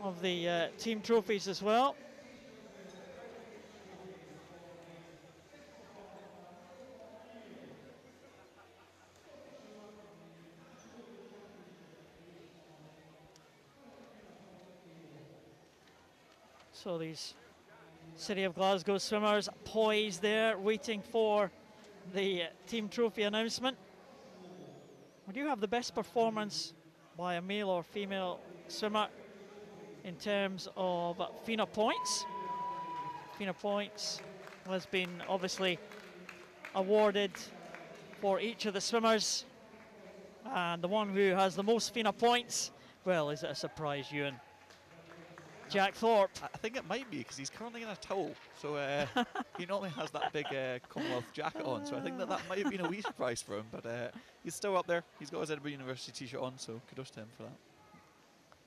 of the team trophies as well. So these City of Glasgow swimmers poised there, waiting for the team trophy announcement. We do have the best performance by a male or female swimmer in terms of FINA points. FINA points has been obviously awarded for each of the swimmers, and the one who has the most FINA points, well, is it a surprise, Ewan? Jack Thorpe. I think it might be, because he's currently in a towel, so he normally has that big Commonwealth jacket on, so I think that might have been a wee surprise for him, but he's still up there. He's got his Edinburgh University t-shirt on, so kudos to him for that.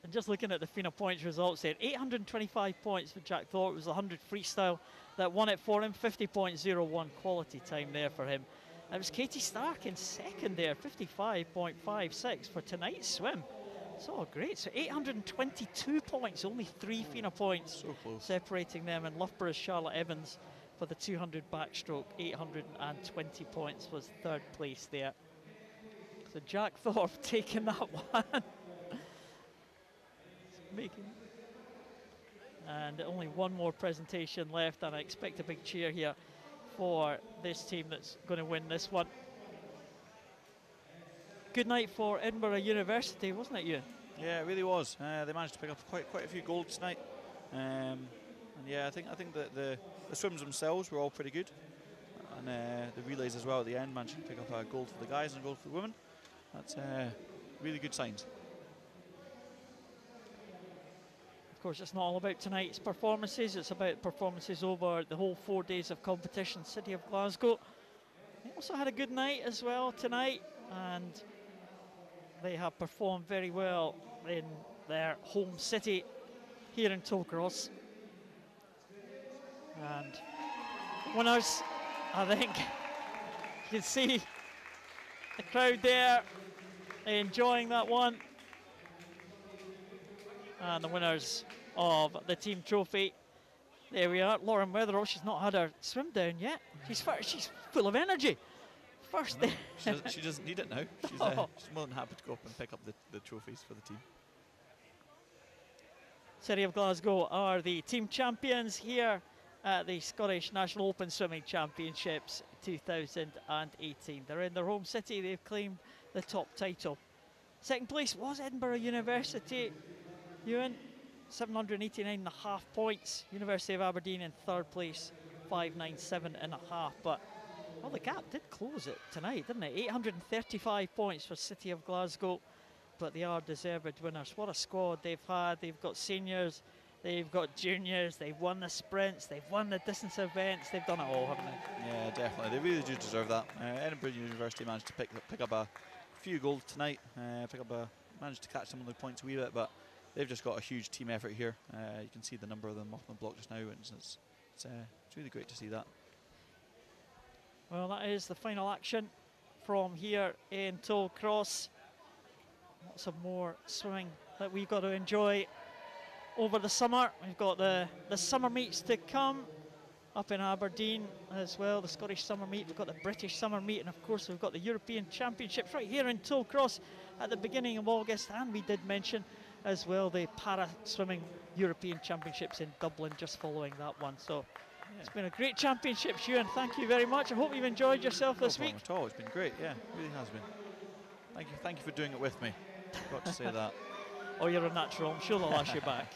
And just looking at the FINA points results there, 825 points for Jack Thorpe. It was 100 freestyle that won it for him. 50.01 quality time there for him. And it was Katie Stark in second there, 55.56 for tonight's swim. So great. So 822 points, only 3 FINA points separating them. And Loughborough's Charlotte Evans for the 200 backstroke, 820 points was third place there. So Jack Thorpe taking that one. And only one more presentation left, and I expect a big cheer here for this team that's going to win this one. Good night for Edinburgh University, wasn't it, Ewan? Yeah, it really was. They managed to pick up quite a few golds tonight, and yeah, I think that the swims themselves were all pretty good, and the relays as well at the end managed to pick up a gold for the guys and a gold for the women. That's really good signs. Of course, it's not all about tonight's performances, it's about performances over the whole 4 days of competition. City of Glasgow, they also had a good night as well tonight, and they have performed very well in their home city here in Tollcross. And winners, I think, you can see the crowd there enjoying that one. And the winners of the team trophy, there we are. Lauren Weatherall, she's not had her swim down yet. She's full of energy. First day. She doesn't need it now. She's more than happy to go up and pick up the trophies for the team. City of Glasgow are the team champions here at the Scottish National Open Swimming Championships 2018. They're in their home city. They've claimed the top title. Second place was Edinburgh University. Ewan, 789.5 points. University of Aberdeen in third place, 597.5. But, well, the gap did close it tonight, didn't it? 835 points for City of Glasgow, but they are deserved winners. What a squad they've had. They've got seniors, they've got juniors, they've won the sprints, they've won the distance events, they've done it all, haven't they? Yeah, definitely. They really do deserve that. Edinburgh University managed to pick up a few golds tonight, managed to catch some of the points a wee bit, but they've just got a huge team effort here. You can see the number of them off the block just now, and it's really great to see that. Well, that is the final action from here in Tollcross. Lots of more swimming that we've got to enjoy over the summer. We've got the summer meets to come up in Aberdeen as well, the Scottish summer meet. We've got the British summer meet, and of course we've got the European Championships right here in Tollcross at the beginning of August. And we did mention as well the para swimming European Championships in Dublin just following that one. So it's been a great championship, Ewan. Thank you very much. I hope you've enjoyed yourself this week. At all. It's been great. Yeah, it really has been. Thank you for doing it with me. Got to say that. Oh, you're a natural. I'm sure they'll ask you back.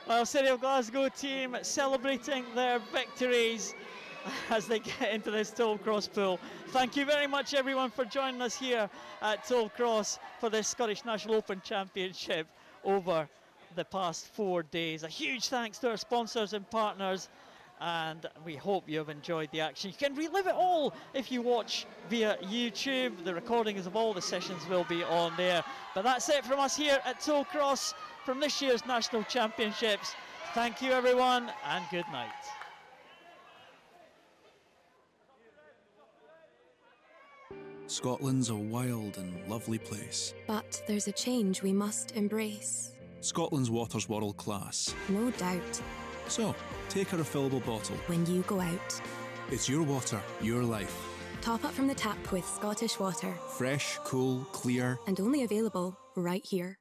Well, City of Glasgow team celebrating their victories as they get into this Tollcross pool. Thank you very much, everyone, for joining us here at Tollcross for this Scottish National Open Championship over the past 4 days. A huge thanks to our sponsors and partners, and we hope you have enjoyed the action. You can relive it all if you watch via YouTube. The recordings of all the sessions will be on there. But that's it from us here at Tollcross from this year's National Championships. Thank you, everyone, and good night. Scotland's a wild and lovely place. But there's a change we must embrace. Scotland's water's world class. No doubt. So, take a refillable bottle. When you go out. It's your water, your life. Top up from the tap with Scottish water. Fresh, cool, clear. And only available right here.